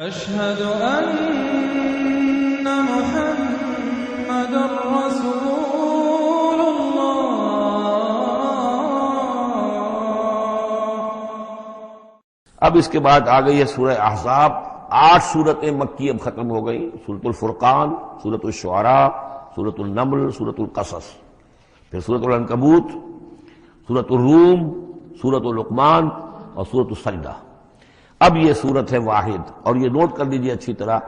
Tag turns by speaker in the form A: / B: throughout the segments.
A: أشهد أن محمد رسول الله.
B: اب اس کے بعد آ گئی ہے سورہ احزاب. 8 سورتیں مکی اب ختم ہو گئی. سورۃ الفرقان، سورۃ الشعراء، سورۃ النمل، سورۃ القصص، پھر سورۃ العنکبوت، سورۃ الروم، سورۃ لقمان اور سورۃ السجدہ. اب یہ سورت ہے واحد، اور یہ نوٹ کر لیجئے اچھی طرح،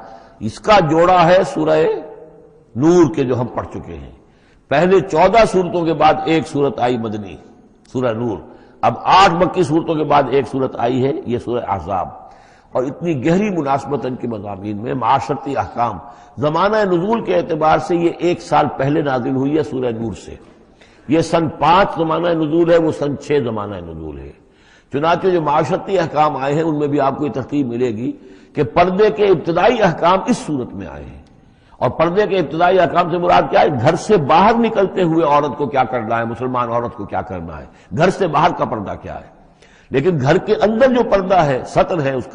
B: اس کا جوڑا ہے سورہ نور کے جو ہم پڑھ چکے ہیں. پہلے 14 سورتوں کے بعد ایک سورت آئی مدنی، سورہ نور. اب 8 مکی صورتوں کے بعد ایک سورت آئی ہے، یہ سورہ احزاب. اور اتنی گہری مناسبت ان کے مضامین میں، معاشرتی احکام، زمانہ نزول کے اعتبار سے یہ 1 سال پہلے نازل ہوئی ہے سورہ نور سے. یہ سن 5 زمانہ نزول ہے، وہ سن 6 زمانہ نزول ہے. چنانچہ جو معاشرتی احکام آئے ہیں ان میں بھی آپ کو یہ ترتیب ملے گی کہ پردے کے ابتدائی احکام اس صورت میں آئے ہیں. اور پردے کے ابتدائی احکام سے مراد کیا ہے؟ گھر سے باہر نکلتے ہوئے عورت کو کیا کرنا ہے، مسلمان عورت کو کیا کرنا ہے، گھر سے باہر کا پردہ کیا ہے. لیکن گھر کے اندر جو پردہ ہے، سطر ہے اس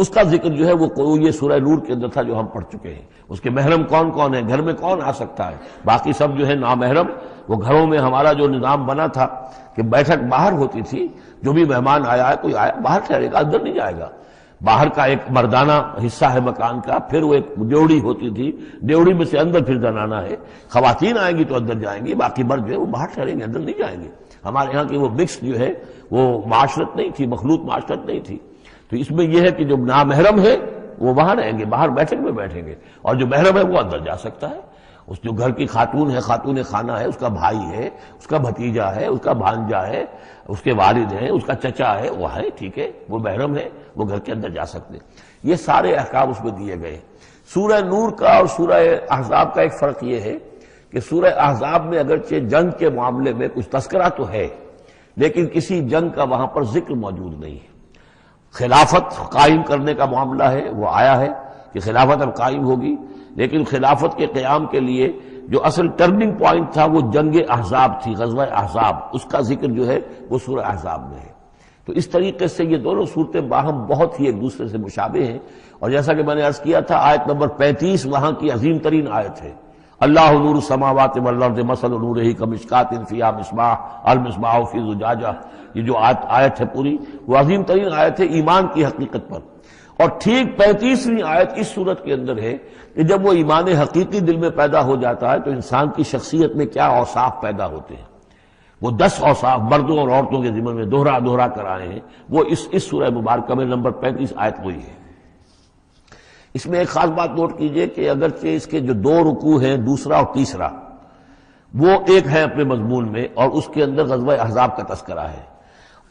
B: کا ذکر جو ہے وہ یہ سورہ نور کے اندر تھا جو ہم پڑھ چکے ہیں. اس کے محرم کون کون ہیں، گھر میں کون آ سکتا ہے، باقی سب جو ہے نامحرم. وہ گھروں میں ہمارا جو نظام بنا تھا کہ بیٹھک باہر ہوتی تھی، جو بھی مہمان آیا ہے، کوئی آیا باہر ٹھہرے گا، اندر نہیں جائے گا. باہر کا ایک مردانہ حصہ ہے مکان کا، پھر وہ ایک ڈیوڑی ہوتی تھی، ڈیوڑی میں سے اندر پھر زنانہ ہے. خواتین آئیں گی تو اندر جائیں گی، باقی مرد جو ہے وہ باہر ٹھہریں گے، اندر نہیں جائیں گے. ہمارے یہاں کی وہ مکس جو ہے وہ معاشرت نہیں تھی، مخلوط معاشرت نہیں تھی. تو اس میں یہ ہے کہ جو نامحرم ہے وہ وہاں رہیں گے، باہر بیٹھک میں بیٹھیں گے، اور جو محرم ہے وہ اندر جا سکتا ہے. اس جو گھر کی خاتون ہے، خاتون خانہ ہے، اس کا بھائی ہے، اس کا بھتیجا ہے، اس کا بھانجا ہے، اس کے والد ہیں، اس کا چچا ہے، وہ ہے، ٹھیک ہے، وہ محرم ہے، وہ گھر کے اندر جا سکتے. یہ سارے احکام اس میں دیے گئے. سورہ نور کا اور سورہ احزاب کا ایک فرق یہ ہے کہ سورہ احزاب میں اگرچہ جنگ کے معاملے میں کچھ تذکرہ تو ہے، لیکن کسی جنگ کا وہاں پر ذکر موجود نہیں ہے. خلافت قائم کرنے کا معاملہ ہے، وہ آیا ہے کہ خلافت اب قائم ہوگی، لیکن خلافت کے قیام کے لیے جو اصل ٹرننگ پوائنٹ تھا وہ جنگ احزاب تھی، غزوہ احزاب. اس کا ذکر جو ہے وہ سورہ احزاب میں ہے. تو اس طریقے سے یہ دونوں صورتیں باہم بہت ہی ایک دوسرے سے مشابہ ہیں. اور جیسا کہ میں نے عرض کیا تھا، آیت نمبر 35 وہاں کی عظیم ترین آیت ہے. اللہ نور السماوات والارض مثل نورہ کمشکاۃ فیہا مصباح المصباح فی زجاجہ. یہ جو آیت ہے پوری، وہ عظیم ترین آیت ہے ایمان کی حقیقت پر. اور ٹھیک 35ویں آیت اس صورت کے اندر ہے کہ جب وہ ایمان حقیقی دل میں پیدا ہو جاتا ہے تو انسان کی شخصیت میں کیا اوصاف پیدا ہوتے ہیں. وہ 10 اوصاف مردوں اور عورتوں کے ذمن میں دوہرا کر آئے ہیں، وہ اس سورہ مبارکہ میں نمبر 35 آیت وہی ہے. اس میں ایک خاص بات نوٹ کیجئے کہ اگرچہ اس کے جو 2 رکوع ہیں، دوسرا اور تیسرا، وہ ایک ہیں اپنے مضمون میں، اور اس کے اندر غزوہ احزاب کا تذکرہ ہے.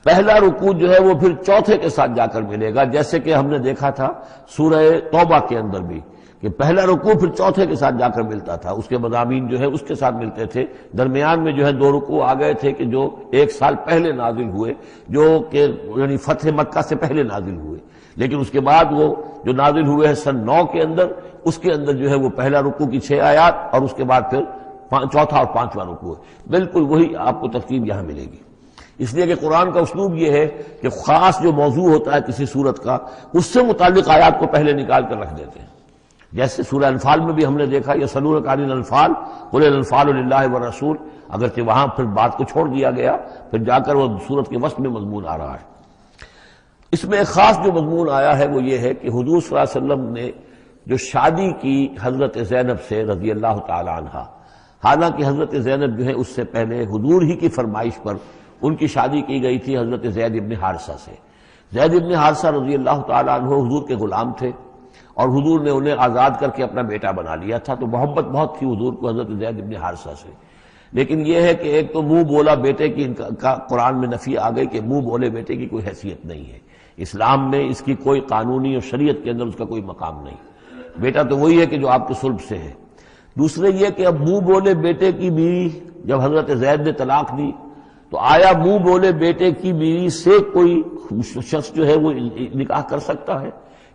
B: پہلا رکوع جو ہے وہ پھر چوتھے کے ساتھ جا کر ملے گا، جیسے کہ ہم نے دیکھا تھا سورہ توبہ کے اندر بھی کہ پہلا رکوع پھر چوتھے کے ساتھ جا کر ملتا تھا. اس کے مضامین جو ہے اس کے ساتھ ملتے تھے. درمیان میں جو ہے 2 رکوع آ گئے تھے کہ جو 1 سال پہلے نازل ہوئے، جو کہ یعنی فتح مکہ سے پہلے نازل ہوئے. لیکن اس کے بعد وہ جو نازل ہوئے ہیں سن 9 کے اندر، اس کے اندر جو ہے وہ پہلا رکوع کی 6 آیات، اور اس کے بعد پھر چوتھا اور 5واں رکوع ہے. بالکل وہی آپ کو ترتیب یہاں ملے گی. اس لیے کہ قرآن کا اسلوب یہ ہے کہ خاص جو موضوع ہوتا ہے کسی صورت کا، اس سے متعلق آیات کو پہلے نکال کر رکھ دیتے ہیں. جیسے سورہ انفال میں بھی ہم نے دیکھا، یسألونک عن الانفال قل الانفال للہ والرسول، اگرچہ وہاں پھر بات کو چھوڑ دیا گیا، پھر جا کر وہ صورت کے وسط میں مضمون آ رہا ہے. اس میں ایک خاص جو مضمون آیا ہے وہ یہ ہے کہ حضور صلی اللہ علیہ وسلم نے جو شادی کی حضرت زینب سے رضی اللہ تعالی عنہا، حالانکہ حضرت زینب جو ہے اس سے پہلے حضور ہی کی فرمائش پر ان کی شادی کی گئی تھی حضرت زید ابن حارثہ سے. زید ابن حارثہ رضی اللہ تعالی عنہ حضور کے غلام تھے، اور حضور نے انہیں آزاد کر کے اپنا بیٹا بنا لیا تھا. تو محبت بہت تھی حضور کو حضرت زید ابن حارثہ سے. لیکن یہ ہے کہ ایک تو منہ بولا بیٹے کی کا قرآن میں نفی آ گئی کہ منہ بولے بیٹے کی کوئی حیثیت نہیں ہے. اسلام میں اس کی کوئی قانونی اور شریعت کے اندر اس کا کوئی مقام نہیں. بیٹا تو وہی ہے کہ جو آپ کے صلب سے ہے. دوسرے یہ کہ اب منہ بولے بیٹے کی بیوی جب حضرت زید نے طلاق دی تو آیا منہ بولے بیٹے کی بیوی سے کوئی شخص جو ہے وہ نکاح کر سکتا ہے؟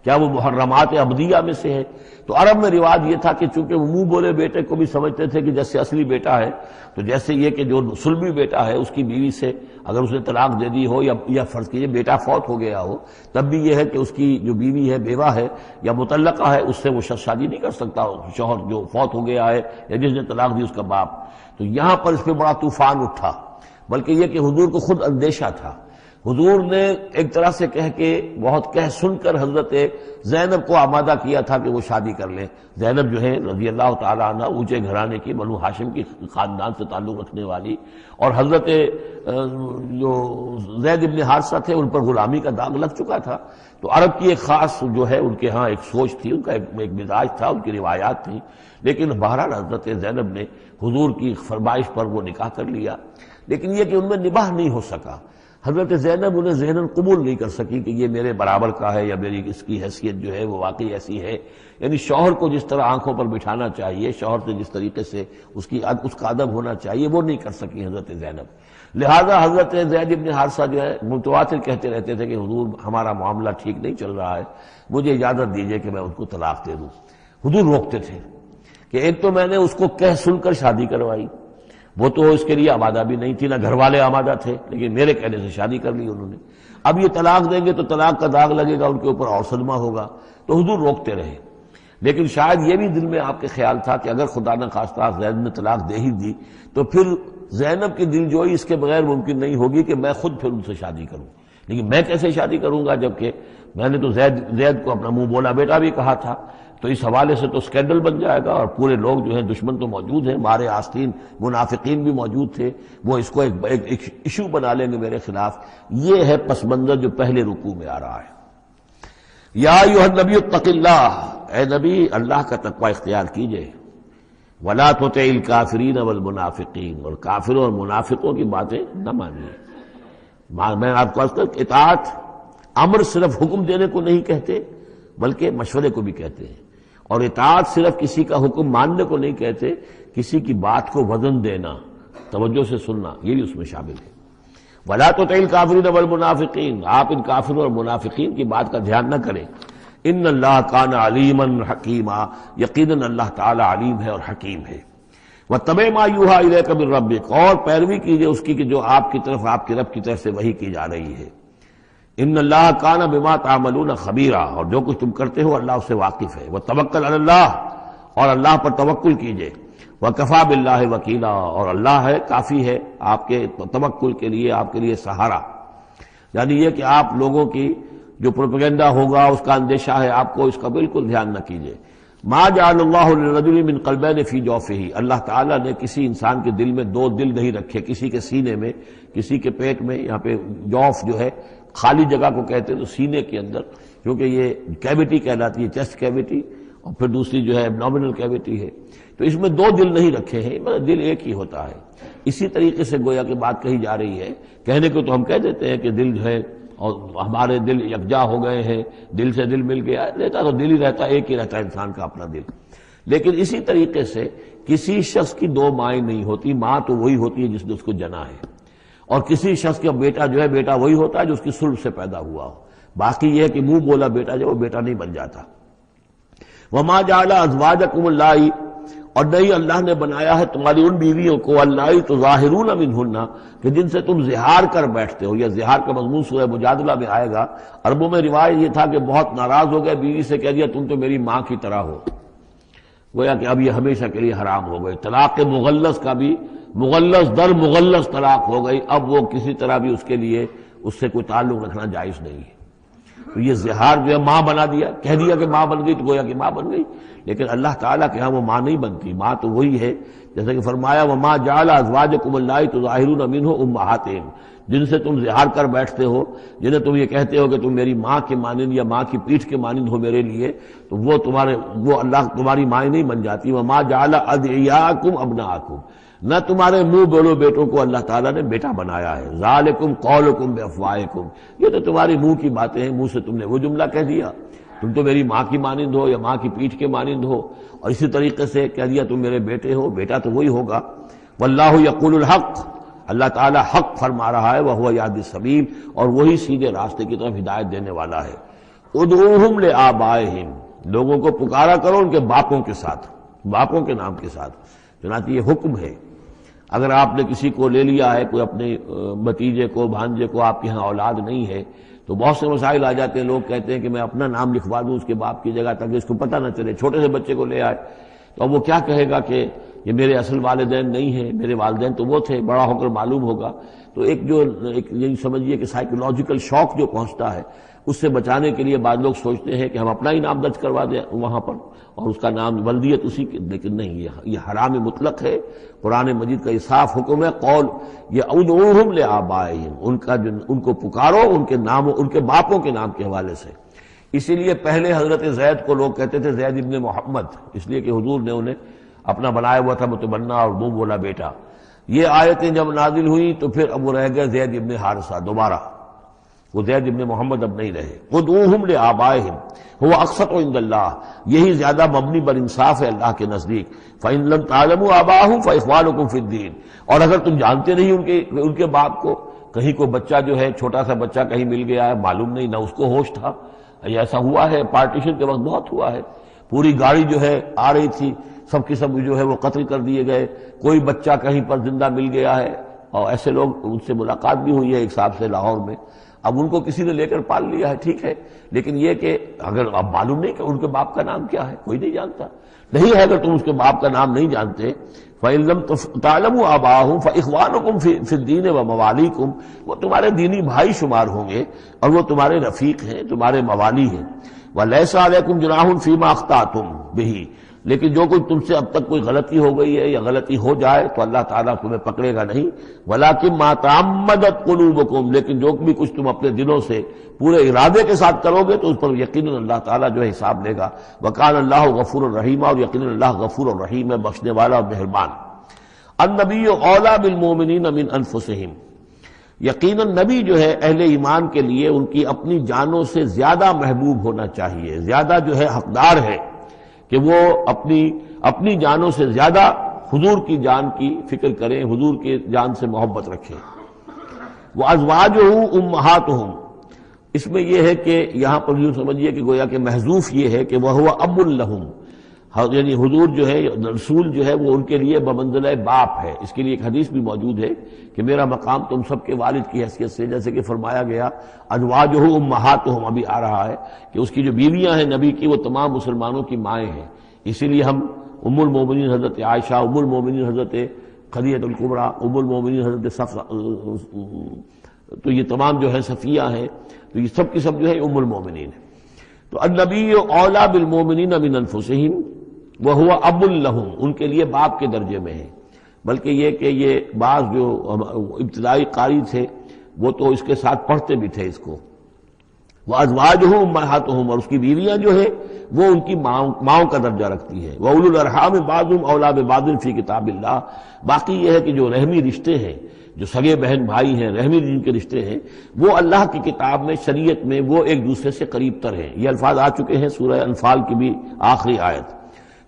B: کیا وہ محرمات ابدیہ میں سے ہے؟ تو عرب میں رواج یہ تھا کہ چونکہ وہ منہ بولے بیٹے کو بھی سمجھتے تھے کہ جیسے اصلی بیٹا ہے، تو جیسے یہ کہ جو سلبی بیٹا ہے اس کی بیوی سے اگر اس نے طلاق دے دی ہو یا فرض کیجیے بیٹا فوت ہو گیا ہو، تب بھی یہ ہے کہ اس کی جو بیوی ہے، بیوہ ہے یا مطلقہ ہے، اس سے وہ شخص شادی نہیں کر سکتا، شوہر جو فوت ہو گیا ہے یا جس نے طلاق دی اس کا باپ۔ تو یہاں پر اس پہ بڑا طوفان اٹھا، بلکہ یہ کہ حضور کو خود اندیشہ تھا۔ حضور نے ایک طرح سے کہہ کے بہت کہہ سن کر حضرت زینب کو آمادہ کیا تھا کہ وہ شادی کر لیں۔ زینب جو ہے رضی اللہ تعالیٰ عنہ اونچے گھرانے کی، بنو ہاشم کی خاندان سے تعلق رکھنے والی، اور حضرت جو زید ابن حارثہ تھے ان پر غلامی کا داغ لگ چکا تھا۔ تو عرب کی ایک خاص جو ہے ان کے ہاں ایک سوچ تھی، ان کا ایک مزاج تھا، ان کی روایات تھیں، لیکن بہرحال حضرت زینب نے حضور کی فرمائش پر وہ نکاح کر لیا، لیکن یہ کہ ان میں نباہ نہیں ہو سکا۔ حضرت زینب انہیں ذہناً قبول نہیں کر سکی کہ یہ میرے برابر کا ہے یا میری اس کی حیثیت جو ہے وہ واقعی ایسی ہے، یعنی شوہر کو جس طرح آنکھوں پر بٹھانا چاہیے، شوہر سے جس طریقے سے اس کا ادب ہونا چاہیے وہ نہیں کر سکی حضرت زینب۔ لہذا حضرت زید بن حارثہ جو ہے متواتر کہتے رہتے تھے کہ حضور ہمارا معاملہ ٹھیک نہیں چل رہا ہے، مجھے اجازت دیجیے کہ میں اس کو طلاق دے دوں۔ حضور روکتے تھے کہ ایک تو میں نے اس کو کہہ سن کر شادی کروائی، وہ تو اس کے لیے آمادہ بھی نہیں تھی، نہ گھر والے آمادہ تھے، لیکن میرے کہنے سے شادی کر لی انہوں نے۔ اب یہ طلاق دیں گے تو طلاق کا داغ لگے گا ان کے اوپر اور صدمہ ہوگا، تو حضور روکتے رہے۔ لیکن شاید یہ بھی دل میں آپ کے خیال تھا کہ اگر خدا نہ خواستہ زید نے طلاق دے ہی دی تو پھر زینب کی دل جوئی اس کے بغیر ممکن نہیں ہوگی کہ میں خود پھر ان سے شادی کروں، لیکن میں کیسے شادی کروں گا جبکہ میں نے تو زید کو اپنا منہ بولا بیٹا بھی کہا تھا، تو اس حوالے سے تو اسکینڈل بن جائے گا، اور پورے لوگ جو ہیں دشمن تو موجود ہیں، مارے آستین منافقین بھی موجود تھے، وہ اس کو ایک ایشو بنا لیں گے میرے خلاف۔ یہ ہے پس منظر جو پہلے رکوع میں آ رہا ہے۔ یا ایھا النبی اتق اللہ، اے نبی اللہ کا تقوی اختیار کیجئے، ولا تطع الکافرین والمنافقین، اور کافروں اور منافقوں کی باتیں نہ مانیے۔ میں آپ کو اطاعت امر صرف حکم دینے کو نہیں کہتے بلکہ مشورے کو بھی کہتے ہیں، اور اطاعت صرف کسی کا حکم ماننے کو نہیں کہتے، کسی کی بات کو وزن دینا، توجہ سے سننا، یہ بھی اس میں شامل ہے۔ وَلَا تُطِعِ الْكَافِرِينَ وَالْمُنَافِقِينَ، آپ ان کافروں اور منافقین کی بات کا دھیان نہ کریں۔ ان اللہ کان علیما حکیما، یقیناً اللہ تعالی علیم ہے اور حکیم ہے۔ وَاتَّبِعْ مَا یوحیٰ الیک من ربک، اور پیروی کیجئے اس کی کہ جو آپ کی طرف، آپ کے رب کی طرف سے وحی کی جا رہی ہے۔ ان اللہ کان بما تعملون خبیرا، اور جو کچھ تم کرتے ہو اللہ اس سے واقف ہے۔ وتوکل علی اللہ، اور اللہ پر توکل کیجئے۔ وکفی باللہ وکیلا، اور اللہ ہے کافی ہے آپ کے توکل کے لیے، آپ کے لیے سہارا۔ یعنی یہ کہ آپ لوگوں کی جو پروپیگنڈا ہوگا اس کا اندیشہ ہے آپ کو، اس کا بالکل دھیان نہ کیجئے۔ ما جعل اللہ للرجل من قلبین فی جوفہ، اللہ تعالیٰ نے کسی انسان کے دل میں دو دل نہیں رکھے، کسی کے سینے میں، کسی کے پیٹ میں۔ یہاں پہ جوف جو ہے خالی جگہ کو کہتے ہیں، تو سینے کے اندر، کیونکہ یہ کیویٹی کہلاتی ہے، چیسٹ کیویٹی، اور پھر دوسری جو ہے ایبڈومینل کیویٹی ہے، تو اس میں دو دل نہیں رکھے ہیں، مطلب دل ایک ہی ہوتا ہے۔ اسی طریقے سے گویا کہ بات کہی جا رہی ہے، کہنے کو تو ہم کہہ دیتے ہیں کہ دل جو ہے اور ہمارے دل یکجا ہو گئے ہیں، دل سے دل مل گیا، رہتا تو دل ہی رہتا، ایک ہی رہتا ہے انسان کا اپنا دل۔ لیکن اسی طریقے سے کسی شخص کی دو مائیں نہیں ہوتی، ماں تو وہی ہوتی ہے جس نے اس کو جنا ہے، اور کسی شخص کا بیٹا جو ہے بیٹا وہی ہوتا ہے جو اس کی صلب سے پیدا ہوا ہو۔ باقی یہ ہے کہ منہ بولا بیٹا جو وہ بیٹا نہیں بن جاتا۔ وما جعل ازواجکم اللہ، اور نہیں اللہ نے بنایا ہے تمہاری ان بیویوں کو، اللہ تظاہرون منہن، کہ جن سے تم زہار کر بیٹھتے ہو۔ یہ زہار کا مضمون سورہ مجادلہ میں آئے گا۔ عربوں میں روایت یہ تھا کہ بہت ناراض ہو گئے، بیوی سے کہہ دیا تم تو میری ماں کی طرح ہو، گویا کہ اب یہ ہمیشہ کے لیے حرام ہو گئے۔ طلاق مغلظ کا بھی مغلظ در مغلظ طلاق ہو گئی، اب وہ کسی طرح بھی اس کے لیے اس سے کوئی تعلق رکھنا جائز نہیں ہے۔ تو یہ زہار جو ہے ماں بنا دیا، کہہ دیا کہ ماں بن گئی، تو گویا کہ ماں بن گئی، لیکن اللہ تعالیٰ کے ہاں وہ ماں نہیں بنتی، ماں تو وہی ہے، جیسا کہ فرمایا وما جعل ازواجکم اللہ تظاہرون منہ امہاتہم، جن سے تم زہار کر بیٹھتے ہو، جنہیں تم یہ کہتے ہو کہ تم میری ماں کے مانند یا ماں کی پیٹھ کے مانند ہو میرے لیے، تو وہ اللہ تمہاری ماں نہیں بن جاتی۔ وما جعل ادعیاکم ابناءکم، نہ تمہارے منہ بولو بیٹوں کو اللہ تعالیٰ نے بیٹا بنایا ہے۔ ذالکم قولکم بافواہکم، یہ تو تمہاری منہ کی باتیں ہیں، منہ سے تم نے وہ جملہ کہہ دیا، تم تو میری ماں کی مانند ہو یا ماں کی پیٹھ کے مانند ہو، اور اسی طریقے سے کہہ دیا تم میرے بیٹے ہو، بیٹا تو وہی ہوگا۔ واللہ یقول الحق، اللہ تعالیٰ حق فرما رہا ہے، وہو یہدی السبیل، اور وہی سیدھے راستے کی طرف ہدایت دینے والا ہے۔ ادعوہم لآبائہم، لوگوں کو پکارا کرو ان کے باپوں کے ساتھ، باپوں کے نام کے ساتھ۔ چنانچہ یہ حکم ہے، اگر آپ نے کسی کو لے لیا ہے، کوئی اپنے بھتیجے کو، بھانجے کو، آپ کے ہاں اولاد نہیں ہے، تو بہت سے مسائل آ جاتے ہیں، لوگ کہتے ہیں کہ میں اپنا نام لکھوا دوں اس کے باپ کی جگہ تاکہ اس کو پتہ نہ چلے، چھوٹے سے بچے کو لے آئے تو اب وہ کیا کہے گا کہ یہ میرے اصل والدین نہیں ہیں، میرے والدین تو وہ تھے، بڑا ہو کر معلوم ہوگا۔ تو ایک یہی سمجھیے کہ سائیکولوجیکل شوق جو پہنچتا ہے، اس سے بچانے کے لیے بعض لوگ سوچتے ہیں کہ ہم اپنا ہی نام درج کروا دیں وہاں پر اور اس کا نام ولدیت اسی کی، لیکن نہیں، یہ حرام مطلق ہے۔ قرآن مجید کا یہ صاف حکم ہے، قول یہ ادعوہم لآبائہم، ان کو پکارو ان کے نام، ان کے باپوں کے نام کے حوالے سے۔ اسی لیے پہلے حضرت زید کو لوگ کہتے تھے زید ابن محمد، اس لیے کہ حضور نے انہیں اپنا بنایا ہوا تھا متبنہ، اور وہ بولا بیٹا۔ یہ آیتیں جب نازل ہوئی تو پھر اب وہ رہ گئے زید ابن حارثہ، دوبارہ وہ زید ابن محمد اب نہیں رہے۔ ادعوہم لآبائہم هو اقسط عند اللہ، یہی زیادہ مبنی بر انصاف ہے اللہ کے نزدیک۔ فإن لم تعلموا آباءهم فإخوانكم في الدين، اور اگر تم جانتے نہیں ان کے باپ کو، کہیں کوئی بچہ جو ہے، چھوٹا سا بچہ کہیں مل گیا ہے، معلوم نہیں، نہ اس کو ہوش تھا، ایسا ہوا ہے، پارٹیشن کے وقت بہت ہوا ہے، پوری گاڑی جو ہے آ رہی تھی، سب کے سب جو ہے وہ قتل کر دیے گئے، کوئی بچہ کہیں پر زندہ مل گیا ہے، اور ایسے لوگ، ان سے ملاقات بھی ہوئی ہے ایک صاحب سے لاہور میں، اب ان کو کسی نے لے کر پال لیا ہے، ٹھیک ہے، لیکن یہ کہ اگر اب معلوم نہیں کہ ان کے باپ کا نام کیا ہے، کوئی نہیں جانتا، نہیں ہے اگر تم اس کے باپ کا نام نہیں جانتے، فَإِن لَمْ تَعْلَمُوا آبَاءَهُمْ فَإِخْوَانُكُمْ فِي الدِّينِ وَمَوَالِيكُمْ، وہ تمہارے دینی بھائی شمار ہوں گے اور وہ تمہارے رفیق ہیں، تمہارے موالی ہیں۔ وَلَيْسَ عَلَيْكُمْ جُنَاحٌ فِيمَا أَخْطَأْتُمْ بِهِ، لیکن جو کچھ تم سے اب تک کوئی غلطی ہو گئی ہے یا غلطی ہو جائے تو اللہ تعالیٰ تمہیں پکڑے گا نہیں۔ وَلَكِن مَا تَعَمَّدَتْ قُلُوبُكُمْ، لیکن جو بھی کچھ تم اپنے دلوں سے پورے ارادے کے ساتھ کرو گے تو اس پر یقیناً اللہ تعالیٰ جو ہے حساب لے گا۔ وَكَانَ اللَّهُ غَفُورًا رَحِيمًا، اور یقیناً اللہ غفور الرحیم ہے، بخشنے والا اور مہربان۔ النبی اولیٰ بالمؤمنین من انفسہم، یقیناً نبی جو ہے اہل ایمان کے لیے ان کی اپنی جانوں سے زیادہ محبوب ہونا چاہیے، زیادہ جو ہے حقدار ہے کہ وہ اپنی جانوں سے زیادہ حضور کی جان کی فکر کریں، حضور کی جان سے محبت رکھیں۔ وَأَزْوَاجُهُ أُمَّهَاتُهُمْ، اس میں یہ ہے کہ یہاں پر یوں سمجھیے کہ گویا کہ محذوف یہ ہے کہ وَهُوَ أَبٌ لَهُمْ، یعنی حضور جو ہے، رسول جو ہے وہ ان کے لیے بمنزلہ باپ ہے۔ اس کے لیے ایک حدیث بھی موجود ہے کہ میرا مقام تم سب کے والد کی حیثیت سے، جیسے کہ فرمایا گیا ازواجہ امہاتہم، ابھی آ رہا ہے کہ اس کی جو بیویاں ہیں نبی کی وہ تمام مسلمانوں کی مائیں ہیں۔ اسی لیے ہم ام المومنین حضرت عائشہ، ام المومنین حضرت خدیجہ الکبریٰ، ام المومنین حضرت صفیہ، تو یہ تمام جو ہے صفیہ ہیں، تو یہ سب کی سب جو ہے ام المومنین ہیں۔ تو النبی اولیٰ بالمؤمنین من انفسہم وہو اب لہم، ان کے لیے باپ کے درجے میں ہے۔ بلکہ یہ کہ یہ بعض جو ابتدائی قاری تھے وہ تو اس کے ساتھ پڑھتے بھی تھے اس کو۔ وازواجہ امہاتہم، اور اس کی بیویاں جو ہے وہ ان کی ماؤں کا درجہ رکھتی ہیں۔ واولو الارحام بعضهم اولیٰ ببعض فی کتاب اللہ، باقی یہ ہے کہ جو رحمی رشتے ہیں، جو سگے بہن بھائی ہیں، رحمی جن کے رشتے ہیں، وہ اللہ کی کتاب میں، شریعت میں وہ ایک دوسرے سے قریب تر ہیں۔ یہ الفاظ آ چکے ہیں سورہ انفال کی بھی آخری آیت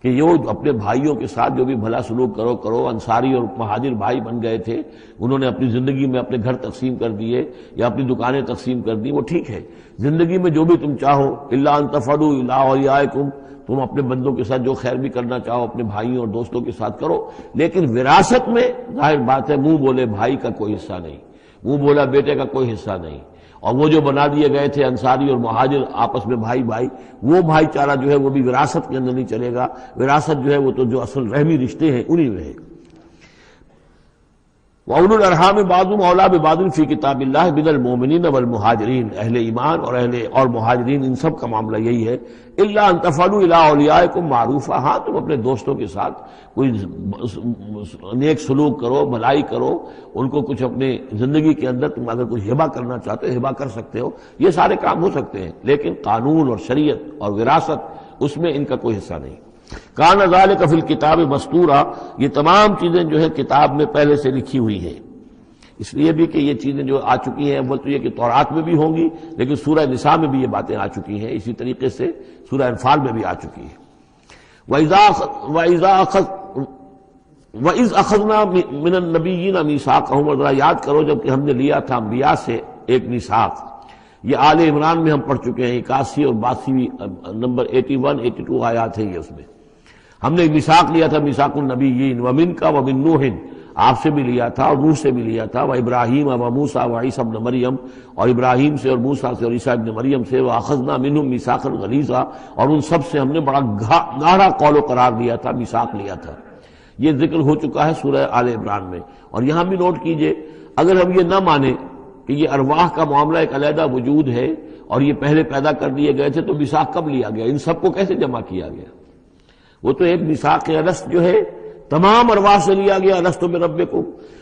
B: کہ یہ اپنے بھائیوں کے ساتھ جو بھی بھلا سلوک کرو۔ انصاری اور مہاجر بھائی بن گئے تھے، انہوں نے اپنی زندگی میں اپنے گھر تقسیم کر دیے یا اپنی دکانیں تقسیم کر دی، وہ ٹھیک ہے، زندگی میں جو بھی تم چاہو، الا ان تفعلوا الی اولیاءکم، تم اپنے بندوں کے ساتھ جو خیر بھی کرنا چاہو اپنے بھائیوں اور دوستوں کے ساتھ کرو، لیکن وراثت میں ظاہر بات ہے منہ بولے بھائی کا کوئی حصہ نہیں، منہ بولا بیٹے کا کوئی حصہ نہیں۔ اور وہ جو بنا دیے گئے تھے انصاری اور مہاجر آپس میں بھائی، وہ بھائی چارہ جو ہے وہ بھی وراثت کے اندر نہیں چلے گا، وراثت جو ہے وہ تو جو اصل رحمی رشتے ہیں انہی میں ہے۔ وَأُولُو الْأَرْحَامِ بَعْضُهُمْ أَوْلَىٰ بِبَعْضٍ فِي كِتَابِ اللَّهِ مِنَ الْمُؤْمِنِينَ وَالْمُهَاجِرِينَ، اہل ایمان اور مہاجرین ان سب کا معاملہ یہی ہے۔ إِلَّا أَن تَفْعَلُوا إِلَىٰ أَوْلِيَائِكُمْ مَعْرُوفًا، ہاں تم اپنے دوستوں کے ساتھ کوئی نیک سلوک کرو، بھلائی کرو، ان کو کچھ اپنے زندگی کے اندر تم اگر کچھ ہبہ کرنا چاہتے ہو ہبہ کر سکتے ہو، یہ سارے کام ہو سکتے ہیں، لیکن قانون اور شریعت اور وراثت اس میں ان کا کوئی حصہ نہیں۔ کان ذالک فی الکتاب مستورا، یہ تمام چیزیں جو ہے کتاب میں پہلے سے لکھی ہوئی ہیں، اس لیے بھی کہ یہ چیزیں جو آ چکی ہیں، اول تو یہ کہ تورات میں بھی ہوں گی، لیکن سورہ نساء میں بھی یہ باتیں آ چکی ہیں، اسی طریقے سے سورہ انفال میں بھی آ چکی ہیں۔ وَإِذْ أَخَذْنَا مِنَ النَّبِيِّينَ مِيثَاقَهُمْ، اور ذرا یاد کرو جب کہ ہم نے لیا تھا انبیاء سے ایک میثاق، یہ آل عمران میں ہم پڑھ چکے ہیں، 81 اور 82 نمبر 81 82 آیات ہیں یہ، اس میں ہم نے میثاق لیا تھا، میثاق النبیین ومنک ومن نوح، آپ سے بھی لیا تھا اور نوح سے بھی لیا تھا، وابراہیم وموسیٰ وعیسیٰ ابن مریم، اور ابراہیم سے اور موسیٰ سے اور عیسیٰ ابن مریم سے، واخذنا منہم میثاقا غلیظا، اور ان سب سے ہم نے بڑا گاڑا قول و قرار لیا تھا، میثاق لیا تھا۔ یہ ذکر ہو چکا ہے سورہ آل عمران میں۔ اور یہاں بھی نوٹ کیجئے، اگر ہم یہ نہ مانیں کہ یہ ارواح کا معاملہ ایک علیحدہ وجود ہے اور یہ پہلے پیدا کر دیے گئے تھے، تو میثاق کب لیا گیا؟ ان سب کو کیسے جمع کیا گیا؟ وہ تو ایک میثاق الست جو ہے تمام ارواح سے لیا گیا، الست بربکم،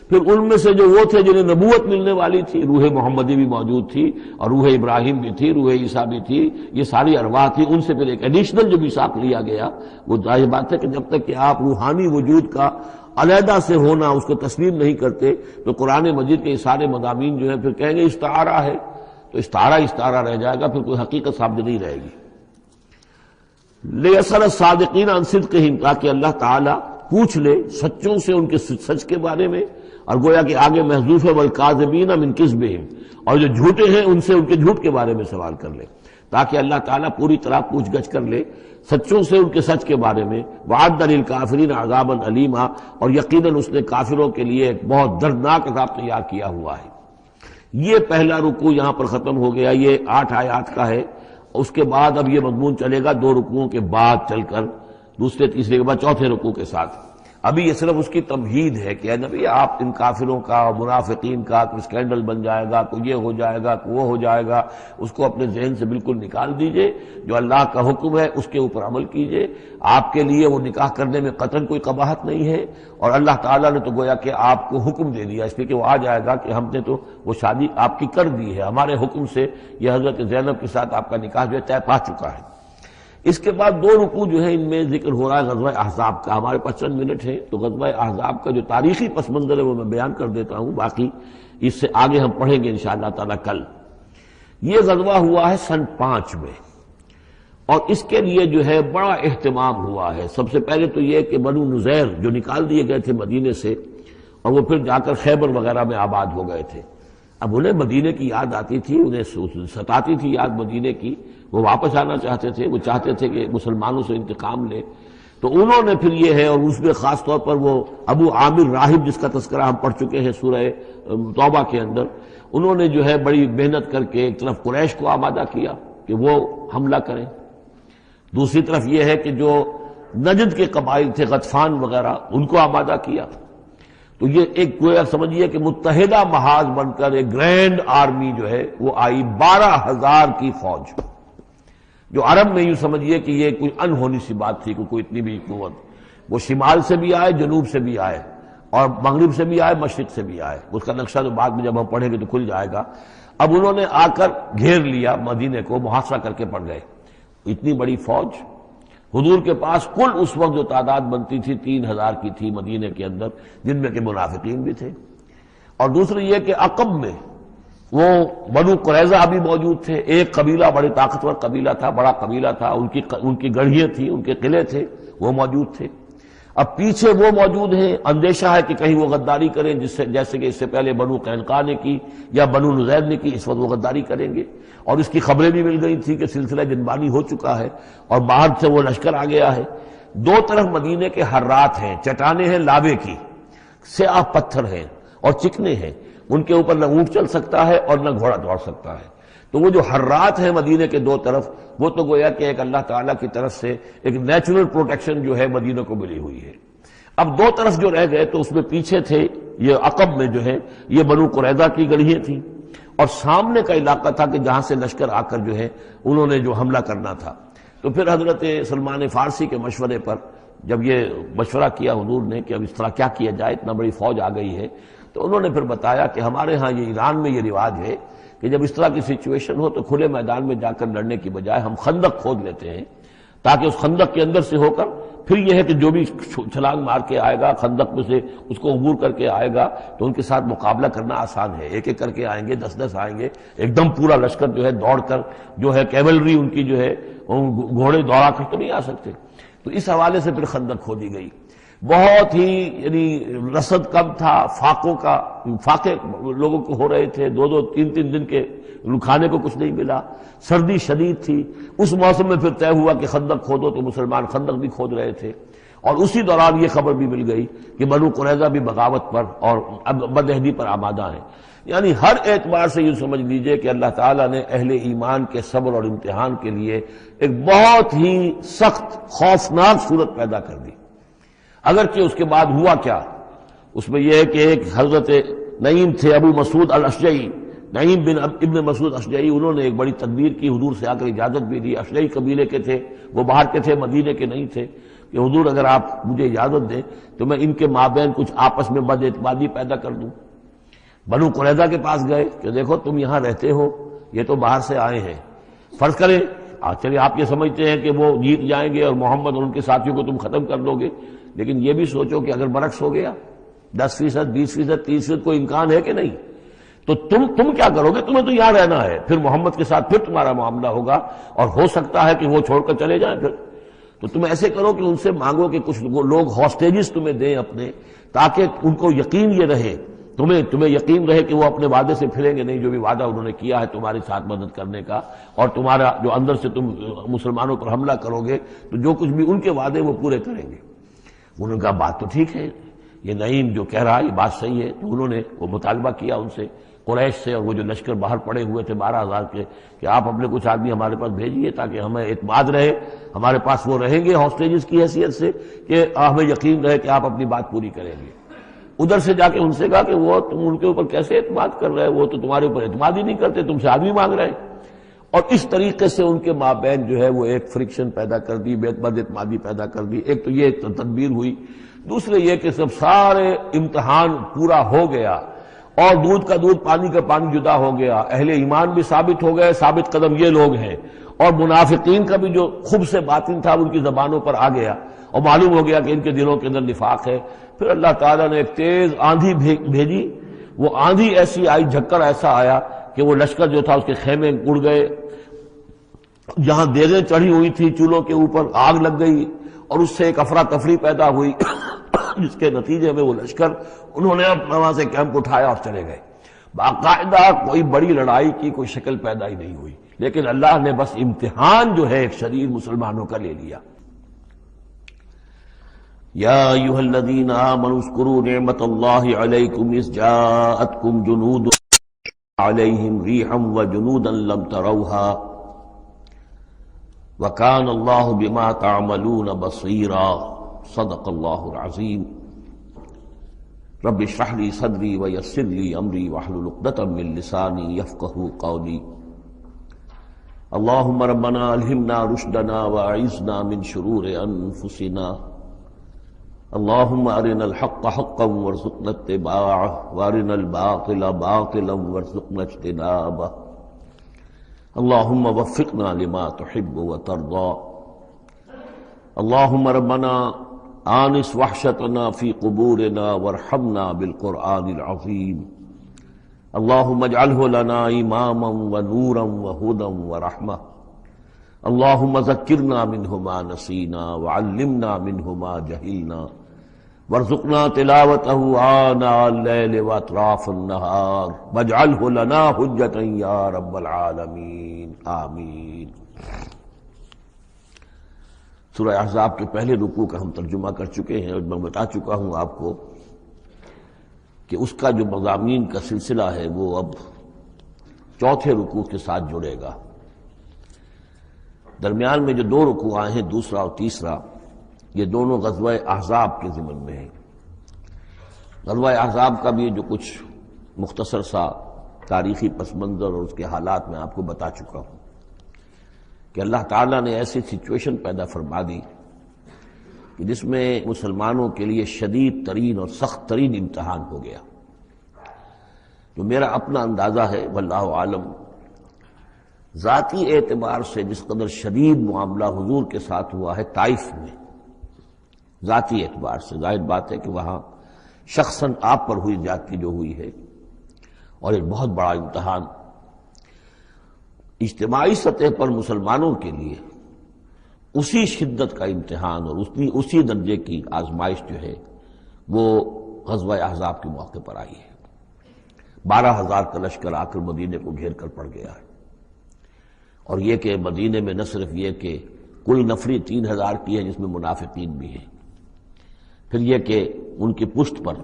B: پھر ان میں سے جو وہ تھے جنہیں نبوت ملنے والی تھی، روح محمدی بھی موجود تھی اور روح ابراہیم بھی تھی، روح عیسیٰ بھی تھی، یہ ساری ارواح تھی، ان سے پھر ایک ایڈیشنل جو میثاق لیا گیا۔ وہ ظاہر بات ہے کہ جب تک کہ آپ روحانی وجود کا علیحدہ سے ہونا اس کو تسلیم نہیں کرتے تو قرآن مجید کے یہ سارے مضامین جو ہیں پھر کہیں گے استعارہ ہے، تو استعارہ رہ جائے گا، پھر کوئی حقیقت ثابت نہیں رہے گی۔ لِيَسْأَلَ الصَّادِقِينَ عَنْ صِدْقِهِمْ، تاکہ اللہ تعالیٰ پوچھ لے سچوں سے ان کے سچ کے بارے میں، اور گویا کہ آگے محذوف ہے وَالْكَاذِبِينَ مِنْ كِذْبِهِمْ، اور جو جھوٹے ہیں ان سے ان کے جھوٹ کے بارے میں سوال کر لے، تاکہ اللہ تعالیٰ پوری طرح پوچھ گچھ کر لے سچوں سے ان کے سچ کے بارے میں۔ وَعَدَّ لِلْكَافِرِينَ عَذَابًا أَلِيمًا، اور یقیناً اس نے کافروں کے لیے ایک بہت دردناک عذاب تیار کیا ہوا ہے۔ یہ پہلا رکوع یہاں پر ختم ہو گیا، یہ 8 آیات کا ہے۔ اس کے بعد اب یہ مضمون چلے گا 2 رکوعوں کے بعد چل کر، دوسرے تیسرے کے بعد چوتھے رکوع کے ساتھ۔ ابھی یہ صرف اس کی تمہید ہے کہ اے نبی آپ ان کافروں کا اور منافقین کا کوئی اسکینڈل بن جائے گا، کوئی یہ ہو جائے گا، کوئی وہ ہو جائے گا، اس کو اپنے ذہن سے بالکل نکال دیجئے، جو اللہ کا حکم ہے اس کے اوپر عمل کیجئے۔ آپ کے لیے وہ نکاح کرنے میں قطعاً کوئی قباحت نہیں ہے، اور اللہ تعالیٰ نے تو گویا کہ آپ کو حکم دے دیا، اس لیے کہ وہ آ جائے گا کہ ہم نے تو وہ شادی آپ کی کر دی ہے، ہمارے حکم سے یہ حضرت زینب کے ساتھ آپ کا نکاح جو ہے طے پا چکا ہے۔ اس کے بعد 2 رکوع جو ہے ان میں ذکر ہو رہا ہے غزوہ احزاب کا۔ ہمارے پاس چند منٹ ہیں تو غزوہ احزاب کا جو تاریخی پس منظر ہے وہ میں بیان کر دیتا ہوں، باقی اس سے آگے ہم پڑھیں گے انشاءاللہ تعالی کل۔ یہ غزوہ ہوا ہے سن 5 میں، اور اس کے لیے جو ہے بڑا اہتمام ہوا ہے۔ سب سے پہلے تو یہ کہ بنو نذیر جو نکال دیے گئے تھے مدینے سے، اور وہ پھر جا کر خیبر وغیرہ میں آباد ہو گئے تھے، اب انہیں مدینے کی یاد آتی تھی، انہیں ستاتی تھی یاد مدینے کی، وہ واپس آنا چاہتے تھے، وہ چاہتے تھے کہ مسلمانوں سے انتقام لے۔ تو انہوں نے پھر یہ ہے، اور اس میں خاص طور پر وہ ابو عامر راہب جس کا تذکرہ ہم پڑھ چکے ہیں سورہ توبہ کے اندر، انہوں نے جو ہے بڑی محنت کر کے ایک طرف قریش کو آمادہ کیا کہ وہ حملہ کریں، دوسری طرف یہ ہے کہ جو نجد کے قبائل تھے غطفان وغیرہ ان کو آمادہ کیا۔ تو یہ ایک گویا سمجھیے کہ متحدہ محاذ بن کر ایک گرینڈ آرمی جو ہے وہ آئی، 12,000 کی فوج، جو عرب میں یوں سمجھیے کہ یہ کوئی انہونی سی بات تھی کہ کوئی اتنی بھی قوت، وہ شمال سے بھی آئے، جنوب سے بھی آئے، اور مغرب سے بھی آئے، مشرق سے بھی آئے۔ اس کا نقشہ تو بعد میں جب ہم پڑھیں گے تو کھل جائے گا۔ اب انہوں نے آ کر گھیر لیا مدینے کو، محاصرہ کر کے پڑ گئے، اتنی بڑی فوج۔ حضور کے پاس کل اس وقت جو تعداد بنتی تھی 3,000 کی تھی مدینے کے اندر، جن میں کہ منافقین بھی تھے۔ اور دوسری یہ کہ عقب میں وہ بنو قریظہ بھی موجود تھے، ایک قبیلہ بڑے طاقتور قبیلہ تھا، بڑا قبیلہ تھا، ان کی گڑھیاں تھیں، ان کے قلعے تھے، وہ موجود تھے۔ اب پیچھے وہ موجود ہیں، اندیشہ ہے کہ کہیں وہ غداری کریں، جیسے کہ اس سے پہلے بنو قینقاع نے کی یا بنو نذیر نے کی، اس وقت وہ غداری کریں گے، اور اس کی خبریں بھی مل گئی تھی کہ سلسلہ جنبانی ہو چکا ہے اور باہر سے وہ لشکر آ گیا ہے۔ 2 طرف مدینے کے حرات ہیں، چٹانیں ہیں لاوے کی، سیاہ پتھر ہیں اور چکنے ہیں، ان کے اوپر نہ اونٹ چل سکتا ہے اور نہ گھوڑا دوڑ سکتا ہے۔ تو وہ جو حرات ہیں مدینے کے 2 طرف، وہ تو گویا کہ ایک اللہ تعالیٰ کی طرف سے ایک نیچرل پروٹیکشن جو ہے مدینہ کو ملی ہوئی ہے۔ اب 2 طرف جو رہ گئے تو اس میں پیچھے تھے یہ عقب میں جو ہے یہ بنو قریظہ کی گڑھیاں تھیں، اور سامنے کا علاقہ تھا کہ جہاں سے لشکر آ کر جو ہے انہوں نے جو حملہ کرنا تھا۔ تو پھر حضرت سلمان فارسی کے مشورے پر جب یہ مشورہ کیا حضور نے کہ اب اس طرح کیا کیا جائے، اتنا بڑی فوج آ گئی ہے، تو انہوں نے پھر بتایا کہ ہمارے ہاں یہ ایران میں یہ رواج ہے کہ جب اس طرح کی سچویشن ہو تو کھلے میدان میں جا کر لڑنے کی بجائے ہم خندق کھود لیتے ہیں، تاکہ اس خندق کے اندر سے ہو کر پھر یہ ہے کہ جو بھی چھلانگ مار کے آئے گا خندق میں سے اس کو عبور کر کے آئے گا تو ان کے ساتھ مقابلہ کرنا آسان ہے، ایک ایک کر کے آئیں گے، 10-10 آئیں گے، ایک دم پورا لشکر جو ہے دوڑ کر جو ہے کیولری ان کی جو ہے گھوڑے دوڑا کر تو نہیں آ سکتے۔ تو اس حوالے سے پھر خندق کھودی گئی۔ بہت ہی یعنی رسد کم تھا، فاقے لوگوں کو ہو رہے تھے، 2 3 دن کے کھانے کو کچھ نہیں ملا، سردی شدید تھی۔ اس موسم میں پھر طے ہوا کہ خندق کھودو، تو مسلمان خندق بھی کھود رہے تھے، اور اسی دوران یہ خبر بھی مل گئی کہ بنو قریظہ بھی بغاوت پر اور بدعہدی پر آمادہ ہیں۔ یعنی ہر اعتبار سے یہ سمجھ لیجئے کہ اللہ تعالیٰ نے اہل ایمان کے صبر اور امتحان کے لیے ایک بہت ہی سخت خوفناک صورت پیدا کر دی۔ اگرچہ اس کے بعد ہوا کیا، اس میں یہ ہے کہ ایک حضرت نعیم تھے ابو مسعود الاشجعی، نعیم بن ابن مسعود اشجعی، انہوں نے ایک بڑی تدبیر کی، حضور سے آ کر اجازت بھی دی۔ اشجعی قبیلے کے تھے، وہ باہر کے تھے، مدینے کے نہیں تھے، کہ حضور اگر آپ مجھے اجازت دیں تو میں ان کے مابین کچھ آپس میں بد اعتمادی پیدا کر دوں۔ بنو قریظہ کے پاس گئے کہ دیکھو تم یہاں رہتے ہو، یہ تو باہر سے آئے ہیں، فرض کریں چلیے آپ یہ سمجھتے ہیں کہ وہ جیت جائیں گے اور محمد اور ان کے ساتھیوں کو تم ختم کر دو گے، لیکن یہ بھی سوچو کہ اگر برعکس ہو گیا 10%، 20%، 30%، کوئی امکان ہے کہ نہیں؟ تو تم کیا کرو گے؟ تمہیں تو یہاں رہنا ہے، پھر محمد کے ساتھ پھر تمہارا معاملہ ہوگا، اور ہو سکتا ہے کہ وہ چھوڑ کر چلے جائیں پھر۔ تو تم ایسے کرو کہ ان سے مانگو کہ کچھ لوگ ہاسٹیجز تمہیں دیں اپنے، تاکہ ان کو یقین یہ رہے، تمہیں یقین رہے کہ وہ اپنے وعدے سے پھریں گے نہیں، جو بھی وعدہ انہوں نے کیا ہے تمہارے ساتھ مدد کرنے کا، اور تمہارا جو اندر سے تم مسلمانوں پر حملہ کرو گے تو جو کچھ بھی ان کے وعدے وہ پورے کریں گے۔ انہوں نے کہا بات تو ٹھیک ہے، یہ نعیم جو کہہ رہا ہے یہ بات صحیح ہے۔ تو انہوں نے وہ مطالبہ کیا ان سے، قریش سے، اور وہ جو لشکر باہر پڑے ہوئے تھے 12,000 کے، کہ آپ اپنے کچھ آدمی ہمارے پاس بھیجیے تاکہ ہمیں اعتماد رہے، ہمارے پاس وہ رہیں گے ہاسٹیجز کی حیثیت سے، کہ ہمیں یقین رہے کہ آپ اپنی بات پوری کریں گے۔ ادھر سے جا کے ان سے کہا کہ وہ تم ان کے اوپر کیسے اعتماد کر رہے، وہ تو تمہارے اوپر اعتماد ہی نہیں کرتے، تم سے آدمی مانگ رہے ہیں۔ اور اس طریقے سے ان کے مابین جو ہے وہ ایک فرکشن پیدا کر دی، بد اعتمادی پیدا کر دی۔ ایک تو یہ تدبیر ہوئی، دوسرے یہ کہ سب سارے امتحان پورا ہو گیا اور دودھ کا دودھ پانی کا پانی جدا ہو گیا، اہل ایمان بھی ثابت ہو گئے، ثابت قدم یہ لوگ ہیں، اور منافقین کا بھی جو خب سے باطن تھا ان کی زبانوں پر آ گیا، اور معلوم ہو گیا کہ ان کے دلوں کے اندر نفاق ہے۔ پھر اللہ تعالیٰ نے ایک تیز آندھی بھیجی، وہ آندھی ایسی آئی، جھکڑ ایسا آیا کہ وہ لشکر جو تھا اس کے خیمے اڑ گئے، جہاں دیگیں چڑھی ہوئی تھی چولہوں کے اوپر آگ لگ گئی، اور اس سے ایک افراتفری پیدا ہوئی، جس کے نتیجے میں وہ لشکر انہوں نے وہاں سے کیمپ اٹھایا اور چلے گئے۔ باقاعدہ کوئی بڑی لڑائی کی کوئی شکل پیدا ہی نہیں ہوئی، لیکن اللہ نے بس امتحان جو ہے ایک شدید مسلمانوں کا لے لیا۔ یا ایھا الذین آمنوا اذکروا نعمت اللہ علیکم اذ جاءتکم جنود علیہم ریحا وجنودا لم تروها وکان اللہ بما تعملون بصیرا۔ صدق اللہ العظیم۔ رب اشرح لی صدری ویسر لی امری واحلل عقدۃ من لسانی یفقہوا قولی۔ اللہم ربنا الہمنا رشدنا واعذنا من شرور انفسنا۔ اللہم ارنا الحق حقا وارزقنا اتباعہ وارنا الباطل باطلا وارزقنا اجتنابہ۔ اللہم وفقنا لما تحب وترضى۔ اللہم ربنا آنس وحشتنا فی قبورنا وارحمنا بالقرآن العظیم۔ اللہم اجعلہ لنا اماما ونورا وہدا ورحمہ۔ اللہم ذکرنا منہ ما نسینا وعلمنا منہ ما جہلنا وارزقنا تلاوتہ آناء اللیل واطراف النہار واجعلہ لنا حجتا یا رب العالمین، آمین۔ سورہ احزاب کے پہلے رکوع کا ہم ترجمہ کر چکے ہیں، اور میں بتا چکا ہوں آپ کو کہ اس کا جو مضامین کا سلسلہ ہے وہ اب چوتھے رکوع کے ساتھ جڑے گا۔ درمیان میں جو 2 رکوع آئے ہیں، دوسرا اور تیسرا، یہ دونوں غزوہ احزاب کے ضمن میں ہیں۔ غزوہ احزاب کا بھی جو کچھ مختصر سا تاریخی پس منظر اور اس کے حالات میں آپ کو بتا چکا ہوں کہ اللہ تعالیٰ نے ایسی سچویشن پیدا فرما دی کہ جس میں مسلمانوں کے لیے شدید ترین اور سخت ترین امتحان ہو گیا۔ جو میرا اپنا اندازہ ہے واللہ عالم، ذاتی اعتبار سے جس قدر شدید معاملہ حضور کے ساتھ ہوا ہے طائف میں، ذاتی اعتبار سے ظاہر بات ہے کہ وہاں شخصاً آپ پر ہوئی زیادتی جو ہوئی ہے، اور ایک بہت بڑا امتحان اجتماعی سطح پر مسلمانوں کے لیے اسی شدت کا امتحان اور اسی درجے کی آزمائش جو ہے وہ غزوہ احزاب کے موقع پر آئی ہے۔ 12,000 کا لشکر آ کر مدینے کو گھیر کر پڑ گیا ہے، اور یہ کہ مدینے میں نہ صرف یہ کہ کل نفری 3,000 کی ہے جس میں منافقین بھی ہیں، پھر یہ کہ ان کی پشت پر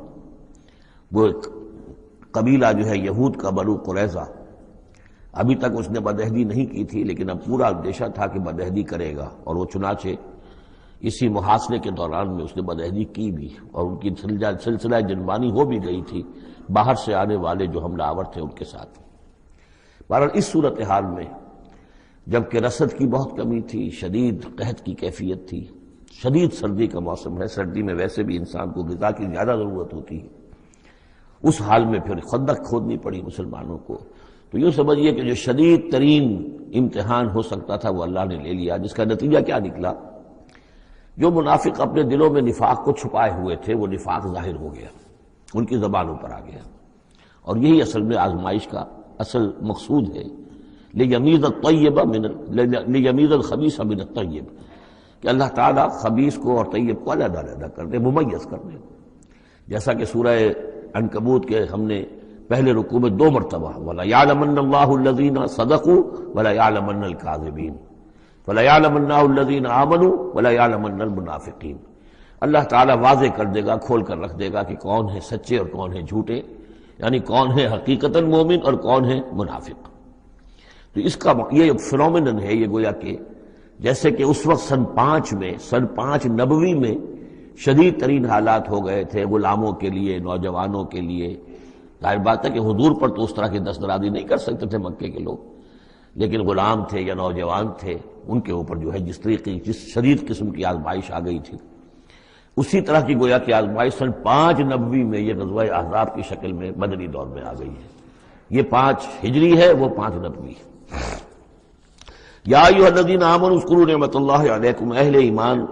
B: وہ ایک قبیلہ جو ہے یہود کا بنو قریظہ، ابھی تک اس نے بدعہدی نہیں کی تھی لیکن اب پورا اندیشہ تھا کہ بدعہدی کرے گا، اور وہ چنانچہ اسی محاصرے کے دوران میں اس نے بدعہدی کی بھی، اور ان کی سلسلہ جنبانی ہو بھی گئی تھی باہر سے آنے والے جو حملہ آور تھے ان کے ساتھ۔ بہرحال اس صورتحال میں جبکہ رسد کی بہت کمی تھی، شدید قحط کی کیفیت تھی، شدید سردی کا موسم ہے، سردی میں ویسے بھی انسان کو غذا کی زیادہ ضرورت ہوتی ہے، اس حال میں پھر خندق کھودنی پڑی مسلمانوں کو۔ تو یوں سمجھیے کہ جو شدید ترین امتحان ہو سکتا تھا وہ اللہ نے لے لیا، جس کا نتیجہ کیا نکلا؟ جو منافق اپنے دلوں میں نفاق کو چھپائے ہوئے تھے وہ نفاق ظاہر ہو گیا، ان کی زبانوں پر آ گیا، اور یہی اصل میں آزمائش کا اصل مقصود ہے، لیمیز الخبیث من الطیب، کہ اللہ تعالیٰ خبیث کو اور طیب کو علیحدہ علیحدہ کر دے، ممیز کر دے، جیسا کہ سورہ عنکبوت کے ہم نے پہلے رکوع میں 2 مرتبہ وَلَيَعْلَمَنَّ اللَّهُ الَّذِينَ صَدَقُوا وَلَيَعْلَمَنَّ الْكَاذِبِينَ وَلَيَعْلَمَنَّ الَّذِينَ آمَنُوا وَلَيَعْلَمَنَّ الْمُنَافِقِينَ، اللہ تعالیٰ واضح کر دے گا، کھول کر رکھ دے گا کہ کون ہے سچے اور کون ہے جھوٹے، یعنی کون ہے حقیقتاً مومن اور کون ہے منافق۔ تو اس کا یہ فنومینن ہے، یہ گویا کہ جیسے کہ اس وقت سن 5 نبوی میں شدید ترین حالات ہو گئے تھے غلاموں کے لیے، نوجوانوں کے لیے۔ ظاہر بات ہے کہ حضور پر تو اس طرح کی دست درازی نہیں کر سکتے تھے مکے کے لوگ، لیکن غلام تھے یا نوجوان تھے ان کے اوپر جو ہے جس شدید قسم کی آزمائش آ گئی تھی، اسی طرح کی گویا کہ آزمائش سن 5 نبوی میں یہ غزوہ احزاب کی شکل میں مدنی دور میں آ گئی ہے۔ یہ 5 ہجری ہے، وہ 5 نبوی ہے۔ یا ایھا الذین آمنوا اذکروا نعمت اللہ علیکم، اہل ایمان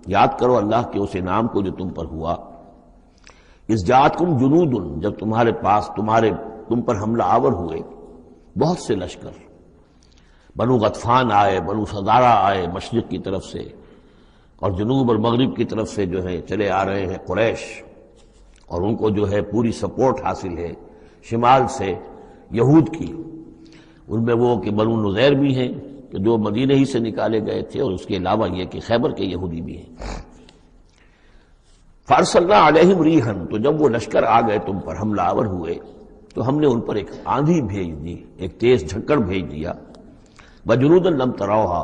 B: یاد کرو اللہ کے اس انعام کو جو تم پر ہوا، اذ جاءتکم جنود، جب تمہارے پاس تم پر حملہ آور ہوئے بہت سے لشکر، بنو غطفان آئے، بنو فزارہ آئے مشرق کی طرف سے، اور جنوب اور مغرب کی طرف سے جو ہے چلے آ رہے ہیں قریش، اور ان کو جو ہے پوری سپورٹ حاصل ہے شمال سے یہود کی، ان میں وہ کہ بنو نذیر بھی ہیں کہ جو مدینہ ہی سے نکالے گئے تھے، اور اس کے علاوہ یہ کہ خیبر کے یہودی بھی ہیں۔ فارسلنا علیہم ریحًا، تو جب وہ لشکر آ گئے تم پر حملہ آور ہوئے تو ہم نے ان پر ایک آندھی بھیج دی، ایک تیز جھکڑ بھیج دیا، وجنودا لم تروها،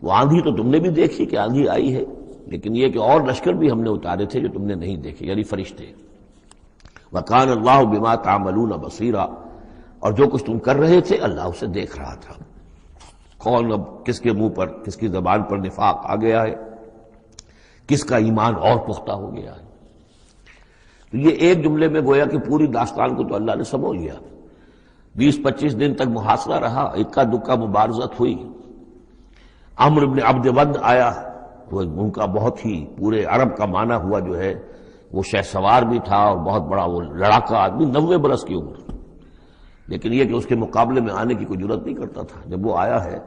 B: وہ آندھی تو تم نے بھی دیکھی کہ آندھی آئی ہے، لیکن یہ کہ اور لشکر بھی ہم نے اتارے تھے جو تم نے نہیں دیکھے، یعنی فرشتے۔ وکان اللہ بما تعملون بصیرا، اور جو کچھ تم کر رہے تھے اللہ اسے دیکھ رہا تھا۔ کون اب کس کے منہ پر، کس کی زبان پر نفاق آ گیا ہے، کس کا ایمان اور پختہ ہو گیا ہے۔ تو یہ ایک جملے میں گویا کہ پوری داستان کو تو اللہ نے سمجھ لیا۔ 20-25 دن تک محاصرہ رہا، اکا دکا مبارزت ہوئی، عمرو بن عبد ود آیا، تو ان کا بہت ہی پورے عرب کا معنی ہوا جو ہے، وہ شہ سوار بھی تھا اور بہت بڑا وہ لڑاکا آدمی، 90 برس کی عمر، لیکن یہ کہ اس کے مقابلے میں آنے کی کوئی جرت نہیں کرتا تھا۔ جب وہ آیا ہے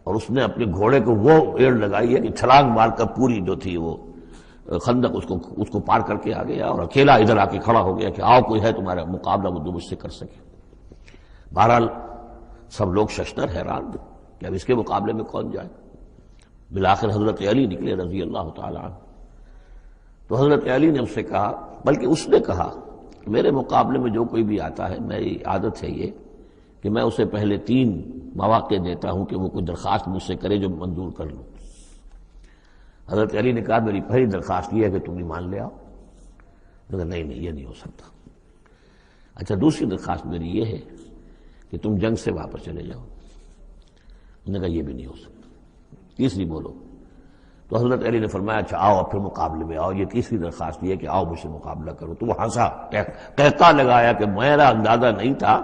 B: اور اس نے اپنے گھوڑے کو وہ ایڑ لگائی ہے کہ چھلانگ مار کر پوری جو تھی وہ خندق اس کو پار کر کے آ گیا، اور اکیلا ادھر آ کے کھڑا ہو گیا کہ آؤ کوئی ہے تمہارا مقابلہ وہ جو مجھ سے کر سکے۔ بہرحال سب لوگ ششدر حیران کہ اب اس کے مقابلے میں کون جائے۔ بالآخر حضرت علی نکلے رضی اللہ تعالیٰ عنہ، تو حضرت علی نے اس سے کہا، بلکہ اس نے کہا میرے مقابلے میں جو کوئی بھی آتا ہے، میری عادت ہے یہ کہ میں اسے پہلے 3 مواقع دیتا ہوں کہ وہ کوئی درخواست مجھ سے کرے جو منظور کر لوں۔ حضرت علی نے کہا میری پہلی درخواست یہ ہے کہ تم ایمان لے آؤ۔ نہیں یہ نہیں ہو سکتا۔ اچھا دوسری درخواست میری یہ ہے کہ تم جنگ سے واپس چلے جاؤ۔ انہوں نے کہا یہ بھی نہیں ہو سکتا۔ تیسری بولو۔ تو حضرت علی نے فرمایا اچھا آؤ اب پھر مقابلے میں آؤ، یہ تیسری درخواست یہ ہے کہ آؤ مجھ سے مقابلہ کرو۔ تو وہ ہنسا، کہتا لگایا کہ میرا اندازہ نہیں تھا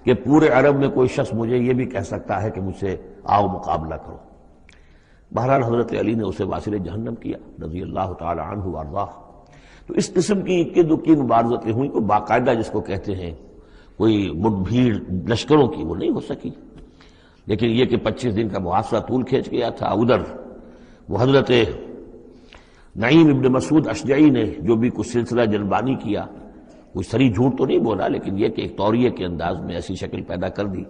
B: کہ پورے عرب میں کوئی شخص مجھے یہ بھی کہہ سکتا ہے کہ مجھ سے آؤ مقابلہ کرو۔ بہرحال حضرت علی نے اسے واصل جہنم کیا رضی اللہ تعالی عنہ وارضاہ۔ تو اس قسم کی اکی دکی مبارزتیں ہوئیں، کوئی باقاعدہ جس کو کہتے ہیں کوئی مٹ بھیڑ لشکروں کی وہ نہیں ہو سکی، لیکن یہ کہ 25 دن کا محاصرہ طول کھینچ گیا تھا۔ ادھر وہ حضرت نعیم ابن مسعود اشجعی نے جو بھی کچھ سلسلہ جنبانی کیا، کوئی سری جھوٹ تو نہیں بولا، لیکن یہ کہ ایک توریے کے انداز میں ایسی شکل پیدا کر دی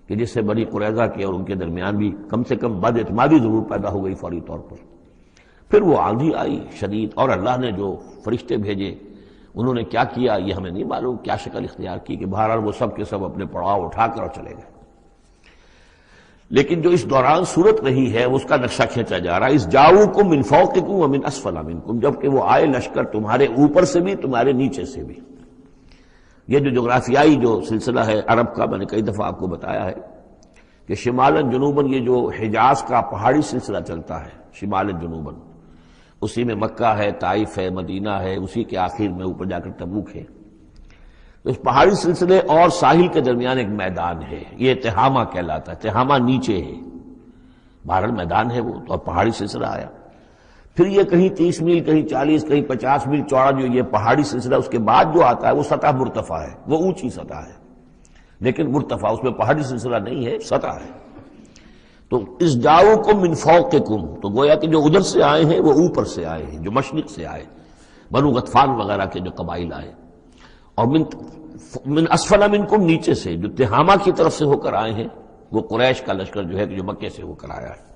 B: کہ جس سے بنی قریظہ کے اور ان کے درمیان بھی کم سے کم بد اعتمادی ضرور پیدا ہو گئی فوری طور پر۔ پھر وہ آندھی آئی شدید، اور اللہ نے جو فرشتے بھیجے انہوں نے کیا کیا یہ ہمیں نہیں معلوم، کیا شکل اختیار کی، کہ بہرحال وہ سب کے سب اپنے پڑاؤ اٹھا کر اور چلے گئے۔ لیکن جو اس دوران صورت رہی ہے اس کا نقشہ کھینچا جا رہا ہے، اس جاؤکم من فوقکم ومن اسفل منکم، جبکہ وہ آئے لشکر تمہارے اوپر سے بھی تمہارے نیچے سے بھی۔ یہ جو جغرافیائی جو سلسلہ ہے عرب کا، میں نے کئی دفعہ آپ کو بتایا ہے کہ شمالاً جنوباً یہ جو حجاز کا پہاڑی سلسلہ چلتا ہے شمالاً جنوباً، اسی میں مکہ ہے، طائف ہے، مدینہ ہے، اسی کے آخر میں اوپر جا کر تبوک ہے۔ تو اس پہاڑی سلسلے اور ساحل کے درمیان ایک میدان ہے، یہ تہامہ کہلاتا ہے، تہامہ نیچے ہے، بہرحال میدان ہے وہ، تو اب پہاڑی سلسلہ آیا۔ پھر یہ کہیں 30 میل، کہیں 40، کہیں 50 میل چوڑا جو یہ پہاڑی سلسلہ، اس کے بعد جو آتا ہے وہ سطح مرتفع ہے، وہ اونچی سطح ہے، لیکن مرتفع اس میں پہاڑی سلسلہ نہیں ہے، سطح ہے۔ تو اس جاؤکم من فوقکم، تو گویا کہ جو ادھر سے آئے ہیں وہ اوپر سے آئے ہیں، جو مشرق سے آئے، بنو غطفان وغیرہ کے جو قبائل آئے، اور من اسفل منکم، نیچے سے جو تہامہ کی طرف سے ہو کر آئے ہیں وہ قریش کا لشکر جو ہے کہ جو مکے سے ہو کر آیا ہے۔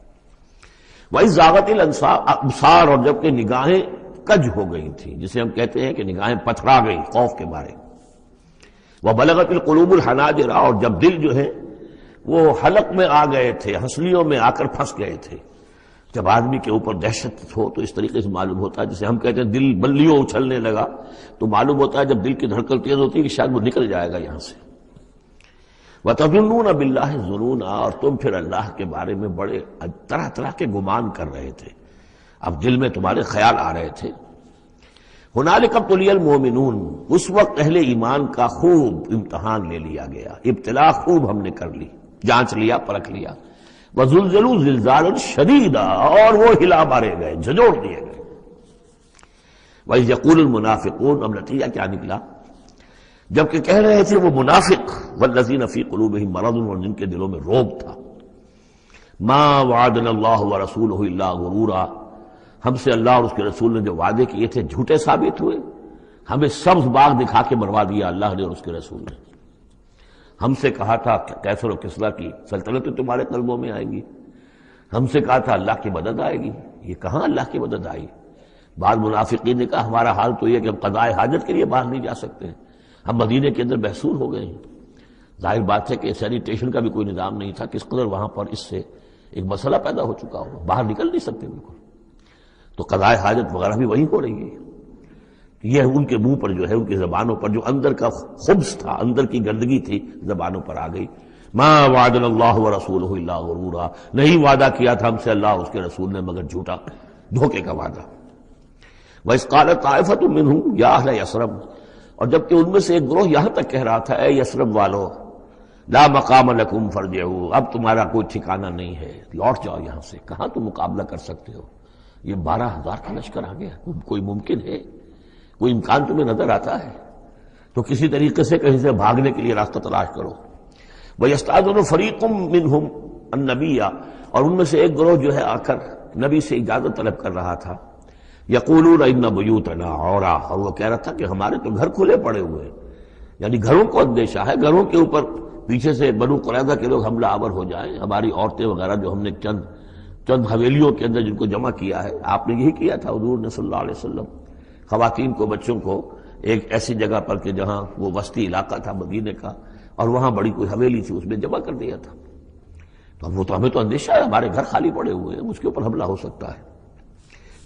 B: وَإِذْ زَاغَتِ الْأَبْصَارُ، اور جب کہ نگاہیں کج ہو گئی تھیں، جسے ہم کہتے ہیں کہ نگاہیں پتھرا گئی خوف کے مارے۔ وَبَلَغَتِ الْقُلُوبُ الْحَنَاجِرَ، اور جب دل جو ہے وہ حلق میں آ گئے تھے، ہنسلیوں میں آ کر پھنس گئے تھے۔ جب آدمی کے اوپر دہشت ہو تو اس طریقے سے معلوم ہوتا ہے، جسے ہم کہتے ہیں دل بلیوں اچھلنے لگا، تو معلوم ہوتا ہے جب دل کی دھڑکن تیز ہوتی ہے کہ شاید وہ نکل جائے گا یہاں سے۔ وَتَظُنُّونَ بِاللَّهِ الظُّنُونَ، اور تم پھر اللہ کے بارے میں بڑے طرح طرح کے گمان کر رہے تھے، اب دل میں تمہارے خیال آ رہے تھے۔ هُنَالِكَ ابْتُلِيَ الْمُؤْمِنُونَ، اس وقت اہل ایمان کا خوب امتحان لے لیا گیا، ابتلا خوب ہم نے کر لی، جانچ لیا، پرکھ لیا۔ وَزُلْزِلُوا زِلْزَالًا شَدِيدًا، اور وہ ہلا مارے گئے، جھنجھوڑ دیے گئے۔ وَإِذْ يَقُولُ الْمُنَافِقُونَ، اب نتیجہ کیا نکلا؟ جبکہ کہہ رہے تھے وہ منافق، وَالَّذِينَ فِي قُلُوبِهِم مَرَضٌ، اور جن کے دلوں میں روگ تھا، مَا وَعَدَنَا اللَّهُ وَرَسُولُهُ إِلَّا غُرُورًا، ہم سے اللہ اور اس کے رسول نے جو وعدے کیے تھے جھوٹے ثابت ہوئے، ہمیں سبز باغ دکھا کے مروا دیا اللہ نے اور اس کے رسول نے۔ ہم سے کہا تھا کیسر و کسریٰ کی سلطنتیں تمہارے قلبوں میں آئیں گی، ہم سے کہا تھا اللہ کی مدد آئے گی، یہ کہاں اللہ کی مدد آئی؟ بعض منافقین نے کہا ہمارا حال تو یہ کہ ہم قضاء حاجت کے لیے باہر نہیں جا سکتے، ہم مدینے کے اندر محصور ہو گئے ہیں۔ ظاہر بات ہے کہ سینیٹیشن کا بھی کوئی نظام نہیں تھا، کس قدر وہاں پر اس سے ایک مسئلہ پیدا ہو چکا ہو، باہر نکل نہیں سکتے بالکل، تو قضاء حاجت وغیرہ بھی وہی ہو رہی ہے۔ یہ ان کے منہ پر جو ہے، ان کی زبانوں پر جو اندر کا خبث تھا، اندر کی گندگی تھی، زبانوں پر آ گئی۔ ما وعدنا اللہ ورسولہ الا غرورا، نہیں وعدہ کیا تھا ہم سے اللہ اور اس کے رسول نے مگر جھوٹا، دھوکے کا وعدہ۔ وَإِذْ قَالَتْ طَائِفَةٌ مِّنْهُمْ يَا أَهْلَ يَثْرِبَ، اور جبکہ ان میں سے ایک گروہ یہاں تک کہہ رہا تھا اے یثرب والو، لا مقام لکم فارجعوا، اب تمہارا کوئی ٹھکانہ نہیں ہے، لوٹ جاؤ یہاں سے، کہاں تم مقابلہ کر سکتے ہو، یہ 12,000 کا لشکر آ گیا، کوئی ممکن ہے، کوئی امکان تمہیں نظر آتا ہے تو کسی طریقے سے کہیں سے بھاگنے کے لیے راستہ تلاش کرو۔ وَيَسْتَأْذِنُ فَرِيقٌ مِّنْهُمْ النَّبِيَّ، اور ان میں سے ایک گروہ جو ہے آ کر نبی سے اجازت طلب کر رہا تھا، یقولون ان بیوتنا عورا، اور وہ کہہ رہا تھا کہ ہمارے تو گھر کھلے پڑے ہوئے ہیں، یعنی گھروں کو اندیشہ ہے، گھروں کے اوپر پیچھے سے بنو قریظہ کے لوگ حملہ آور ہو جائیں، ہماری عورتیں وغیرہ جو ہم نے چند حویلیوں کے اندر جن کو جمع کیا ہے، آپ نے یہی کیا تھا حضور نے صلی اللہ علیہ وسلم، خواتین کو بچوں کو ایک ایسی جگہ پر کہ جہاں وہ وسطی علاقہ تھا مدینے کا اور وہاں بڑی کوئی حویلی تھی اس میں جمع کر دیا تھا، تو اب وہ تو ہمیں تو اندیشہ ہے ہمارے گھر خالی پڑے ہوئے ہیں، اس کے اوپر حملہ ہو سکتا ہے۔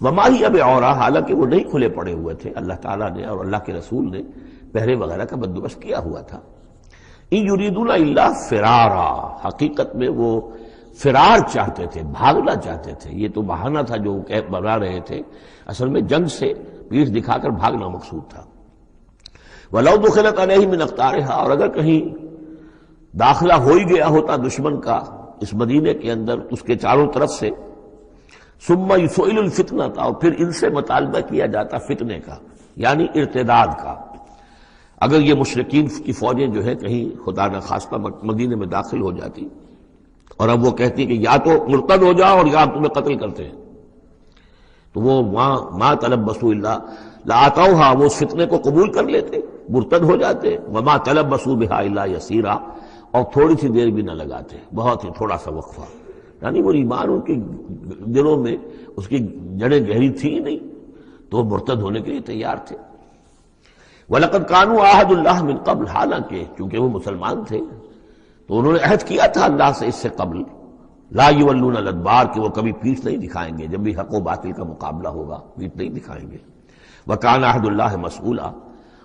B: وما ہی اب عورا، حالانکہ وہ نہیں کھلے پڑے ہوئے تھے، اللہ تعالیٰ نے اور اللہ کے رسول نے پہرے وغیرہ کا بندوبست کیا ہوا تھا۔ ان یریدون الا فرارا، حقیقت میں وہ فرار چاہتے تھے، بھاگنا چاہتے تھے، یہ تو بہانہ تھا جو بنا رہے تھے، اصل میں جنگ سے پیٹھ دکھا کر بھاگنا مقصود تھا۔ وَلَوْ دُخِلَتْ عَلَيْهِمْ مِنْ أَقْطَارِهَا، اور اگر کہیں داخلہ ہو ہی گیا ہوتا دشمن کا اس مدینے کے اندر اس کے چاروں طرف سے، ثُمَّ يُسْئِلُ الْفِتْنَةَ، اور پھر ان سے مطالبہ کیا جاتا فتنے کا، یعنی ارتداد کا۔ اگر یہ مشرکین کی فوجیں جو ہے کہیں خدا نخواستہ مدینے میں داخل ہو جاتی اور اب وہ کہتی کہ یا تو مرتد ہو جاؤ اور یا ہم تمہیں قتل کرتے ہیں، تو وہ ما تلبسوا الا لآتوها، وہ اس فتنے کو قبول کر لیتے، مرتد ہو جاتے، وما تلبسوا بها الا یسیرا، اور تھوڑی سی دیر بھی نہ لگاتے، بہت ہی تھوڑا سا وقفہ، یعنی وہ ایمان ان کے دلوں میں اس کی جڑیں گہری تھی نہیں، تو وہ مرتد ہونے کے لیے تیار تھے۔ وَلَقَدْ كَانُوا عَاهَدُوا اللَّهِ مِن قَبْلُ، حالانکہ چونکہ وہ مسلمان تھے تو انہوں نے عہد کیا تھا اللہ سے اس سے قبل، لا یولون الادبار، کہ وہ کبھی پیٹھ نہیں دکھائیں گے، جب بھی حق و باطل کا مقابلہ ہوگا پیٹھ نہیں دکھائیں گے۔ وَكَانَ عَهْدُ اللَّهِ مَسْئُولًا،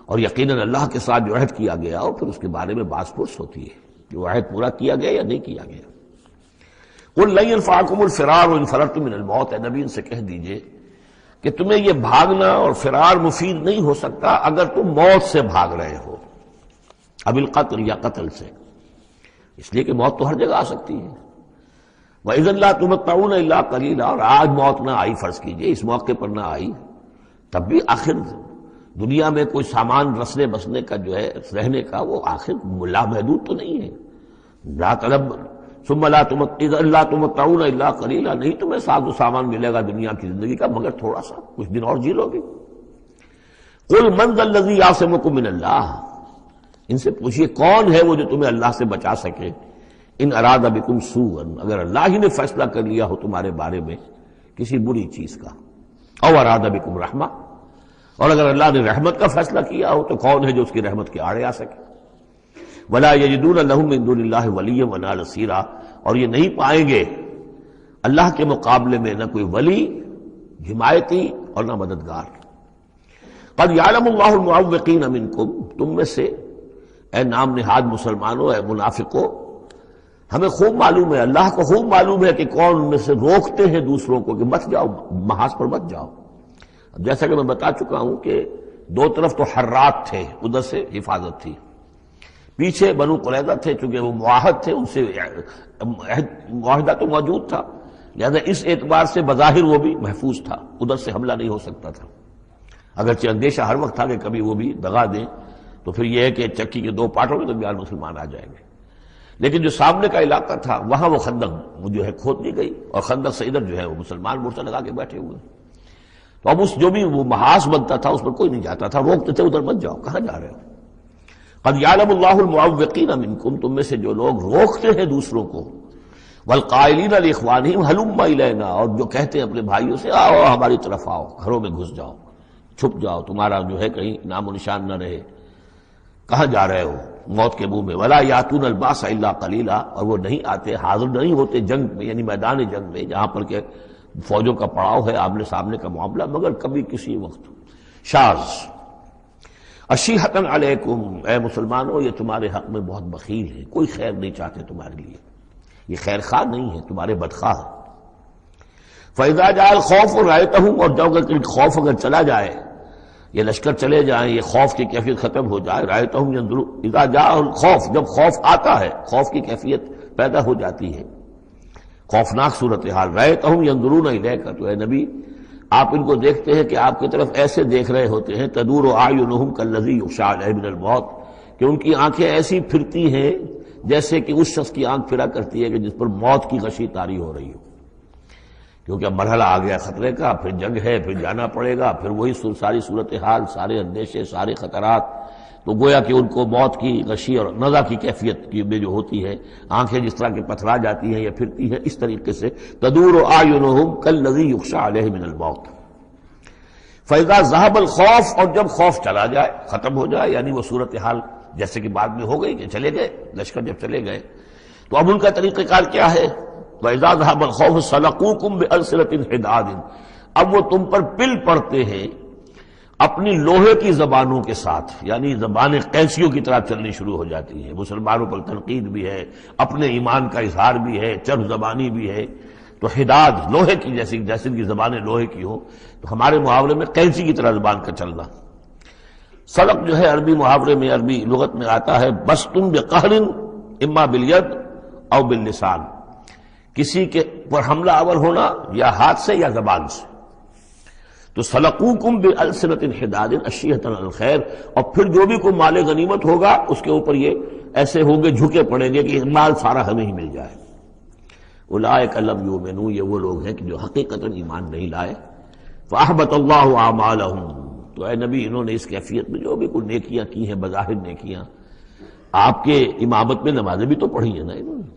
B: اور یقیناً اللہ کے ساتھ جو عہد کیا گیا اور پھر اس کے بارے میں باز پرس ہوتی ہے کہ وہ عہد پورا کیا گیا یا نہیں کیا گیا۔ قُل لَن يَنفَعَكُمُ الْفِرَارُ إِن فَرَرْتُم مِّنَ الْمَوْتِ، اے نبی ان سے کہہ دیجئے کہ تمہیں یہ بھاگنا اور فرار مفید نہیں ہو سکتا اگر تم موت سے بھاگ رہے ہو، اب القتل یا قتل سے، اس لیے کہ موت تو ہر جگہ آ سکتی ہے۔ وَإِذًا لَّا تُمَتَّعُونَ إِلَّا قَلِيلًا، اور آج موت نہ آئی، فرض کیجئے اس موقع پر نہ آئی، تب بھی آخر دنیا میں کوئی سامان رسنے بسنے کا جو ہے رہنے کا وہ آخر لامحدود تو نہیں ہے۔ لا طلب ثم لا تمتعون الا قلیلا، نہیں تمہیں ساز و سامان ملے گا دنیا کی زندگی کا مگر تھوڑا سا، کچھ دن اور جی لو گے۔ قل من ذا الذی یعصمکم من اللہ، ان سے پوچھئے کون ہے وہ جو تمہیں اللہ سے بچا سکے، ان اراد بکم سوءا، اگر اللہ ہی نے فیصلہ کر لیا ہو تمہارے بارے میں کسی بری چیز کا، او اراد بکم رحمہ، اور اگر اللہ نے رحمت کا فیصلہ کیا ہو تو کون ہے جو اس کی رحمت کے آڑے آ سکے۔ ولا یجدون لهم من دون اللہ ولیا ولا نصیرا، اور یہ نہیں پائیں گے اللہ کے مقابلے میں نہ کوئی ولی حمایتی اور نہ مددگار۔ قد یعلم اللہ المعوقین منکم، تم میں سے اے نام نہاد مسلمانوں، اے منافقوں، ہمیں خوب معلوم ہے، اللہ کو خوب معلوم ہے کہ کون ان میں سے روکتے ہیں دوسروں کو کہ مت جاؤ، محاذ پر مت جاؤ۔ جیسا کہ میں بتا چکا ہوں کہ دو طرف تو حرات تھے، ادھر سے حفاظت تھی، پیچھے بنو قریظہ تھے، چونکہ وہ معاہد تھے، ان سے معاہدہ تو موجود تھا، لہذا اس اعتبار سے بظاہر وہ بھی محفوظ تھا، ادھر سے حملہ نہیں ہو سکتا تھا، اگرچہ اندیشہ ہر وقت تھا کہ کبھی وہ بھی دغا دیں تو پھر یہ ہے کہ چکی کے دو پارٹوں کے درمیان مسلمان آ جائیں گے۔ لیکن جو سامنے کا علاقہ تھا وہاں وہ خندق جو ہے کھود دی گئی، اور خندق سے ادھر جو ہے وہ مسلمان مورچہ لگا کے بیٹھے ہوئے، تو اب اس جو بھی وہ محاذ بنتا تھا اس پر کوئی نہیں جاتا تھا، روکتے تھے ادھر مت جاؤ، کہاں جا رہے ہو۔ قد یعلم اللہ المعوقین منکم، تم میں سے جو لوگ روکتے ہیں دوسروں کو، والقائلین لاخوانہم ہلم الینا، اور جو کہتے ہیں اپنے بھائیوں سے آؤ ہماری طرف آؤ، گھروں میں گھس جاؤ، چھپ جاؤ، تمہارا جو ہے کہیں نام و نشان نہ رہے، کہاں جا رہے ہو موت کے منہ میں۔ ولا یاتون الباس الا قلیلا، اور وہ نہیں آتے، حاضر نہیں ہوتے جنگ میں، یعنی میدان جنگ میں جہاں پر کہ فوجوں کا پڑاؤ ہے، آمنے سامنے کا معاملہ، مگر کبھی کسی وقت۔ شاذ اشیحۃ علیکم، اے مسلمانوں یہ تمہارے حق میں بہت بخیل ہے، کوئی خیر نہیں چاہتے تمہارے لیے، یہ خیر خواہ نہیں ہے، تمہارے بدخواہ ہے۔ فَإِذَا جَاءَ الْخَوْفُ رَأَيْتَهُمْ، اور جب خوف اگر چلا جائے، یہ لشکر چلے جائیں، یہ خوف کی کیفیت ختم ہو جائے، رأيتهم ينظرون، اذا جاء الخوف، جب خوف آتا ہے، خوف کی کیفیت پیدا ہو جاتی ہے، خوفناک صورتحال، رأيتهم ينظرون إليك، تو اے نبی آپ ان کو دیکھتے ہیں کہ آپ کی طرف ایسے دیکھ رہے ہوتے ہیں، تدور اعینہم کالذی یغشی علیہ من الموت، کہ ان کی آنکھیں ایسی پھرتی ہیں جیسے کہ اس شخص کی آنکھ پھرا کرتی ہے کہ جس پر موت کی غشی طاری ہو رہی ہو، کیونکہ اب مرحلہ آ گیا خطرے کا، پھر جنگ ہے، پھر جانا پڑے گا، پھر وہی ساری صورتحال، سارے اندیشے، سارے خطرات، تو گویا کہ ان کو موت کی غشی اور نزع کی کیفیت میں جو ہوتی ہے، آنکھیں جس طرح کے پتھرا جاتی ہیں یا پھرتی ہیں، اس طریقے سے تدور اعینہم کالذی یغشی علیہ من الموت۔ فاذا ذهب الخوف، اور جب خوف چلا جائے، ختم ہو جائے، یعنی وہ صورتحال جیسے کہ بعد میں ہو گئی کہ چلے گئے لشکر، جب چلے گئے تو اب ان کا طریقہ کار کیا ہے؟ وَإِذَا ذَهَبَ الْخَوْفُ سَلَقُوكُمْ بِأَلْسِنَةٍ حِدَادٍ، اب وہ تم پر پل پڑتے ہیں اپنی لوہے کی زبانوں کے ساتھ، یعنی زبانیں قینچیوں کی طرح چلنی شروع ہو جاتی ہیں، مسلمانوں پر تنقید بھی ہے، اپنے ایمان کا اظہار بھی ہے، چرب زبانی بھی ہے، تو حداد لوہے کی جیسے ان کی زبانیں لوہے کی ہو، تو ہمارے محاورے میں قینچی کی طرح زبان کا چلنا۔ سلق جو ہے عربی محاورے میں، عربی لغت میں آتا ہے بسطن بقہر اما بالید او باللسان، کسی کے پر حملہ آور ہونا یا ہاتھ سے یا زبان سے۔ تو سلقوکم بألسنۃ حداد اشیحۃ علی الخیر، اور پھر جو بھی کوئی مال غنیمت ہوگا اس کے اوپر یہ ایسے ہوں گے، جھکے پڑیں گے کہ مال سارا ہمیں ہی مل جائے۔ اولئک لم یؤمنوا، یہ وہ لوگ ہیں کہ جو حقیقتاً ایمان نہیں لائے، فأحبط اللہ اعمالہم، تو اے نبی انہوں نے اس کیفیت میں جو بھی کوئی نیکیاں کی ہیں، بظاہر نیکیاں، آپ کے امامت میں نمازیں بھی تو پڑھی ہیں نا انہوں نے،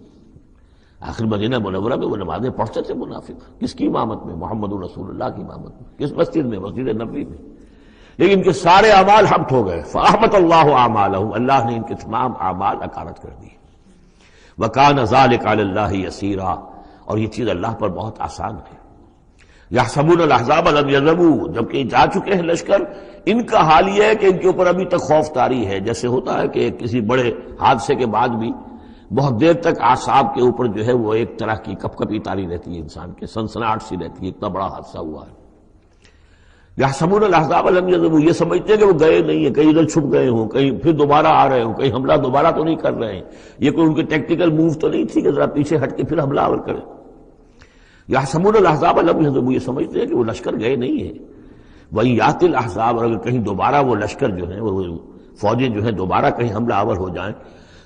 B: آخر مدینہ منورہ میں وہ نمازیں پڑھتے تھے منافق، کس کی امامت میں؟ محمد رسول اللہ کی امامت میں، کس مسجد میں؟ مسجد نبوی میں، لیکن ان کے سارے اعمال حبط ہو گئے، فأحبط اللہ اعمالہم، اللہ نے ان کے تمام اعمال اکارت کر دی، وَكَانَ ذَلِكَ عَلَى اللَّهِ يَسِيرًا، اور یہ چیز اللہ پر بہت آسان ہے۔ يَحْسَبُونَ الْأَحْزَابَ لَمْ يَذْهَبُوا، جبکہ جا چکے ہیں لشکر، ان کا حال یہ ہے کہ ان کے اوپر ابھی تک خوف طاری ہے، جیسے ہوتا ہے کہ کسی بڑے حادثے کے بعد بھی بہت دیر تک اعصاب کے اوپر جو ہے وہ ایک طرح کی کپ کپی طاری رہتی ہے، انسان کے سنسناہٹ سی رہتی ہے، اتنا بڑا حادثہ ہوا ہے۔ يَحْسَبُونَ الْأَحْزَابَ لَمْ يَذْهَبُوا، یہ سمجھتے ہیں کہ وہ گئے نہیں ہیں، کہیں ادھر چھپ گئے ہوں، کہیں پھر دوبارہ آ رہے ہوں، کہیں حملہ دوبارہ تو نہیں کر رہے ہیں، یہ کوئی ان کے ٹیکٹیکل موو تو نہیں تھی کہ ذرا پیچھے ہٹ کے پھر حملہ آور کریں۔ يَحْسَبُونَ الْأَحْزَابَ لَمْ يَذْهَبُوا، یہ سمجھتے ہیں کہ وہ لشکر گئے نہیں ہیں۔ وَإِن يَأْتِ الْأَحْزَابُ، اور اگر کہیں دوبارہ وہ لشکر جو ہیں، وہ فوجیں جو ہیں دوبارہ کہیں حملہ آور ہو جائیں،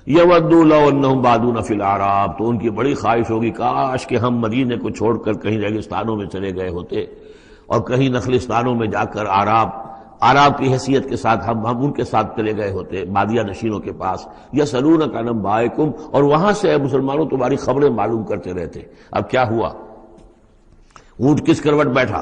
B: يَوَدُّوا لَوْ أَنَّهُمْ بَادُونَ فِي الْأَعْرَابِ، تو ان کی بڑی خواہش ہوگی کاش کہ ہم مدینے کو چھوڑ کر کہیں ریگستانوں میں چلے گئے ہوتے، اور کہیں نخلستانوں میں جا کر آراب کی حیثیت کے ساتھ ہم ان کے ساتھ چلے گئے ہوتے، بادیہ نشینوں کے پاس، یسألونک عن انبائکم، اور وہاں سے اے مسلمانوں تمہاری خبریں معلوم کرتے رہتے۔ اب کیا ہوا؟ اونٹ کس کروٹ بیٹھا؟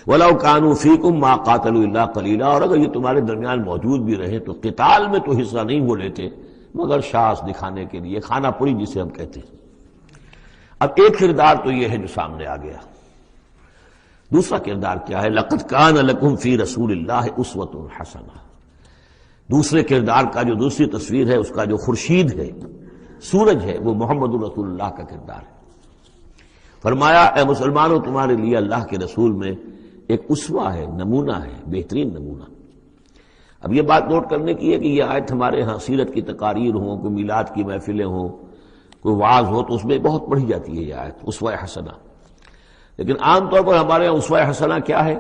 B: وَلَوْ كَانُوا فِيكُمْ مَا قَاتَلُوا إِلَّا قَلِيلًا، اور اگر یہ تمہارے درمیان موجود بھی رہے تو قتال میں تو حصہ نہیں وہ لیتے مگر شاس دکھانے کے لیے، کھانا پوری جسے ہم کہتے ہیں۔ اب ایک کردار تو یہ ہے جو سامنے آ گیا، دوسرا کردار کیا ہے؟ لَقَدْ كَانَ لَكُمْ فِي رَسُولِ اللَّهِ أُسْوَةٌ حَسَنَةٌ، دوسرے کردار کا جو دوسری تصویر ہے، اس کا جو خورشید ہے، سورج ہے، وہ محمد رسول اللہ کا کردار ہے۔ فرمایا اے مسلمانوں تمہارے لیے اللہ کے رسول میں ایک اسوہ ہے، نمونہ ہے، بہترین نمونہ۔ اب یہ بات نوٹ کرنے کی ہے کہ یہ آیت ہمارے ہاں سیرت کی تقاریر ہوں، کوئی میلاد کی محفلیں ہوں، کوئی وعظ ہو تو اس میں بہت پڑھی جاتی ہے یہ آیت اسوہ حسنہ، لیکن عام طور پر ہمارے یہاں اسوہ حسنہ کیا ہے؟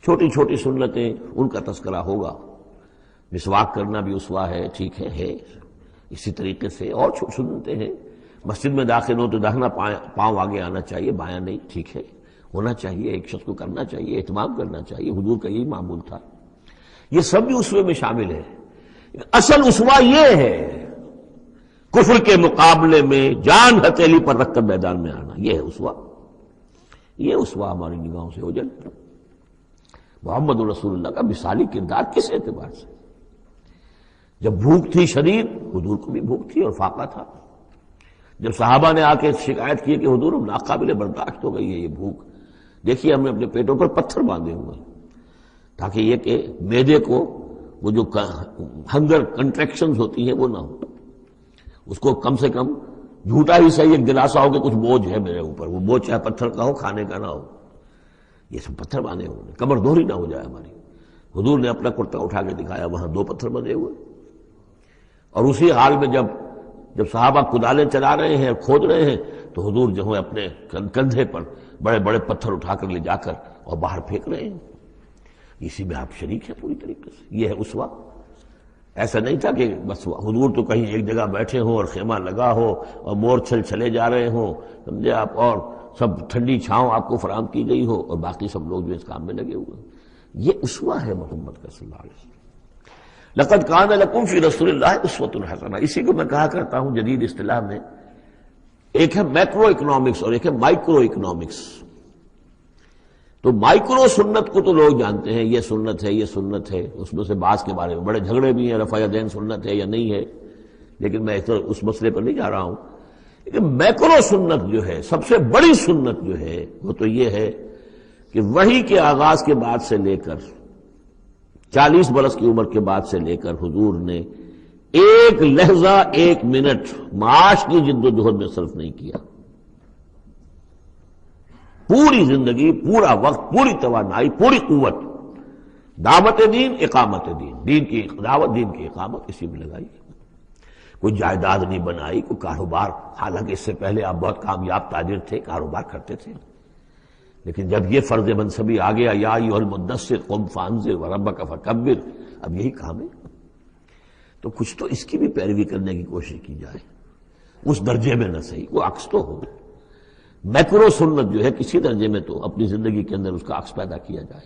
B: چھوٹی چھوٹی سنتیں، ان کا تذکرہ ہوگا، مسواک کرنا بھی اسوہ ہے، ٹھیک ہے، اسی طریقے سے اور سنتیں ہیں، مسجد میں داخل ہو تو داہنا پاؤں آگے آنا چاہیے، بایاں نہیں، ٹھیک ہے، ہونا چاہیے، ایک شخص کو کرنا چاہیے، اہتمام کرنا چاہیے، حضور کا یہی معمول تھا، یہ سب بھی اسوے میں شامل ہے۔ اصل اسوہ یہ ہے کفر کے مقابلے میں جان ہتھیلی پر رکھ کر میدان میں آنا، یہ ہے اسوہ، یہ اسوہ ہماری نگاہوں سے اوجھل۔ محمد رسول اللہ کا مثالی کردار کس اعتبار سے؟ جب بھوک تھی شدید، حضور کو بھی بھوک تھی اور فاقہ تھا، جب صحابہ نے آ کے شکایت کی کہ حضور ناقابل برداشت ہو گئی ہے یہ بھوک، دیکھیے ہم نے اپنے پیٹوں پر پتھر باندھے ہوئے ہیں تاکہ یہ کہ معدے کو وہ جو ہنگر کنٹریکشنز ہوتی ہیں وہ نہ ہو، اس کو کم سے کم جھوٹا ہی صحیح ایک دلاسا ہو کہ کچھ بوجھ ہے میرے اوپر، وہ بوجھ چاہے پتھر کا ہو، کھانے کا نہ ہو، یہ سب پتھر باندھے ہوئے، کمر دوہری نہ ہو جائے ہماری۔ حضور نے اپنا کرتا اٹھا کے دکھایا، وہاں 2 پتھر بندھے ہوئے، اور اسی حال میں جب صحابہ کدالیں چلا رہے ہیں، کھود رہے ہیں، تو حضور جو ہے اپنے کندھے پر بڑے بڑے پتھر اٹھا کر لے جا کر اور باہر پھینک رہے ہیں، اسی میں آپ شریک ہیں پوری طریقے سے۔ یہ ہے اسوہ۔ ایسا نہیں تھا کہ بس حضور تو کہیں ایک جگہ بیٹھے ہوں اور خیمہ لگا ہو اور مور چھل چلے جا رہے ہوں، سمجھے آپ، اور سب ٹھنڈی چھاؤں آپ کو فراہم کی گئی ہو اور باقی سب لوگ جو اس کام میں لگے ہوئے ہیں۔ یہ اسوہ ہے محمد کا صلی اللہ علیہ وسلم۔ لقد کان لکم فی رسول اللہ اسوۃ حسنہ، اسی کو میں کہا کرتا ہوں جدید اصطلاح میں، ایک ہے میکرو اکنامکس اور ایک ہے مائکرو اکنامکس۔ تو مائکرو سنت کو تو لوگ جانتے ہیں، یہ سنت ہے، یہ سنت ہے، اس میں سے بعض کے بارے میں بڑے جھگڑے بھی ہیں، رفع یدین سنت ہے یا نہیں ہے، لیکن میں اس مسئلے پر نہیں جا رہا ہوں۔ لیکن میکرو سنت جو ہے، سب سے بڑی سنت جو ہے، وہ تو یہ ہے کہ وحی کے آغاز کے بعد سے لے کر 40 برس کی عمر کے بعد سے لے کر حضور نے ایک لحظہ، ایک منٹ معاش کی جد و جہد میں صرف نہیں کیا۔ پوری زندگی، پورا وقت، پوری توانائی، پوری قوت دعوت دین، اقامت دین، دین کی دعوت، دین کی اقامت اسی میں لگائی۔ کوئی جائیداد نہیں بنائی، کوئی کاروبار، حالانکہ اس سے پہلے آپ بہت کامیاب تاجر تھے، کاروبار کرتے تھے، لیکن جب یہ فرض منصبی آ گیا، یا ایھا المدثر قم فانذر وربک فکبر، اب یہی کام ہے، تو کچھ تو اس کی بھی پیروی کرنے کی کوشش کی جائے، اس درجے میں نہ صحیح، وہ عکس تو ہو۔ میکرو سنت جو ہے کسی درجے میں تو اپنی زندگی کے اندر اس کا عکس پیدا کیا جائے،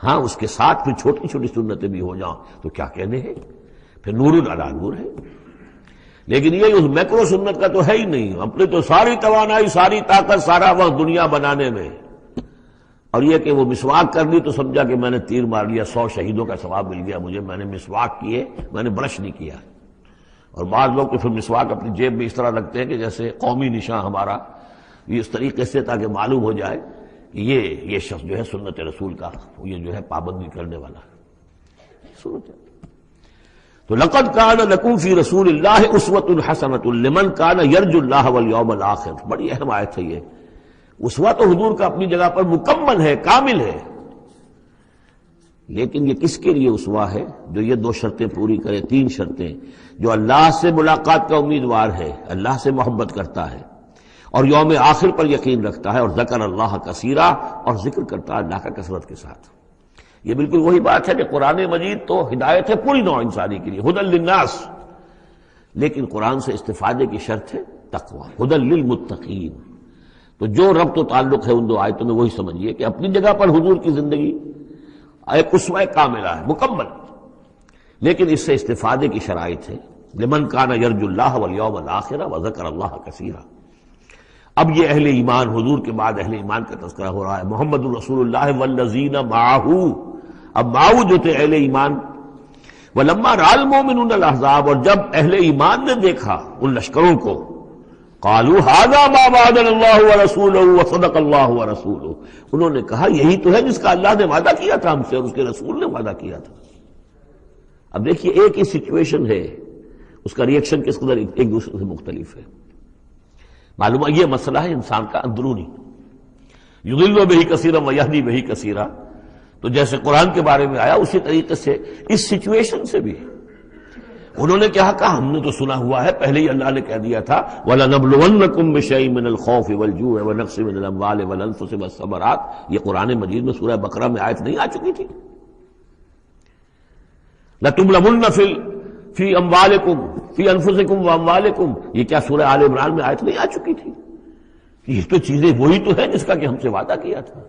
B: ہاں اس کے ساتھ پھر چھوٹی چھوٹی سنتیں بھی ہو جاؤں تو کیا کہنے ہیں، پھر نور علی نور ہے، لیکن یہ اس میکرو سنت کا تو ہے ہی نہیں، اپنے تو ساری توانائی ساری طاقت سارا وقت دنیا بنانے میں، اور یہ کہ وہ مسواک کر لی تو سمجھا کہ میں نے تیر مار لیا، 100 شہیدوں کا ثواب مل گیا مجھے، میں نے مسواک کیے، میں نے برش نہیں کیا۔ اور بعض لوگ تو پھر مسواک اپنی جیب میں اس طرح رکھتے ہیں کہ جیسے قومی نشان ہمارا، یہ اس طریقے سے تاکہ معلوم ہو جائے کہ یہ شخص جو ہے سنت رسول کا یہ جو ہے پابندی کرنے والا ہے۔ تو لقد کان لکم فی رسول اللہ اسوۃ حسنۃ لمن کان یرجو اللہ والیوم الآخر، بڑی اہم آیت ہے یہ۔ اسوہ تو حضور کا اپنی جگہ پر مکمل ہے، کامل ہے، لیکن یہ کس کے لیے اسوہ ہے؟ جو یہ 2 شرطیں پوری کرے، 3 شرطیں، جو اللہ سے ملاقات کا امیدوار ہے، اللہ سے محبت کرتا ہے اور یوم آخر پر یقین رکھتا ہے، اور ذکر اللہ کثیرا، اور ذکر کرتا ہے اللہ کا کثرت کے ساتھ۔ یہ بالکل وہی بات ہے کہ قرآن مجید تو ہدایت ہے پوری نوع انسانی کے لیے، ہدی للناس، لیکن قرآن سے استفادے کی شرط ہے تقوی، ہدی للمتقین۔ تو جو ربط و تعلق ہے ان 2 آیتوں میں وہی سمجھیے کہ اپنی جگہ پر حضور کی زندگی ایک اسوہ کاملہ ہے، مکمل، لیکن اس سے استفادے کی شرائط ہے، لمن کان یرجو اللہ والیوم الآخر وذکر اللہ کثیرا۔ اب یہ اہل ایمان، حضور کے بعد اہل ایمان کا تذکرہ ہو رہا ہے، محمد الرسول اللہ والذین معہ، اب معہ جو تھے اہل ایمان، ولما رأى المؤمنون الاحزاب، اور جب اہل ایمان نے دیکھا ان لشکروں کو، قالوا هذا ما وعدنا الله ورسوله وصدق الله ورسوله، انہوں نے کہا یہی تو ہے جس کا اللہ نے وعدہ کیا تھا ہم سے اور اس کے رسول نے وعدہ کیا تھا۔ اب دیکھیے ایک ہی سچویشن ہے، اس کا ری ایکشن کس قدر ایک دوسرے سے مختلف ہے۔ معلوم ہے یہ مسئلہ ہے انسان کا اندرونی، یضل بہ کثیرا ویہدی بہ کثیرا، تو جیسے قرآن کے بارے میں آیا اسی طریقے سے اس سچویشن سے بھی انہوں نے کیا کہا؟ ہم نے تو سنا ہوا ہے، پہلے ہی اللہ نے کہہ دیا تھا وَلَنَبْلُوَنَّكُمْ بِشَيْءٍ مِّنَ الْخَوْفِ وَالْجُوعِ وَنَقْصٍ مِّنَ الْأَمْوَالِ وَالْأَنفُسِ وَالثَّمَرَاتِ، یہ قرآن مجید میں سورہ بقرہ میں آیت نہیں آ چکی تھی؟ لَتُبْلَوُنَّ فِي أَمْوَالِكُمْ فِي أَنفُسِكُمْ وَأَمْوَالِكُمْ، یہ کیا سورہ آل عمران میں آیت نہیں آ چکی تھی؟ یہ تو چیزیں وہی تو ہے جس کا کہ ہم سے وعدہ کیا تھا۔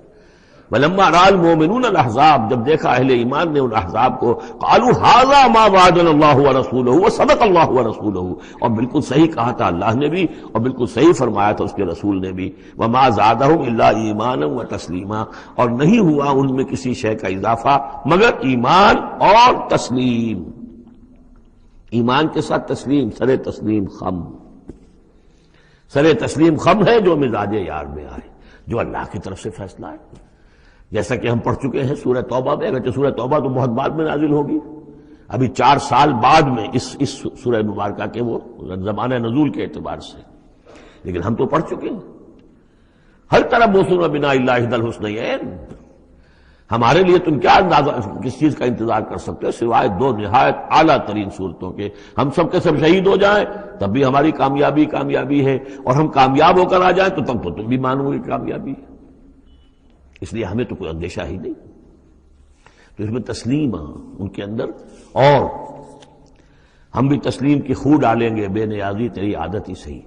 B: وَلَمَّا رَأَى الْمُؤْمِنُونَ الْأَحْزَابَ، جب دیکھا اہل ایمان نے ان احزاب کو، قالوا هذا ما وعدنا الله ورسوله وصدق الله ورسوله، اور بالکل صحیح کہا تھا اللہ نے بھی اور بالکل صحیح فرمایا تھا اس کے رسول نے بھی، وما زادهم الا ایمانا وتسلیما، اور نہیں ہوا ان میں کسی شے کا اضافہ مگر ایمان اور تسلیم، ایمان کے ساتھ تسلیم، سر تسلیم خم، سر تسلیم خم ہے جو مزاج یار میں آئے، جو اللہ کی طرف سے فیصلہ ہے، جیسا کہ ہم پڑھ چکے ہیں سورہ توبہ میں، اگرچہ سورہ توبہ تو بہت بعد میں نازل ہوگی، ابھی 4 سال بعد میں اس سورہ مبارکہ کے وہ زمانہ نزول کے اعتبار سے، لیکن ہم تو پڑھ چکے ہیں۔ ہر طرح موسم بنا اللہ احدى الحسنیین، ہمارے لیے تم کیا اندازہ کس چیز کا انتظار کر سکتے ہو سوائے 2 نہایت اعلیٰ ترین صورتوں کے، ہم سب کے سب شہید ہو جائیں تب بھی ہماری کامیابی ہے، اور ہم کامیاب ہو کر آ جائیں تو تب تو تم بھی مانو گے کامیابی ہے، اس لیے ہمیں تو کوئی اندیشہ ہی نہیں۔ تو اس میں تسلیم ان کے اندر، اور ہم بھی تسلیم کی خو ڈالیں گے، بے نیازی تیری عادت ہی صحیح۔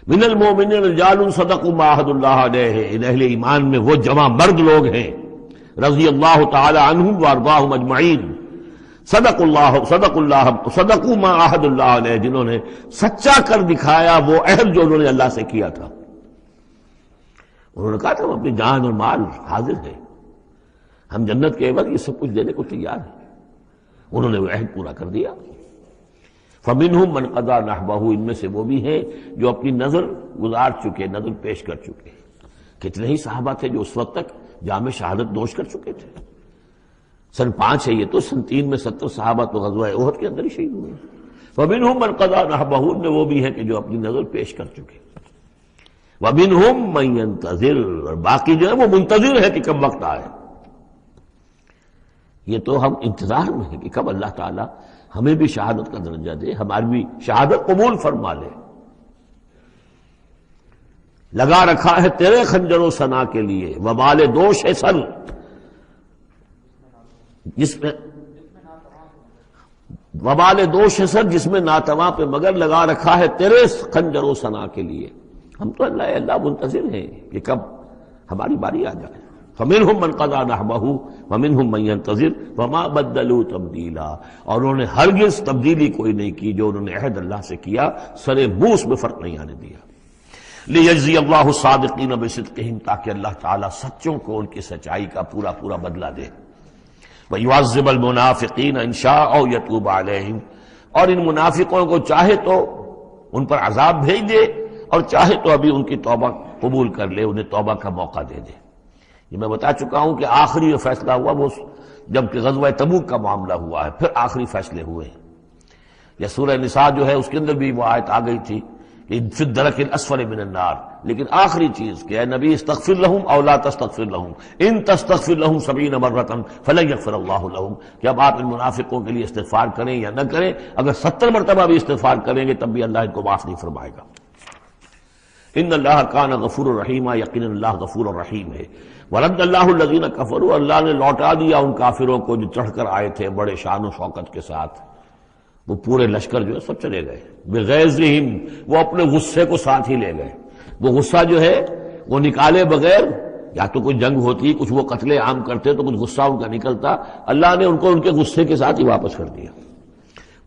B: من المؤمنین رجال صدقوا ما عاهدوا اللہ علیہ، ان اہل ایمان میں وہ جمع مرد لوگ ہیں رضی اللہ تعالی عنہم وارضاہم اجمعین، صدقوا ما عاهدوا اللہ علیہ، جنہوں نے سچا کر دکھایا وہ عہد جو انہوں نے اللہ سے کیا تھا۔ انہوں نے کہا تھا ہم اپنی جان اور مال حاضر ہیں، ہم جنت کے عوض یہ سب کچھ دینے کو تیار ہیں، انہوں نے وہ عہد پورا کر دیا۔ فَمِنْهُمْ مَنْ قَضَى نَحْبَهُ، ان میں سے وہ بھی ہیں جو اپنی نظر گزار چکے، نظر پیش کر چکے۔ کتنے ہی صحابہ تھے جو اس وقت تک جام شہادت نوش کر چکے تھے، سن 5 ہے یہ تو، سن 3 میں 70 صحابہ تو غزوہ احد کے اندر ہی شہید ہوئے۔ فَمِنْهُمْ مَنْ قَضَى نَحْبَهُ، ان میں وہ بھی ہیں کہ جو اپنی نظر پیش کر چکے۔ وَمِنْهُمْ مَنْ يَنْتَظِرُ، اور باقی جو ہے وہ منتظر ہے کہ کب وقت آئے۔ یہ تو ہم انتظار میں ہیں کہ کب اللہ تعالیٰ ہمیں بھی شہادت کا درجہ دے، ہماری بھی شہادت قبول فرما لے۔ لگا رکھا ہے تیرے خنجر و ثنا کے لیے وبال دوش سر، جس میں وبال دوش سر، جس میں ناتواں پہ مگر لگا رکھا ہے تیرے خنجر و ثنا کے لیے۔ ہم تو اللہ منتظر ہیں کہ کب ہماری باری آ جائے. فَمِنْهُمْ مَنْ قَضَىٰ نَحْبَهُ وَمِنْهُمْ مَنْ يَنْتَظِرُ وَمَا بَدَّلُوا تَبْدِيلًا. اور انہوں نے ہرگز تبدیلی کوئی نہیں کی جو انہوں نے عہد اللہ سے کیا، سرے بوس میں فرق نہیں آنے دیا. لِيَجْزِيَ اللَّهُ الصَّادِقِينَ بِصِدْقِهِمْ، تاکہ اللہ تعالیٰ سچوں کو ان کی سچائی کا پورا پورا بدلہ دے. وَيُعَذِّبَ الْمُنَافِقِينَ إِنْ شَاءَ أَوْ يَتُوبَ عَلَيْهِمْ، اور ان منافقوں کو چاہے تو ان پر عذاب بھیج دے اور چاہے تو ابھی ان کی توبہ قبول کر لے، انہیں توبہ کا موقع دے دے. یہ میں بتا چکا ہوں کہ آخری جو فیصلہ ہوا وہ جب کہ غزوہ تبوک کا معاملہ ہوا ہے، پھر آخری فیصلے ہوئے ہیں. یا سورہ نساء جو ہے اس کے اندر بھی وہ آیت آ گئی تھی کہ فی الدرک الاسفل من النار، لیکن آخری چیز کہ اے نبی استغفر لہم او لا تستغفر لہم ان تستغفر لہم 70 مرۃ فلن یغفر اللہ لہم، کہ اب آپ ان منافقوں کے لیے استغفار کریں یا نہ کریں، اگر 70 مرتبہ بھی استغفار کریں گے تب بھی اللہ ان کو معاف نہیں فرمائے گا. ان اللہ کان غفور الرحیم، یقینا اللہ غفور الرحیم ہے. ورد اللہ الذین کفروا، اللہ نے لوٹا دیا ان کافروں کو جو چڑھ کر آئے تھے بڑے شان و شوکت کے ساتھ. وہ پورے لشکر جو ہے سب چلے گئے بغیظہم، وہ اپنے غصے کو ساتھ ہی لے گئے. وہ غصہ جو ہے وہ نکالے بغیر، یا تو کوئی جنگ ہوتی، کچھ وہ قتل عام کرتے تو کچھ غصہ ان کا نکلتا، اللہ نے ان کو ان کے غصے کے ساتھ ہی واپس کر دیا.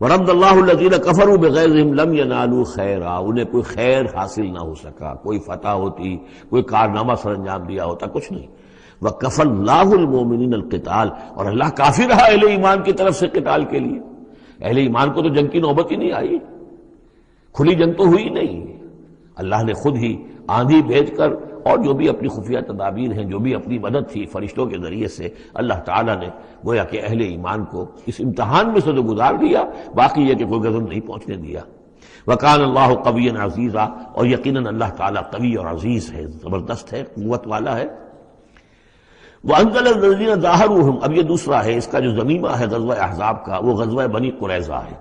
B: ورد اللہ الذین کفروا بغیظہم لم ینالوا خیرا، انہیں کوئی خیر حاصل نہ ہو سکا، کوئی فتح ہوتی، کوئی کارنامہ سر انجام دیا ہوتا، کچھ نہیں. وکفى اللہ المؤمنین القتال، اور اللہ کافی رہا اہل ایمان کی طرف سے قتال کے لیے. اہل ایمان کو تو جنگ کی نوبت ہی نہیں آئی، کھلی جنگ تو ہوئی نہیں. اللہ نے خود ہی آندھی بھیج کر اور جو بھی اپنی خفیہ تدابیر ہیں، جو بھی اپنی مدد تھی فرشتوں کے ذریعے سے، اللہ تعالیٰ نے گویا کہ اہل ایمان کو اس امتحان میں سے تو گزار دیا، باقی یہ کہ کوئی غضب نہیں پہنچنے دیا. وَكَانَ اللَّهُ قَوِيًّا عَزِيزًا، اور یقیناً اللہ تعالیٰ قوی اور عزیز ہے، زبردست ہے، قوت والا ہے. وَأَنزَلَ الَّذِينَ ظَاهَرُوهُمْ، اب یہ دوسرا ہے اس کا جو ضمیمہ ہے غزوہ احزاب کا، وہ غزوہ بنی قریظہ ہے.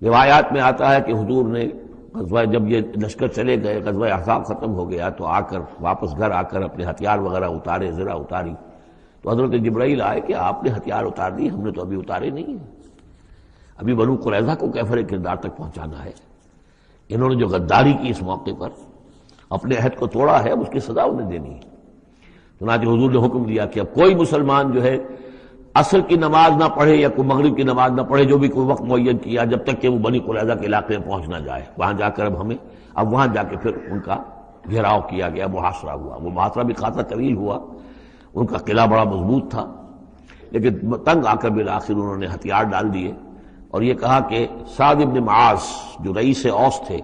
B: روایات میں آتا ہے کہ حضور نے غزوہ جب یہ لشکر چلے گئے، غزوہ احزاب ختم ہو گیا تو آ کر واپس گھر آ کر اپنے ہتھیار وغیرہ اتارے، زرہ اتاری، تو حضرت جبرائیل آئے کہ آپ نے ہتھیار اتار دی، ہم نے تو ابھی اتارے نہیں ہیں، ابھی بنو قریظہ کو کیفر کردار تک پہنچانا ہے. انہوں نے جو غداری کی اس موقع پر، اپنے عہد کو توڑا ہے، اب اس کی سزا انہیں دینی ہے. چنانچہ حضور نے حکم دیا کہ اب کوئی مسلمان جو ہے عصر کی نماز نہ پڑھے یا کوئی مغرب کی نماز نہ پڑھے، جو بھی کوئی وقت معین کیا، جب تک کہ وہ بنی قریظہ کے علاقے میں پہنچ نہ جائے. وہاں جا کر اب وہاں جا کے پھر ان کا گھیراؤ کیا گیا، محاصرہ ہوا. وہ محاصرہ بھی خاصا طویل ہوا، ان کا قلعہ بڑا مضبوط تھا، لیکن تنگ آ کر بالآخر انہوں نے ہتھیار ڈال دیے اور یہ کہا کہ سعد بن معاذ جو رئیس اوس تھے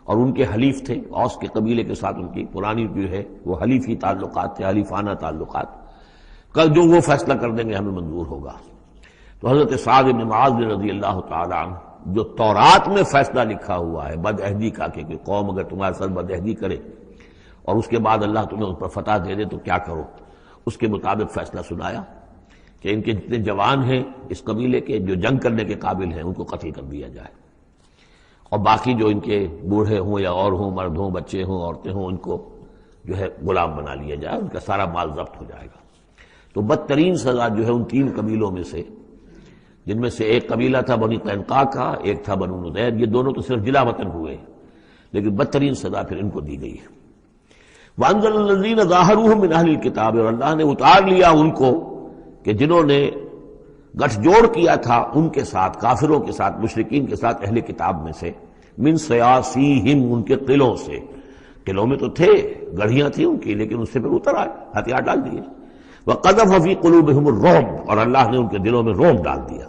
B: اور ان کے حلیف تھے، اوس کے قبیلے کے ساتھ ان کی پرانی جو ہے وہ حلیفی تعلقات تھے، حلیفانہ تعلقات، کل جو وہ فیصلہ کر دیں گے ہمیں منظور ہوگا. تو حضرت سعد بن معاذ رضی اللہ تعالی عنہ، جو تورات میں فیصلہ لکھا ہوا ہے بد عہدی کا کہ قوم اگر تمہارے ساتھ بد عہدی کرے اور اس کے بعد اللہ تمہیں اس پر فتح دے دے تو کیا کرو، اس کے مطابق فیصلہ سنایا کہ ان کے جتنے جوان ہیں اس قبیلے کے جو جنگ کرنے کے قابل ہیں ان کو قتل کر دیا جائے، اور باقی جو ان کے بوڑھے ہوں یا اور ہوں، مرد ہوں، بچے ہوں، عورتیں ہوں، ان کو جو ہے غلام بنا لیا جائے، ان کا سارا مال ضبط ہو جائے گا. تو بدترین سزا جو ہے ان 3 قبیلوں میں سے، جن میں سے ایک قبیلہ تھا بنی قینقاع کا، ایک تھا بنو نضیر، یہ دونوں تو صرف جلا وطن ہوئے، لیکن بدترین سزا پھر ان کو دی گئی ہے. وَأَنزَلَ الَّذِينَ ظَاهَرُوهُم مِّنْ أَهْلِ الْكِتَابِ، اور اللہ نے اتار لیا ان کو کہ جنہوں نے گٹھ جوڑ کیا تھا ان کے ساتھ، کافروں کے ساتھ، مشرکین کے ساتھ اہل کتاب میں سے، من سیاسیہم، ان کے قلعوں سے. قلعوں میں تو تھے، گڑھیاں تھیں ان کی، لیکن اس سے پھر اتر آئے، ہتھیار ڈال دیے. وَقَذَفَ فِي قُلُوبِهِمُ الرُّعْبَ، اور اللہ نے ان کے دلوں میں رعب ڈال دیا.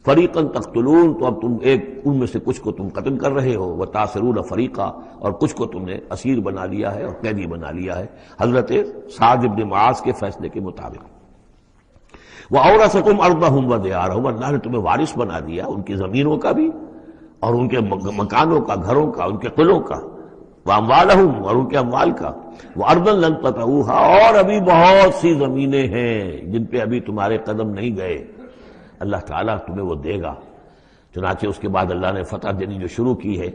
B: فَرِيقًا تَقْتُلُونَ، تو اب تم ایک ان میں سے کچھ کو تم قتل کر رہے ہو، وَتَأْسِرُونَ فَرِيقًا، اور کچھ کو تم نے اسیر بنا لیا ہے اور قیدی بنا لیا ہے حضرت سعد بن معاذ کے فیصلے کے مطابق. وَأَوْرَثَكُمْ أَرْضَهُمْ وَدِيَارَهُمْ، اللہ نے تمہیں وارث بنا دیا ان کی زمینوں کا بھی اور ان کے مکانوں کا، گھروں کا، ان کے قلعوں کا، وَأَمْوَالَهُمْ، اور ان کے اموال کا، وَأَرْضًا لَّن تَطَئُوهَا، اور ابھی بہت سی زمینیں ہیں جن پہ ابھی تمہارے قدم نہیں گئے، اللہ تعالیٰ تمہیں وہ دے گا. چنانچہ اس کے بعد اللہ نے فتح دینی جو شروع کی ہے.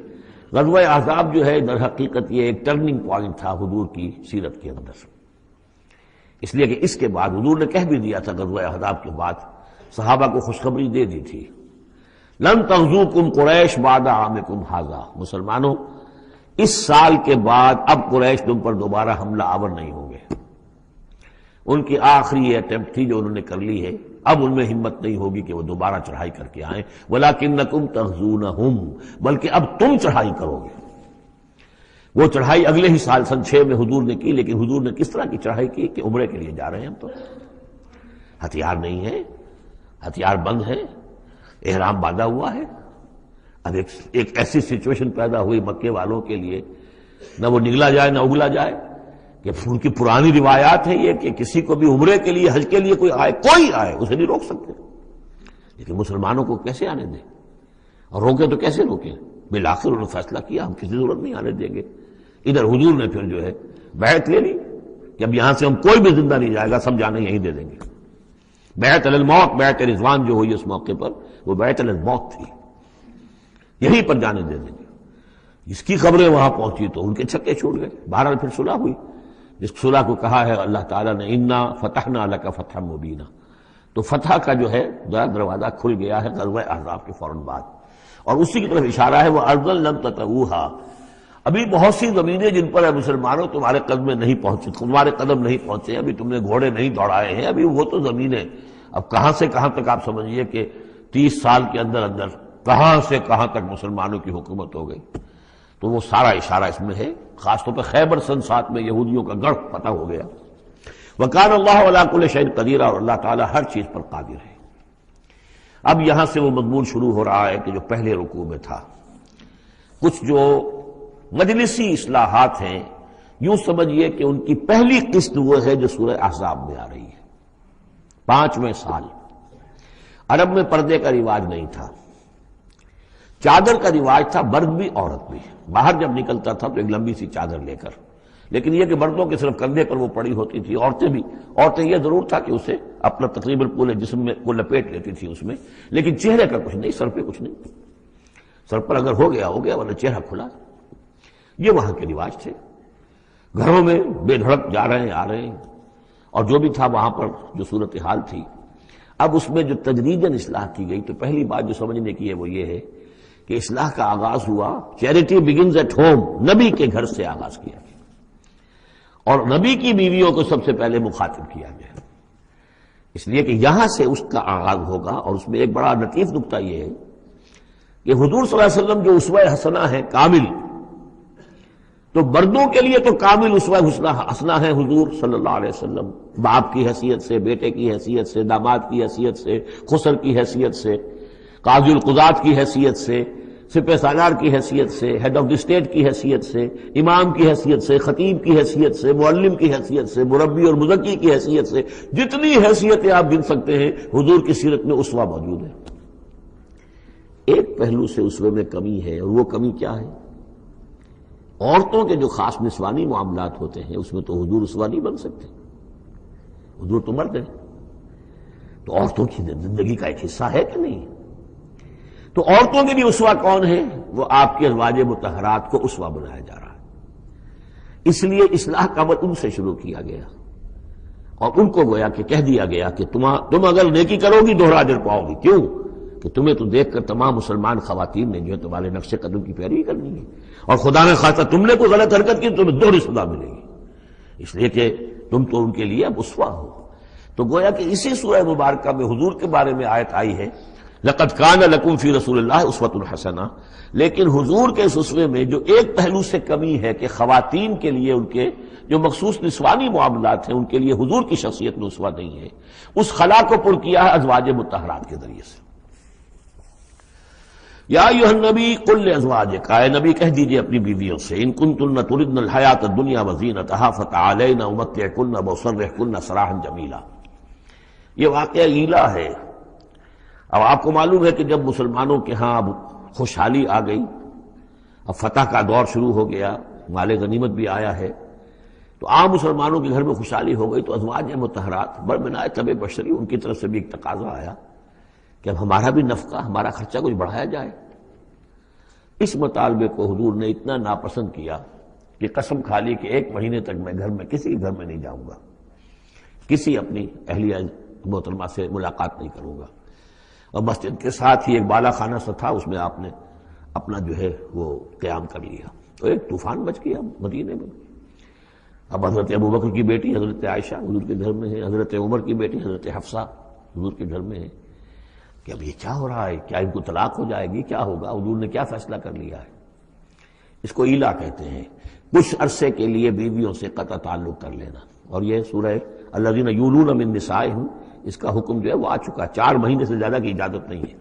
B: غزوہ احزاب جو ہے در حقیقت یہ ایک ٹرننگ پوائنٹ تھا حضور کی سیرت کے اندر، اس لیے کہ اس کے بعد حضور نے کہہ بھی دیا تھا غزوہ احزاب کے بعد، صحابہ کو خوشخبری دے دی تھی، لن تغزوکم قریش بعد عامکم ھذا، مسلمانوں اس سال کے بعد اب قریش تم پر دوبارہ حملہ آور نہیں ہوں گے. ان کی آخری یہ اٹیمپٹ تھی جو انہوں نے کر لی ہے، اب ان میں ہمت نہیں ہوگی کہ وہ دوبارہ چڑھائی کر کے آئیں. وَلَكِنَّكُمْ تَغْزُونَهُمْ، بلکہ اب تم چڑھائی کرو گے. وہ چڑھائی اگلے ہی سال سن 6 میں حضور نے کی، لیکن حضور نے کس طرح کی چڑھائی کی کہ عمرے کے لیے جا رہے ہیں ہم تو، ہتھیار نہیں ہے، ہتھیار بند ہے، احرام باندھا ہوا ہے. اب ایک ایسی سچویشن پیدا ہوئی مکے والوں کے لیے، نہ وہ نگلا جائے نہ اگلا جائے، کہ ان کی پرانی روایات ہے یہ کہ کسی کو بھی عمرے کے لیے حج کے لیے کوئی آئے اسے نہیں روک سکتے، لیکن مسلمانوں کو کیسے آنے دیں، اور روکے تو کیسے روکیں؟ بالآخر انہوں نے فیصلہ کیا ہم کسی ضرورت نہیں آنے دیں گے. ادھر حضور نے پھر جو ہے بیعت لے لی کہ اب یہاں سے ہم کوئی بھی زندہ نہیں جائے گا، سب جانے یہیں دے دیں گے. بیعت علی الموت، بیعت رضوان جو ہوئی اس موقع پر وہ بیعت علی الموت تھی، یہیں پر جانے دے دیں گے. جس کی خبریں وہاں پہنچی تو ان کے چھکے چھوٹ گئے. بہرحال پھر صلح ہوئی، جس صلح کو کہا ہے اللہ تعالیٰ نے انا فتحنا لک فتحا مبینا، تو فتح کا جو ہے دروازہ کھل گیا ہے غزوہ احزاب کے فوراً بعد. اور اسی کی طرف اشارہ ہے وہ ارضا لم تطئوها، ابھی بہت سی زمینیں جن پر مسلمانوں تمہارے قدم میں نہیں پہنچے، تمہارے قدم نہیں پہنچے، ابھی تم نے گھوڑے نہیں دوڑائے ہیں، ابھی وہ تو زمینیں اب کہاں سے کہاں تک آپ سمجھیے کہ 30 سال کے اندر اندر کہاں سے کہاں تک مسلمانوں کی حکومت ہو گئی. تو وہ سارا اشارہ اس میں ہے، خاص طور پہ خیبر سن 7 میں یہودیوں کا گڑھ فتح ہو گیا. وَكَانَ اللَّهُ عَلَىٰ كُلِّ شَيْءٍ قَدِيرًا، اور اللہ تعالیٰ ہر چیز پر قادر ہے. اب یہاں سے وہ مضمون شروع ہو رہا ہے کہ جو پہلے رکوع میں تھا، کچھ جو مجلسی اصلاحات ہیں، یوں سمجھیے کہ ان کی پہلی قسط وہ ہے جو سورہ احزاب میں آ رہی ہے. 5ویں سال عرب میں پردے کا رواج نہیں تھا، چادر کا رواج تھا، مرد بھی عورت بھی. باہر جب نکلتا تھا تو ایک لمبی سی چادر لے کر، لیکن یہ کہ مردوں کے صرف کندھے پر وہ پڑی ہوتی تھی، عورتیں یہ ضرور تھا کہ اسے اپنا تقریباً پورے جسم میں وہ لپیٹ لیتی تھی اس میں، لیکن چہرے کا کچھ نہیں، سر پہ کچھ نہیں. سر پر اگر ہو گیا ورنہ چہرہ کھلا. یہ وہاں کے رواج تھے. گھروں میں بے دھڑک جا رہے ہیں آ رہے ہیں، اور جو بھی تھا وہاں پر جو صورتحال تھی. اب اس میں جو تدریجاً اصلاح کی گئی تو پہلی بات جو سمجھنے کی ہے وہ یہ ہے کہ اصلاح کا آغاز ہوا، چیریٹی بگنز ایٹ ہوم، نبی کے گھر سے آغاز کیا گیا، اور نبی کی بیویوں کو سب سے پہلے مخاطب کیا گیا، اس لیے کہ یہاں سے اس کا آغاز ہوگا. اور اس میں ایک بڑا لطیف نکتہ یہ ہے کہ حضور صلی اللہ علیہ وسلم جو اسوہ حسنہ ہے کامل، تو مردوں کے لیے تو کامل اسوہ حسنہ ہے حضور صلی اللہ علیہ وسلم، باپ کی حیثیت سے، بیٹے کی حیثیت سے، داماد کی حیثیت سے، خسر کی حیثیت سے، قاضی القضات کی حیثیت سے، سپہ سالار کی حیثیت سے، ہیڈ آف دی اسٹیٹ کی حیثیت سے، امام کی حیثیت سے، خطیب کی حیثیت سے، معلم کی حیثیت سے، مربی اور مزکی کی حیثیت سے، جتنی حیثیتیں آپ گن سکتے ہیں حضور کی سیرت میں اسوہ موجود ہے. ایک پہلو سے اسوے میں کمی ہے، اور وہ کمی کیا ہے؟ عورتوں کے جو خاص نسوانی معاملات ہوتے ہیں اس میں تو حضور اسوہ نہیں بن سکتے، حضور تو مرد ہیں، تو عورتوں کی زندگی کا ایک حصہ ہے کہ نہیں؟ تو عورتوں کے لیے اسوہ کون ہے؟ وہ آپ کے ازواج مطہرات کو اسوہ بنایا جا رہا ہے. اس لیے اصلاح کا عمل ان سے شروع کیا گیا، اور ان کو گویا کہ کہہ دیا گیا کہ تم اگر نیکی کرو گی دوہرا اجر پاؤ گی. کیوں؟ کہ تمہیں تو دیکھ کر تمام مسلمان خواتین نے جو ہے تمہارے نقش قدم کی پیروی کرنی ہے، اور خدا نے خاصہ تم نے کوئی غلط حرکت کی تو تمہیں دوہری سزا ملے گی، اس لیے کہ تم تو ان کے لیے اب اسوہ ہو. تو گویا کہ اسی سورہ مبارکہ میں حضور کے بارے میں آیت آئی ہے لَقَدْ كَانَ لَكُمْ فِي رَسُولِ اللَّهِ أُسْوَةٌ حَسَنَةٌ. لیکن حضور کے اس اسوے میں جو ایک پہلو سے کمی ہے کہ خواتین کے لیے ان کے جو مخصوص نسوانی معاملات ہیں ان کے لیے حضور کی شخصیت میں اسوہ نہیں ہے، اس خلا کو پر کیا ہے ازواج مطہرات کے ذریعے سے. یا ایھا النبی قل لازواجک، اے نبی کہہ دیجئے اپنی بیویوں سے، ان کنتن تردن الحیاۃ الدنیا وزینتہا فتعالین امتعکن واسرحکن سراحا جمیلا. یہ واقعہ ایلا ہے. اب آپ کو معلوم ہے کہ جب مسلمانوں کے ہاں اب خوشحالی آ گئی، اب فتح کا دور شروع ہو گیا، مال غنیمت بھی آیا ہے، تو عام مسلمانوں کے گھر میں خوشحالی ہو گئی، تو ازواج مطہرات بڑھ طبع بشری ان کی طرف سے بھی ایک تقاضا آیا کہ اب ہمارا بھی نفقہ، ہمارا خرچہ کچھ بڑھایا جائے. اس مطالبے کو حضور نے اتنا ناپسند کیا کہ قسم کھا لی کہ 1 مہینے تک میں گھر میں کسی گھر میں نہیں جاؤں گا، کسی اپنی اہلیہ محترمہ سے ملاقات نہیں کروں گا. اور مسجد کے ساتھ ہی ایک بالا خانہ سا تھا، اس میں آپ نے اپنا جو ہے وہ قیام کر لیا. تو ایک طوفان بچ گیا مدینے میں. اب حضرت ابوبکر کی بیٹی حضرت عائشہ حضور کے گھر میں ہے، حضرت عمر کی بیٹی حضرت حفصہ حضور کے گھر میں ہے کہ اب یہ کیا ہو رہا ہے، کیا ان کو طلاق ہو جائے گی، کیا ہوگا، حضور نے کیا فیصلہ کر لیا ہے. اس کو ایلا کہتے ہیں، کچھ عرصے کے لیے بیویوں سے قطع تعلق کر لینا. اور یہ سورہ الذین یولون من نسائہم، اس کا حکم جو ہے وہ آ چکا، 4 مہینے سے زیادہ کی اجازت نہیں ہے.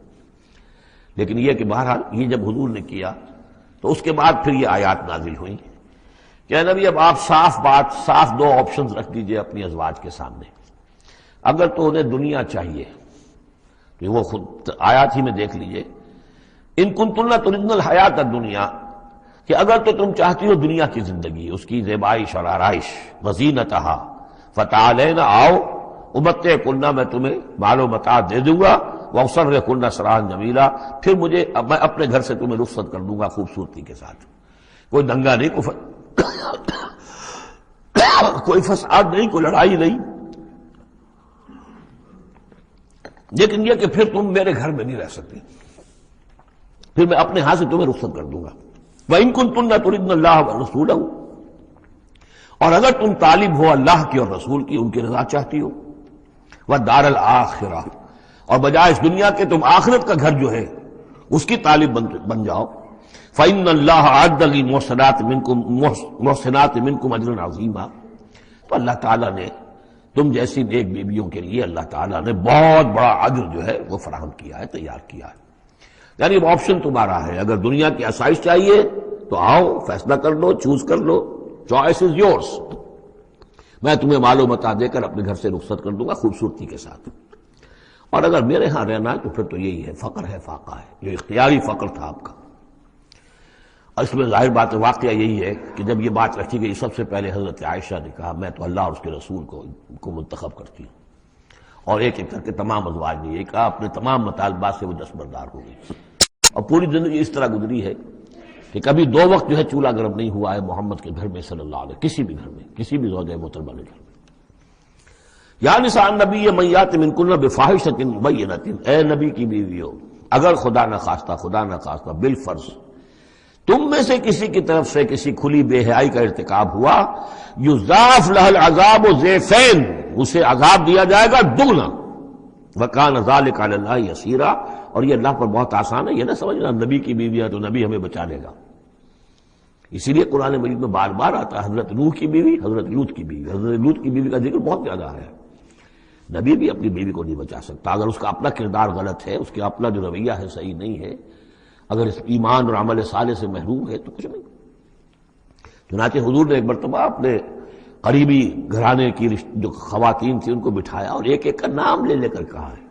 B: لیکن یہ کہ بہرحال یہ جب حضور نے کیا تو اس کے بعد پھر یہ آیات نازل ہوئیں کہ نبی اب آپ صاف 2 آپشنز رکھ دیجئے اپنی ازواج کے سامنے. اگر تو انہیں دنیا چاہیے تو وہ خود آیات ہی میں دیکھ لیجئے، ان کنتن تردن الحیات الدنیا، کہ اگر تو تم چاہتی ہو دنیا کی زندگی، اس کی زیبائش اور آرائش، وزینتہا فتعالین، آؤ امتعکن، میں تمہیں مال و متاع دے دوں گا، واسرحکن سراحا جمیلا، پھر میں اپنے گھر سے تمہیں رخصت کر دوں گا خوبصورتی کے ساتھ. کوئی دنگا نہیں، کوئی فساد نہیں، کوئی لڑائی نہیں، لیکن یہ کہ پھر تم میرے گھر میں نہیں رہ سکتی، پھر میں اپنے ہاتھ سے تمہیں رخصت کر دوں گا. وَإِن كُنتُنَّ تُرِدْنَ اللَّهَ وَرَسُولَهُ، اور اگر تم طالب ہو اللہ کی اور رسول کی، ان کی رضا چاہتی ہو، وَالدَّارَ الْآخِرَةَ، اور بجائے اس دنیا کے تم آخرت کا گھر جو ہے اس کی طالب بن جاؤ. فَإِنَّ اللَّهَ أَعَدَّ لِلْمُحْسِنَاتِ مِنْكُمْ أَجْرًا عَظِيمًا، تو اللہ تعالیٰ نے تم جیسی نیک بیویوں کے لیے اللہ تعالیٰ نے بہت بڑا اجر جو ہے وہ فراہم کیا ہے، تیار کیا ہے. یعنی اب آپشن تمہارا ہے، اگر دنیا کی آسائش چاہیے تو آؤ، فیصلہ کر لو، چوز کر لو، چوائس از یورس. میں تمہیں مال و متاع دے کر اپنے گھر سے رخصت کر دوں گا خوبصورتی کے ساتھ. اور اگر میرے ہاں رہنا ہے تو پھر تو یہی ہے، فقر ہے، فاقہ ہے، جو اختیاری فقر تھا آپ کا. اور اس میں ظاہر بات واقعہ یہی ہے کہ جب یہ بات رکھی گئی سب سے پہلے حضرت عائشہ نے کہا میں تو اللہ اور اس کے رسول کو منتخب کرتی ہوں، اور ایک ایک کر کے تمام ازواج نے یہ کہا، اپنے تمام مطالبات سے وہ دستبردار ہو گئی. اور پوری زندگی اس طرح گزری ہے کہ کبھی 2 وقت جو ہے چولہا گرم نہیں ہوا ہے محمد کے گھر میں صلی اللہ علیہ، کسی بھی گھر میں، کسی بھی زوجہ محترمہ کے گھر میں. یا نساء النبی من یات منکن بفاحشۃ مبینۃ، اے نبی کی بیویوں، اگر خدا نخواستہ بالفرض تم میں سے کسی کی طرف سے کسی کھلی بے حیائی کا ارتکاب ہوا، یضاعف لها العذاب ضعفین، اسے عذاب دیا جائے گا دگنا. وکان ذلک علی اللہ یسیرا، اور یہ اللہ پر بہت آسان ہے. یہ نہ سمجھنا نبی کی بیویاں تو نبی ہمیں بچا لے گا. اسی لیے قرآن مجید میں بار بار آتا ہے حضرت نوح کی بیوی، حضرت لوط کی بیوی. حضرت لوط کی بیوی کا ذکر بہت زیادہ ہے. نبی بھی اپنی بیوی کو نہیں بچا سکتا اگر اس کا اپنا کردار غلط ہے، اس کا اپنا جو رویہ ہے صحیح نہیں ہے، اگر اس ایمان اور عمل صالح سے محروم ہے تو کچھ نہیں. چنانچہ حضور نے ایک مرتبہ اپنے قریبی گھرانے کی جو خواتین تھیں ان کو بٹھایا اور ایک ایک کا نام لے کر کہا ہے،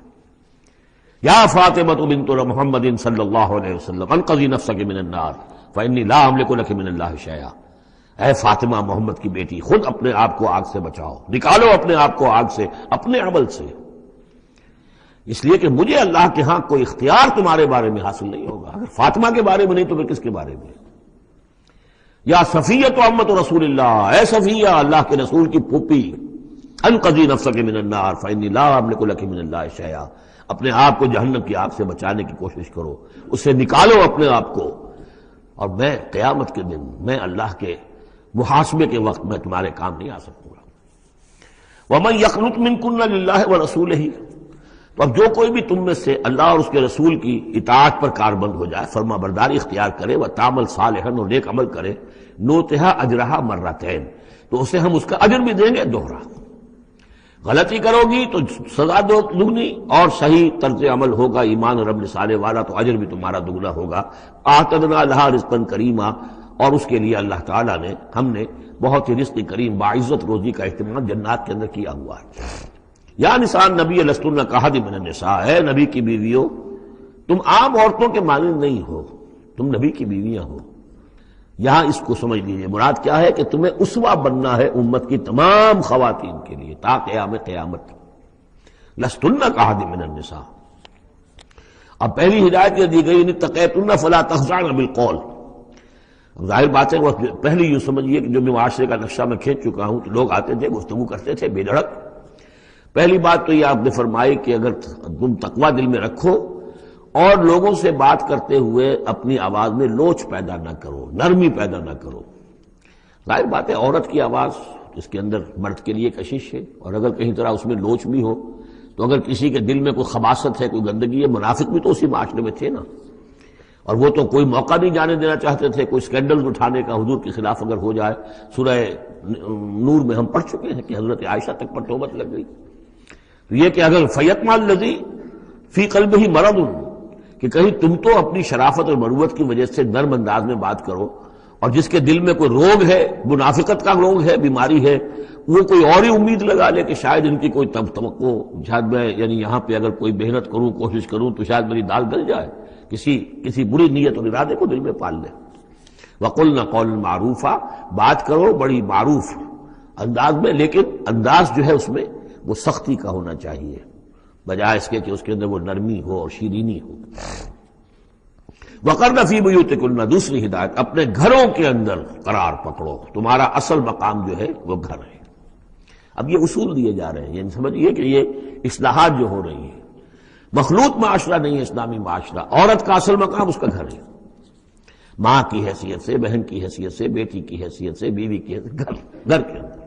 B: یا فاطمہ بنت محمد صلی اللہ علیہ وسلم انقذی نفسک من النار فانی لا املک لک من اللہ شیئا. اے فاطمہ محمد کی بیٹی، خود اپنے آپ کو آگ سے بچاؤ، نکالو اپنے آپ کو آگ سے اپنے عمل سے، اس لیے کہ مجھے اللہ کے ہاں کوئی اختیار تمہارے بارے میں حاصل نہیں ہوگا. اگر فاطمہ کے بارے میں نہیں تو پھر کس کے بارے میں؟ یا صفیہ امت رسول اللہ، اے صفیہ اللہ کے رسول کی پھوپھی، انقذی نفسک من النار فانی لا املک لک من اللہ شیئا، اپنے آپ کو جہنم کی آگ سے بچانے کی کوشش کرو، اس سے نکالو اپنے آپ کو، اور میں قیامت کے دن، میں اللہ کے محاسبے کے وقت میں تمہارے کام نہیں آ سکوں گا. وَمَن يَقْنُتْ مِنكُنَّ لِلَّهِ وَرَسُولِهِ، تو اب جو کوئی بھی تم میں سے اللہ اور اس کے رسول کی اطاعت پر کاربند ہو جائے، فرما برداری اختیار کرے، وَتَعْمَلْ صَالِحًا، اور نیک عمل کرے، نُؤْتِهَا أَجْرَهَا مَرَّتَيْنِ، تو اسے ہم اس کا اجر بھی دیں گے دوہرا. غلطی کرو گی تو سزا دگنی، اور صحیح طرز عمل ہوگا ایمان اور عمل صالح والا تو اجر بھی تمہارا دگنا ہوگا. اعتدنا لها رزقا کریما، اور اس کے لیے اللہ تعالیٰ نے، ہم نے بہت ہی رزق کریم باعزت روزی کا اہتمام جنات کے اندر کیا ہوا ہے. یا نساء نبی لستن کاحد من النساء، اے نبی کی بیویوں تم عام عورتوں کے مانند نہیں ہو، تم نبی کی بیویاں ہو. یہاں اس کو سمجھ لیجیے، مراد کیا ہے کہ تمہیں اسوہ بننا ہے امت کی تمام خواتین کے لیے تا قیامت. لستن کاحد من النساء. اب پہلی ہدایت یہ دی گئی اتقیتن فلا تخضعن بالقول. ظاہر بات ہے وہ پہلی یوں سمجھیے کہ جو بھی معاشرے کا نقشہ میں کھینچ چکا ہوں تو لوگ آتے تھے گفتگو کرتے تھے بے دھڑک. پہلی بات تو یہ آپ نے فرمائی کہ اگر تم تقوی دل میں رکھو اور لوگوں سے بات کرتے ہوئے اپنی آواز میں لوچ پیدا نہ کرو، نرمی پیدا نہ کرو۔ ظاہر بات ہے عورت کی آواز اس کے اندر مرد کے لیے کشش ہے، اور اگر کہیں طرح اس میں لوچ بھی ہو تو اگر کسی کے دل میں کوئی خباثت ہے، کوئی گندگی ہے، منافق بھی تو اسی معاشرے میں تھے نا، اور وہ تو کوئی موقع نہیں جانے دینا چاہتے تھے کوئی سکینڈل اٹھانے کا حضور کے خلاف اگر ہو جائے۔ سورہ نور میں ہم پڑھ چکے ہیں کہ حضرت عائشہ تک پر توبت لگ گئی۔ یہ کہ اگر فیطمع الذی فی قلبہ مرض، کہ کہیں تم تو اپنی شرافت اور مروت کی وجہ سے نرم انداز میں بات کرو، اور جس کے دل میں کوئی روگ ہے، منافقت کا روگ ہے، بیماری ہے، وہ کوئی اور ہی امید لگا لے کہ شاید ان کی کوئی توقع، شاید میں یعنی یہاں پہ اگر کوئی محنت کروں، کوشش کروں تو شاید میری دال گل جائے، کسی بری نیت اور ارادے کو دل میں پال لے۔ وَقُلْنَ قَوْلًا مَعْرُوفًا، بات کرو بڑی معروف انداز میں، لیکن انداز جو ہے اس میں وہ سختی کا ہونا چاہیے، بجائے اس کے کہ اس کے اندر وہ نرمی ہو اور شیرینی ہو۔ وَقَرْنَ فِي بُيُوتِكُنَّ، دوسری ہدایت، اپنے گھروں کے اندر قرار پکڑو، تمہارا اصل مقام جو ہے وہ گھر ہے۔ اب یہ اصول دیے جا رہے ہیں، یعنی سمجھئے کہ یہ اصلاحات جو ہو رہی ہیں، مخلوط معاشرہ نہیں ہے اسلامی معاشرہ، عورت کا اصل مقام اس کا گھر ہے، ماں کی حیثیت سے، بہن کی حیثیت سے، بیٹی کی حیثیت سے، بیوی کی حیثیت سے، گھر کے اندر۔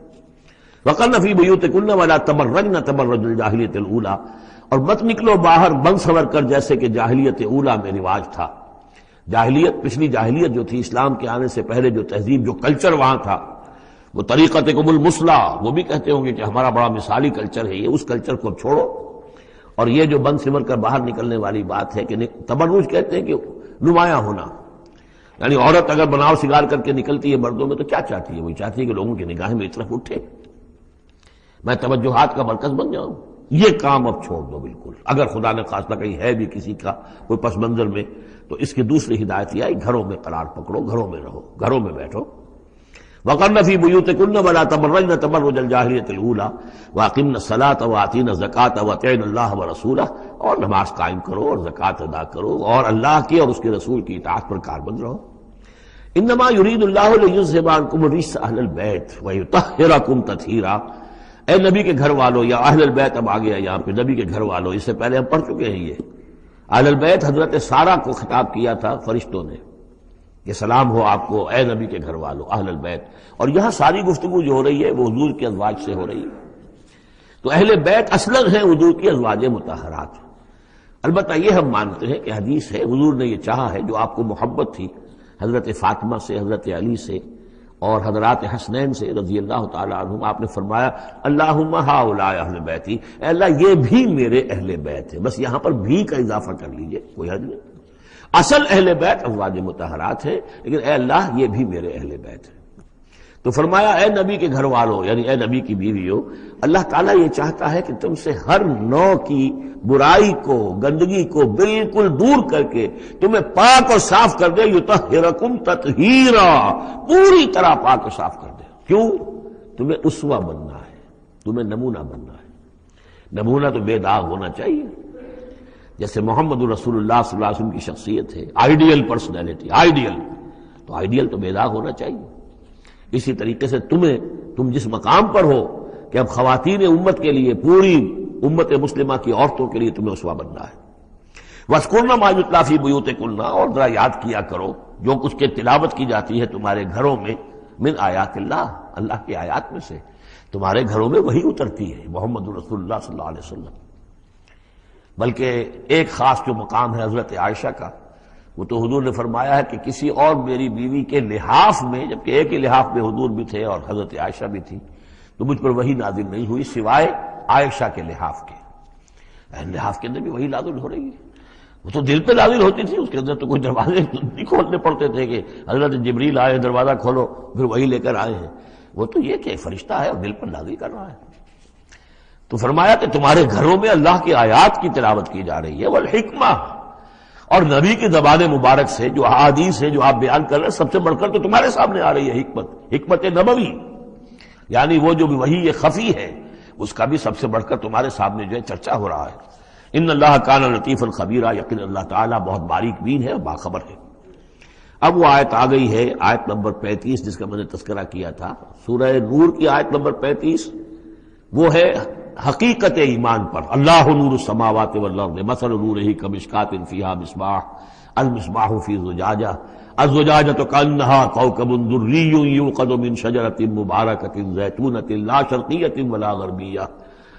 B: وَقَرْنَ فِي بُيُوتِكُنَّ وَلَا تَبَرَّجْنَ تَبَرُّجَ الْجَاهِلِيَّةِ الْأُولَىٰ، اور مت نکلو باہر بن سنور کر جیسے کہ جاہلیت اولیٰ میں رواج تھا۔ جاہلیت، پچھلی جاہلیت جو تھی، اسلام کے آنے سے پہلے جو تہذیب، جو کلچر وہاں تھا، وہ طریقتکم المثلی، وہ بھی کہتے ہوں گے کہ ہمارا بڑا مثالی کلچر ہے یہ، اس کلچر کو چھوڑو۔ اور یہ جو بن سمر کر باہر نکلنے والی بات ہے کہ تبرج کہتے ہیں کہ نمایاں ہونا، یعنی عورت اگر بناؤ سگار کر کے نکلتی ہے مردوں میں تو کیا چاہتی ہے؟ وہی چاہتی ہے کہ لوگوں کی نگاہیں میری طرف اٹھے، میں توجہات کا مرکز بن جاؤں۔ یہ کام اب چھوڑ دو بالکل، اگر خدا نے خواستہ کہیں ہے بھی کسی کا کوئی پس منظر میں، تو اس کی دوسری ہدایت یہ آئی، گھروں میں قرار پکڑو، گھروں میں رہو، گھروں میں بیٹھو۔ وَقَرْنَ فِي بُيُوتِكُنَّ وَلَا تَبَرَّجْنَ تَبَرُّجَ الْجَاهِلِيَّةِ الْأُولَىٰ وَأَقِمْنَ الصَّلَاةَ وَآتِينَ الزَّكَاةَ وَأَطِعْنَ اللَّهَ وَرَسُولَهُ، اور نماز قائم کرو اور زکوٰۃ ادا کرو اور اللہ کی اور اس کے رسول کی اطاعت پر کاربند رہو۔ إِنَّمَا يُرِيدُ اللَّهُ لِيُذْهِبَ عَنكُمُ الرِّجْسَ أَهْلَ الْبَيْتِ وَيُطَهِّرَكُمْ تَطْهِيرًا۔ اے نبی کے گھر والوں، یا اہل البیت اب آ گیا یہاں پہ، نبی کے گھر والوں، اس سے پہلے ہم پڑھ چکے ہیں یہ اہل البیت حضرت سارہ کو خطاب کیا تھا فرشتوں نے کہ سلام ہو آپ کو اے نبی کے گھر والوں، اہل البیت، اور یہاں ساری گفتگو جو ہو رہی ہے وہ حضور کے ازواج سے ہو رہی ہے۔ تو اہل بیت اصلاً ہیں حضور کی ازواج مطہرات۔ البتہ یہ ہم مانتے ہیں کہ حدیث ہے، حضور نے یہ چاہا ہے، جو آپ کو محبت تھی حضرت فاطمہ سے، حضرت علی سے اور حضرات حسنین سے رضی اللہ تعالی عنہم، آپ نے فرمایا اللہم ہؤلاء اہل بیتی، اے اللہ یہ بھی میرے اہل بیت ہے، بس یہاں پر بھی کا اضافہ کر لیجئے، کوئی حرج نہیں، اصل اہل بیت ازواج مطہرات ہے، لیکن اے اللہ یہ بھی میرے اہل بیت ہے۔ تو فرمایا اے نبی کے گھر والوں، یعنی اے نبی کی بیویوں، اللہ تعالیٰ یہ چاہتا ہے کہ تم سے ہر نوع کی برائی کو، گندگی کو بالکل دور کر کے تمہیں پاک اور صاف کر دے، یطہرکم تطہیرا، پوری طرح پاک اور صاف کر دے۔ کیوں؟ تمہیں اسوہ بننا ہے، تمہیں نمونہ بننا ہے۔ نمونہ تو بے داغ ہونا چاہیے، جیسے محمد رسول اللہ صلی اللہ علیہ وسلم کی شخصیت ہے، آئیڈیل پرسنالٹی، آئیڈیل، تو آئیڈیل تو بے داغ ہونا چاہیے۔ اسی طریقے سے تم جس مقام پر ہو کہ اب خواتین امت کے لیے، پوری امت مسلمہ کی عورتوں کے لیے تمہیں اسوہ بننا ہے۔ وَاذْكُرْنَ مَا يُتْلَىٰ فِي بُيُوتِكُنَّ، اور ذرا یاد کیا کرو جو کچھ کے تلاوت کی جاتی ہے تمہارے گھروں میں، من آیات اللہ، اللہ کی آیات میں سے تمہارے گھروں میں وہی اترتی ہے، محمد رسول اللہ صلی اللہ علیہ وسلم۔ بلکہ ایک خاص جو مقام ہے حضرت عائشہ کا، وہ تو حضور نے فرمایا ہے کہ کسی اور میری بیوی کے لحاف میں، جبکہ ایک ہی لحاف میں حضور بھی تھے اور حضرت عائشہ بھی تھی، تو مجھ پر وہی نازل نہیں ہوئی سوائے عائشہ کے لحاف کے۔ لحاف کے اندر بھی وہی نازل ہو رہی ہے، وہ تو دل پہ نازل ہوتی تھی، اس کے اندر تو کوئی دروازے نہیں کھولنے پڑتے تھے کہ حضرت جبریل آئے دروازہ کھولو پھر وہی لے کر آئے ہیں، وہ تو یہ کہ فرشتہ ہے اور دل پر نازل کر رہا ہے۔ تو فرمایا کہ تمہارے گھروں میں اللہ کی آیات کی تلاوت کی جا رہی ہے، والحکمہ، اور نبی کی زبان مبارک سے جو احادیث ہیں جو آپ بیان کر رہے ہیں، سب سے بڑھ کر تو تمہارے سامنے آ رہی ہے حکمت نبوی، یعنی وہ جو وحی خفی ہے اس کا بھی سب سے بڑھ کر تمہارے سامنے جو ہے چرچا ہو رہا ہے۔ ان اللہ کان لطیفا خبیرا، یقین اللہ تعالیٰ بہت باریک بین ہے اور باخبر ہے۔ اب وہ آیت آ گئی ہے، آیت نمبر 35 جس کا میں نے تذکرہ کیا تھا، سورہ نور کی آیت نمبر 35، وہ ہے حقیقت ایمان پر. اللہ نور السماوات والارض مثل نورہ کمشکاۃ فیہا مصباح المصباح فی زجاجہ الزجاجۃ کأنہا کوکب دری یوقد من شجرۃ مبارکۃ زیتونۃ لا شرقیۃ ولا غربیہ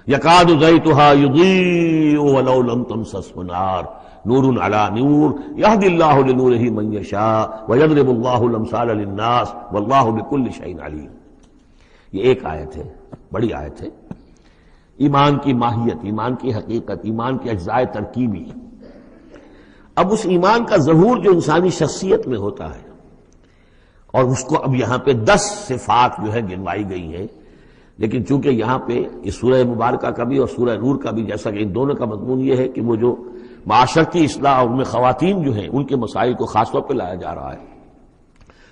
B: یکاد زیتها یضیء ولو لم تمسسہ نار نور علی نور یہدی اللہ لنورہ من یشاء ویضرب اللہ الامثال للناس واللہ بکل شیء علیم. یہ ایک آیت ہے، بڑی آیت ہے. ایمان کی ماہیت، ایمان کی حقیقت، ایمان کے اجزاء ترکیبی. اب اس ایمان کا ظہور جو انسانی شخصیت میں ہوتا ہے، اور اس کو اب یہاں پہ 10 صفات جو ہے گنوائی گئی ہیں، لیکن چونکہ یہاں پہ اس سورہ مبارکہ کا بھی اور سورہ نور کا بھی، جیسا کہ ان دونوں کا مضمون یہ ہے کہ وہ جو معاشرتی اصلاح اور ان میں خواتین جو ہیں ان کے مسائل کو خاص طور پہ لایا جا رہا ہے.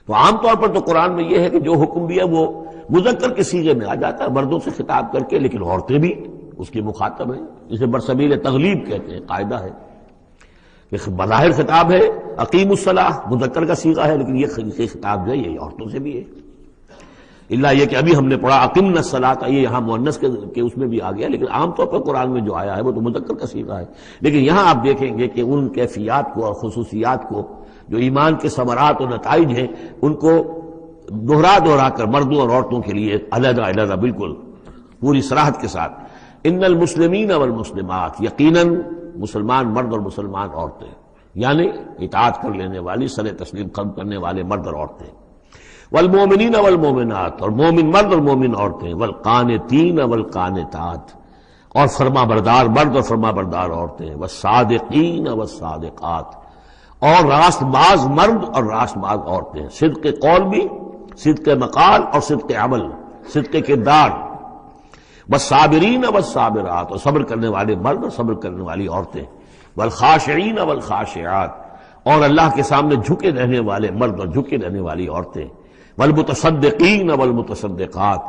B: تو عام طور پر تو قرآن میں یہ ہے کہ جو حکم بھی ہے وہ مذکر کے صیغے میں آ جاتا ہے، مردوں سے خطاب کر کے، لیکن عورتیں بھی اس کی مخاطب ہیں. اسے برسبیل تغلیب کہتے ہیں. قاعدہ ہے کہ بظاہر خطاب ہے اقیم الصلاح، مذکر کا صیغہ ہے، لیکن یہ خطاب جو ہے یہ عورتوں سے بھی ہے. اللہ یہ کہ ابھی ہم نے پڑھا اقیمنا الصلاۃ، یہ یہاں مؤنث کے اس میں بھی آ گیا، لیکن عام طور پر قرآن میں جو آیا ہے وہ تو مذکر کا صیغہ ہے. لیکن یہاں آپ دیکھیں گے کہ ان کیفیات کو اور خصوصیات کو جو ایمان کے ثمرات اور نتائج ہیں ان کو دہرا کر مردوں اور عورتوں کے لیے علیحدہ علیحدہ بالکل پوری صراحت کے ساتھ. ان المسلمین والمسلمات، یقیناً مسلمان مرد اور مسلمان عورتیں، یعنی اطاعت کر لینے والی، سر تسلیم قلب کرنے والے مرد اور عورتیں. والمومنین والمومنات، اور مومن مرد اور مومن عورتیں. والقانتین والقانتات، اور فرما بردار مرد اور فرما بردار عورتیں. والصادقین والصادقات، اور راست باز مرد اور راست باز عورتیں. صدق قول بھی، صدق مقال اور صدق عمل، صدق کردار. والصابرین والصابرات، اور صبر کرنے والے مرد اور صبر کرنے والی عورتیں. والخاشعین والخاشعات، اور اللہ کے سامنے جھکے رہنے والے مرد اور جھکے رہنے والی عورتیں. والمتصدقین والمتصدقات،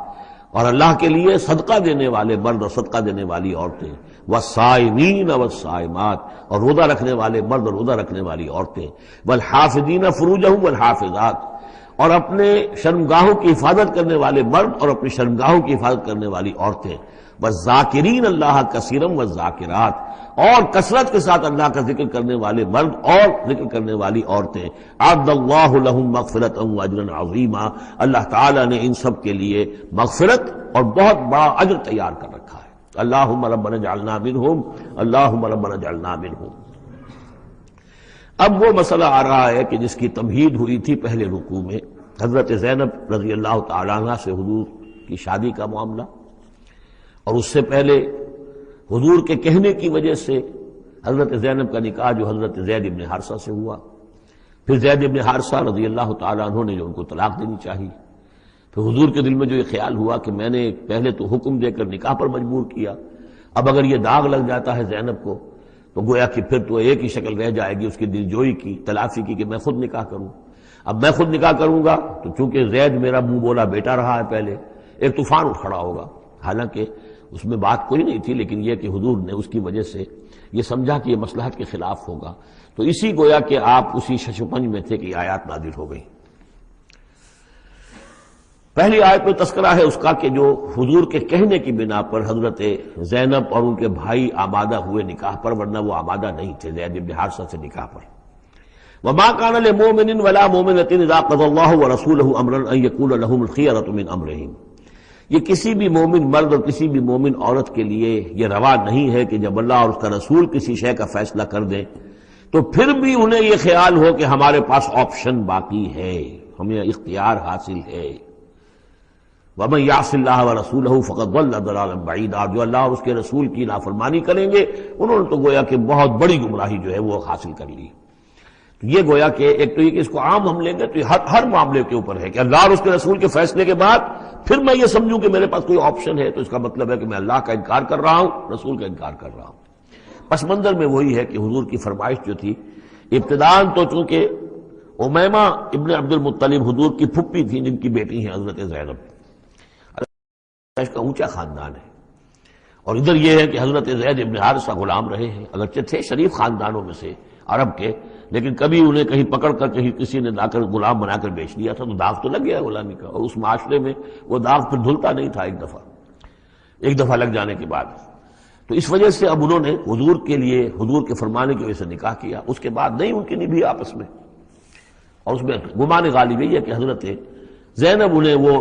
B: اور اللہ کے لیے صدقہ دینے والے مرد اور صدقہ دینے والی عورتیں. والصائمین والصائمات، اور روزہ رکھنے والے مرد اور روزہ رکھنے والی عورتیں. والحافظین فروجہم والحافظات، اور اپنے شرمگاہوں کی حفاظت کرنے والے مرد اور اپنی شرمگاہوں کی حفاظت کرنے والی عورتیں. والذاکرین اللہ کثیرا والذاکرات، اور کثرت کے ساتھ اللہ کا ذکر کرنے والے مرد اور ذکر کرنے والی عورتیں. اعد اللہ لہم مغفرۃ واجرا عظیما، اللہ تعالیٰ نے ان سب کے لیے مغفرت اور بہت بڑا اجر تیار کر رکھا ہے. اللہم ربنا اجعلنا منہم، اللہم ربنا اجعلنا منہم. اب وہ مسئلہ آ رہا ہے کہ جس کی تمہید ہوئی تھی پہلے رکوع میں، حضرت زینب رضی اللہ تعالیٰ عنہ سے حضور کی شادی کا معاملہ، اور اس سے پہلے حضور کے کہنے کی وجہ سے حضرت زینب کا نکاح جو حضرت زید ابن حارثہ سے ہوا. پھر زید ابن حارثہ رضی اللہ تعالیٰ عنہ نے جو ان کو طلاق دینی چاہی. پھر حضور کے دل میں جو یہ خیال ہوا کہ میں نے پہلے تو حکم دے کر نکاح پر مجبور کیا، اب اگر یہ داغ لگ جاتا ہے زینب کو تو گویا کہ پھر تو ایک ہی شکل رہ جائے گی اس کی دلجوئی کی، تلافی کی، کہ میں خود نکاح کروں. اب میں خود نکاح کروں گا تو چونکہ زید میرا منہ بولا بیٹا رہا ہے پہلے، ایک طوفان اٹھ کھڑا ہوگا. حالانکہ اس میں بات کوئی نہیں تھی، لیکن یہ کہ حضور نے اس کی وجہ سے یہ سمجھا کہ یہ مصلحت کے خلاف ہوگا. تو اسی گویا کہ آپ اسی ششپنج میں تھے کہ یہ آیات نازل ہو گئی. پہلی آیت میں تذکرہ ہے اس کا کہ جو حضور کے کہنے کی بنا پر حضرت زینب اور ان کے بھائی آمادہ ہوئے نکاح پر، ورنہ وہ آمادہ نہیں تھے زید بن حارثہ سے نکاح پر. وما كان لمؤمن ولا مؤمنة اذا قضى الله ورسوله امرا ان يكون لهم الخيرة من امرهم. یہ کسی بھی مومن مرد اور کسی بھی مومن عورت کے لیے یہ روا نہیں ہے کہ جب اللہ اور اس کا رسول کسی شے کا فیصلہ کر دیں تو پھر بھی انہیں یہ خیال ہو کہ ہمارے پاس آپشن باقی ہے، ہمیں اختیار حاصل ہے. وَمَن يَعْصِ اللَّهَ وَرَسُولَهُ فَقَدْ ضَلَّ ضَلَالًا بَعِيدًا، جو اللہ اور اس کے رسول کی نافرمانی کریں گے انہوں نے تو گویا کہ بہت بڑی گمراہی جو ہے وہ حاصل کر لی. تو یہ گویا کہ ایک تو یہ کہ اس کو عام ہم لیں گے تو یہ ہر معاملے کے اوپر ہے کہ اللہ اور اس کے رسول کے فیصلے کے بعد پھر میں یہ سمجھوں کہ میرے پاس کوئی آپشن ہے، تو اس کا مطلب ہے کہ میں اللہ کا انکار کر رہا ہوں، رسول کا انکار کر رہا ہوں. پس منظر میں وہی ہے کہ حضور کی فرمائش جو تھی ابتداءً تو چونکہ امیمہ ابن عبد المطلب حضور کی پھپھی تھی جن کی بیٹی ہیں حضرت زینب، اس کا اونچا خاندان ہے. اور ادھر یہ ہے کہ حضرت زید ابن حارثہ غلام رہے ہیں، اگرچہ تھے شریف خاندانوں میں سے عرب کے، لیکن کبھی انہیں کہیں پکڑ کر کہیں کسی نے لا کر غلام بنا کر بیچ دیا تھا تو داغ تو لگ گیا غلامی کا، اور اس معاشرے میں وہ داغ پھر دھلتا نہیں تھا ایک دفعہ. ایک دفعہ لگ جانے کے بعد. تو اس وجہ سے اب انہوں نے حضور کے لیے، حضور کے فرمانے کی وجہ سے نکاح کیا. اس کے بعد نہیں ان کی نبھی آپس میں، اور اس میں گمان غالب یہ ہے کہ حضرت زینب انہیں وہ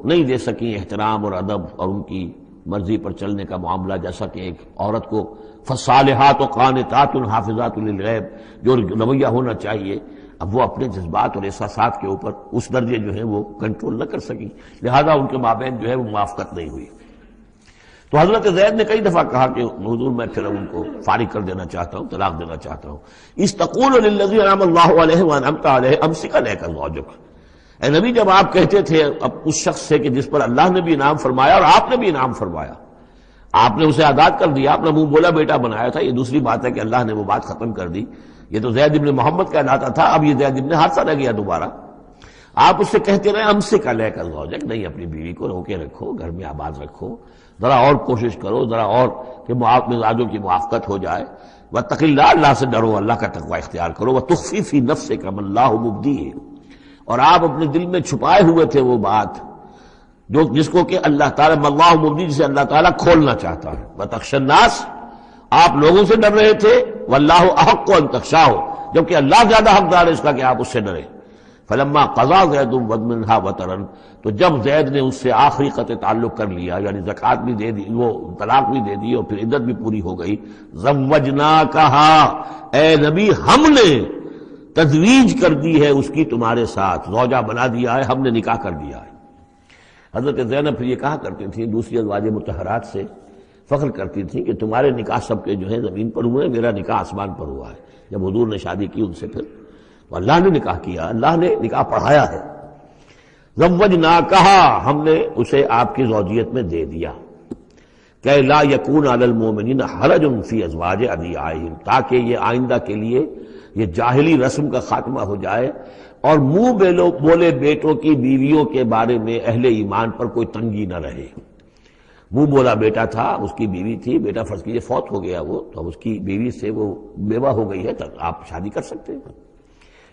B: نہیں دے سکی احترام اور ادب اور ان کی مرضی پر چلنے کا معاملہ، جیسا کہ ایک عورت کو فصالحات و قانتات حافظات للغیب جو رویہ ہونا چاہیے، اب وہ اپنے جذبات اور احساسات کے اوپر اس درجے جو ہے وہ کنٹرول نہ کر سکی، لہذا ان کے مابین جو ہے وہ موافقت نہیں ہوئی. تو حضرت زید نے کئی دفعہ کہا کہ حضور میں پھر ان کو فارغ کر دینا چاہتا ہوں، طلاق دینا چاہتا ہوں. استقول للذی انعم اللہ علیہ وانعمت علیہ امسک علیک زوجک. اے نبی جب آپ کہتے تھے اب اس شخص سے کہ جس پر اللہ نے بھی انعام فرمایا اور آپ نے بھی انعام فرمایا، آپ نے اسے آزاد کر دیا، آپ نے منہ بولا بیٹا بنایا تھا. یہ دوسری بات ہے کہ اللہ نے وہ بات ختم کر دی. یہ تو زید ابن محمد کہلاتا تھا، اب یہ زید ابن حارثہ رہ گیا دوبارہ. آپ اس سے کہتے رہے امسک علیک زوجک، نہیں اپنی بیوی کو روکے رکھو، گھر میں آباد رکھو، ذرا اور کوشش کرو، ذرا اور کہ مزاجوں کی موافقت ہو جائے. واتق اللہ، اللہ سے ڈرو، اللہ کا تقوی اختیار کرو. وتخفی فی نفسک ما اللہ مبدیہ، اور آپ اپنے دل میں چھپائے ہوئے تھے وہ بات جس کو کہ اللہ تعالیٰ اللہ مبدی، جسے اللہ تعالیٰ کھولنا چاہتا ہے. وتخشى الناس، آپ لوگوں سے ڈر رہے تھے. واللہ احق ان تخشاہ، جبکہ اللہ زیادہ حقدار ہے اس کا کہ آپ اس سے ڈریں. فلما قضا زید منہا وطرا، تو جب زید نے اس سے آخری قطع تعلق کر لیا، یعنی زکوٰۃ بھی دے دی، وہ طلاق بھی دے دی اور پھر عدت بھی پوری ہو گئی. زوجناکہا، اے نبی ہم نے تزویج کر دی ہے اس کی تمہارے ساتھ، زوجہ بنا دیا ہے، ہم نے نکاح کر دیا ہے. حضرت زینب پھر یہ کہا کرتی تھیں، دوسری ازواج مطہرات سے فخر کرتی تھیں کہ تمہارے نکاح سب کے جو ہیں زمین پر ہوئے، میرا نکاح آسمان پر ہوا ہے. جب حضور نے شادی کی ان سے پھر تو اللہ نے نکاح کیا، اللہ نے نکاح پڑھایا ہے. زوجناکہا، ہم نے اسے آپ کی زوجیت میں دے دیا. کہ لا یکون علی المؤمنین حرج فی ازواج ادعیائہم، تاکہ یہ آئندہ کے لیے یہ جاہلی رسم کا خاتمہ ہو جائے اور منہ بولے بیٹوں کی بیویوں کے بارے میں اہل ایمان پر کوئی تنگی نہ رہے. منہ بولا بیٹا تھا، اس کی بیوی تھی، بیٹا فرض کیجیے فوت ہو گیا وہ، تو اب اس کی بیوی سے وہ بیوہ ہو گئی ہے، تو آپ شادی کر سکتے ہیں.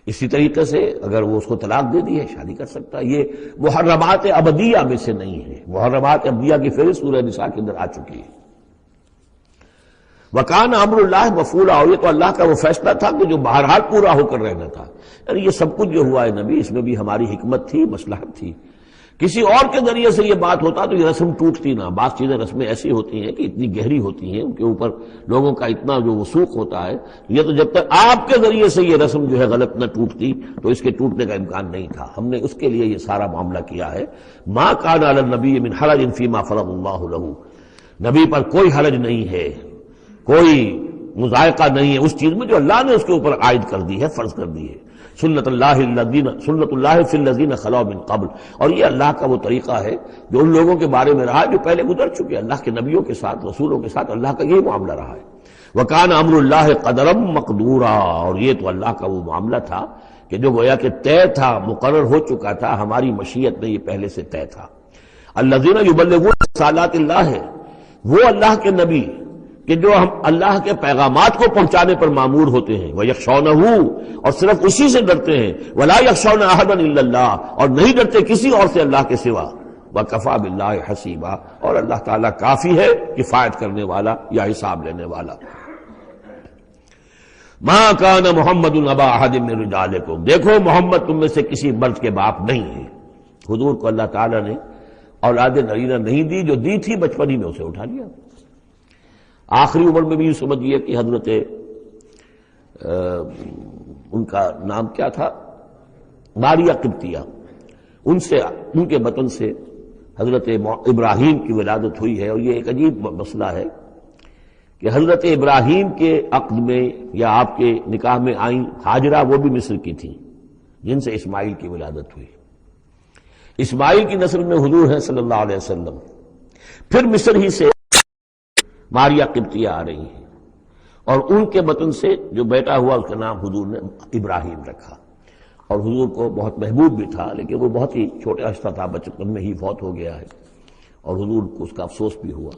B: اسی طریقے سے اگر وہ اس کو طلاق دے دی ہے شادی کر سکتا ہے. یہ محرمات ابدیہ میں سے نہیں ہے، محرمات ابدیہ کی فہرست سورہ نساء کے اندر آ چکی ہے. وکان امر اللہ مفعولا، اور یہ تو اللہ کا وہ فیصلہ تھا کہ جو بہرحال پورا ہو کر رہنا تھا. یعنی یہ سب کچھ جو ہوا ہے نبی، اس میں بھی ہماری حکمت تھی، مصلحت تھی. کسی اور کے ذریعے سے یہ بات ہوتا تو یہ رسم ٹوٹتی نہ. بعض چیزیں رسمیں ایسی ہوتی ہیں کہ اتنی گہری ہوتی ہیں، ان کے اوپر لوگوں کا اتنا جو وثوق ہوتا ہے، یہ تو جب تک آپ کے ذریعے سے یہ رسم جو ہے غلط نہ ٹوٹتی تو اس کے ٹوٹنے کا امکان نہیں تھا. ہم نے اس کے لیے یہ سارا معاملہ کیا ہے. ما کان علی النبی من حرج فیما فرض اللہ لہ، نبی پر کوئی حرج نہیں ہے، کوئی مضائقہ نہیں ہے اس چیز میں جو اللہ نے اس کے اوپر عائد کر دی ہے، فرض کر دی ہے. سنت اللہ فی الذین خلوا من قبل، اور یہ اللہ کا وہ طریقہ ہے جو ان لوگوں کے بارے میں رہا جو پہلے گزر چکے. اللہ کے نبیوں کے ساتھ، رسولوں کے ساتھ اللہ کا یہی معاملہ رہا ہے. وکان امر اللہ قدرا مقدورا، اور یہ تو اللہ کا وہ معاملہ تھا کہ جو گویا کہ طے تھا، مقرر ہو چکا تھا، ہماری مشیت میں یہ پہلے سے طے تھا. الذین یبلغون رسالات اللہ، ہے وہ اللہ کے نبی کہ جو ہم اللہ کے پیغامات کو پہنچانے پر مامور ہوتے ہیں. وَيَخْشَوْنَهُ، اور صرف اسی سے ڈرتے ہیں. وَلَا يَخْشَوْنَ أَحَدًا إِلَّا اللَّهُ، اور نہیں ڈرتے کسی اور سے اللہ کے سوا. وَكَفَى بِاللَّهِ حَسِيبًا، اور اللہ تعالیٰ کافی ہے کفایت کرنے والا یا حساب لینے والا. مَا كَانَ مُحَمَّدٌ أَبَا أَحَدٍ مِّن رِجَالِكُمْ، دیکھو محمد تم میں سے کسی مرد کے باپ نہیں ہے. حضور کو اللہ تعالیٰ نے اولاد نرینہ نہیں دی، جو دی تھی بچپن ہی میں اسے اٹھا لیا. آخری عمر میں بھی یہ سمجھیے کہ حضرت ان کا نام کیا تھا، ماریہ قبطیہ، ان کے بطن سے حضرت ابراہیم کی ولادت ہوئی ہے. اور یہ ایک عجیب مسئلہ ہے کہ حضرت ابراہیم کے عقد میں یا آپ کے نکاح میں آئیں ہاجرہ، وہ بھی مصر کی تھیں جن سے اسماعیل کی ولادت ہوئی. اسماعیل کی نسل میں حضور ہیں صلی اللہ علیہ وسلم. پھر مصر ہی سے ماریہ قبطیہ آ رہی ہیں، اور ان کے بطن سے جو بیٹا ہوا اس کا نام حضور نے ابراہیم رکھا. اور حضور کو بہت محبوب بھی تھا، لیکن وہ بہت ہی چھوٹا عرصہ تھا، بچپن میں ہی فوت ہو گیا ہے، اور حضور کو اس کا افسوس بھی ہوا.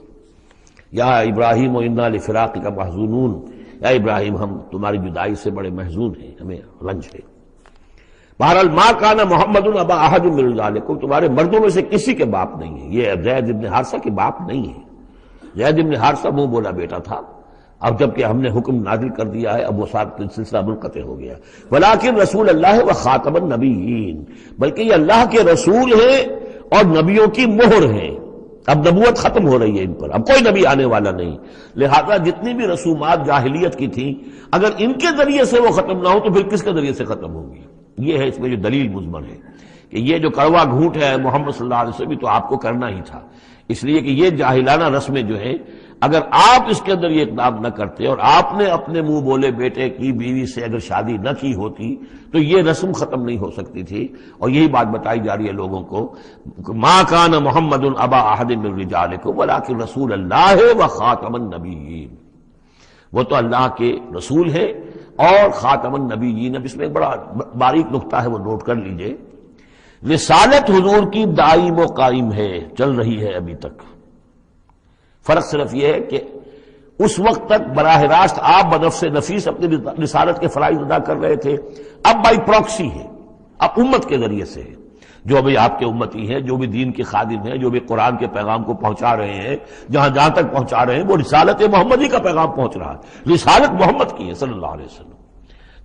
B: یا ابراہیم انا لفراقک محزونون، یا ابراہیم ہم تمہاری جدائی سے بڑے محزون ہیں، ہمیں رنج ہے. بہرحال ما کان محمد ابا احد من رجالکم، تمہارے مردوں میں سے کسی کے باپ نہیں ہے. یہ زید ابن حارثہ کے باپ نہیں ہے. زید بن حارثہ منہ بولا بیٹا تھا، اب جب کہ ہم نے حکم نازل کر دیا ہے اب وہ سلسلہ منقطع ہو گیا۔ ولیکن رسول اللہ و خاتم النبیین، بلکہ یہ اللہ کے رسول ہیں اور نبیوں کی مہر ہیں۔ اب نبوت ختم ہو رہی ہے ان پر، اب کوئی نبی آنے والا نہیں، لہذا جتنی بھی رسومات جاہلیت کی تھیں اگر ان کے ذریعے سے وہ ختم نہ ہو تو پھر کس کے ذریعے سے ختم ہوگی؟ یہ ہے اس میں جو دلیل مضمر ہے کہ یہ جو کڑوا گھونٹ ہے محمد صلی اللہ علیہ وسلم تو آپ کو کرنا ہی تھا، اس لیے کہ یہ جاہلانہ رسمیں جو ہیں اگر آپ اس کے اندر یہ اقدام نہ کرتے اور آپ نے اپنے منہ بولے بیٹے کی بیوی سے اگر شادی نہ کی ہوتی تو یہ رسم ختم نہیں ہو سکتی تھی، اور یہی بات بتائی جا رہی ہے لوگوں کو، ما کان محمد ابا احد من رجالکم ولکن رسول اللہ و خاتم النبیین، وہ تو اللہ کے رسول ہے اور خاتم النبیین۔ اب اس میں ایک بڑا باریک نقطہ ہے، وہ نوٹ کر لیجئے، رسالت حضور کی دائم و قائم ہے، چل رہی ہے ابھی تک۔ فرق صرف یہ ہے کہ اس وقت تک براہ راست آپ بنفس نفیس اپنی رسالت کے فرائض ادا کر رہے تھے، اب بائی پروکسی ہے، اب امت کے ذریعے سے ہے، جو بھی آپ کے امتی ہیں، جو بھی دین کے خادم ہیں، جو بھی قرآن کے پیغام کو پہنچا رہے ہیں، جہاں تک پہنچا رہے ہیں وہ رسالت محمدی کا پیغام پہنچ رہا ہے، رسالت محمد کی ہے صلی اللہ علیہ وسلم۔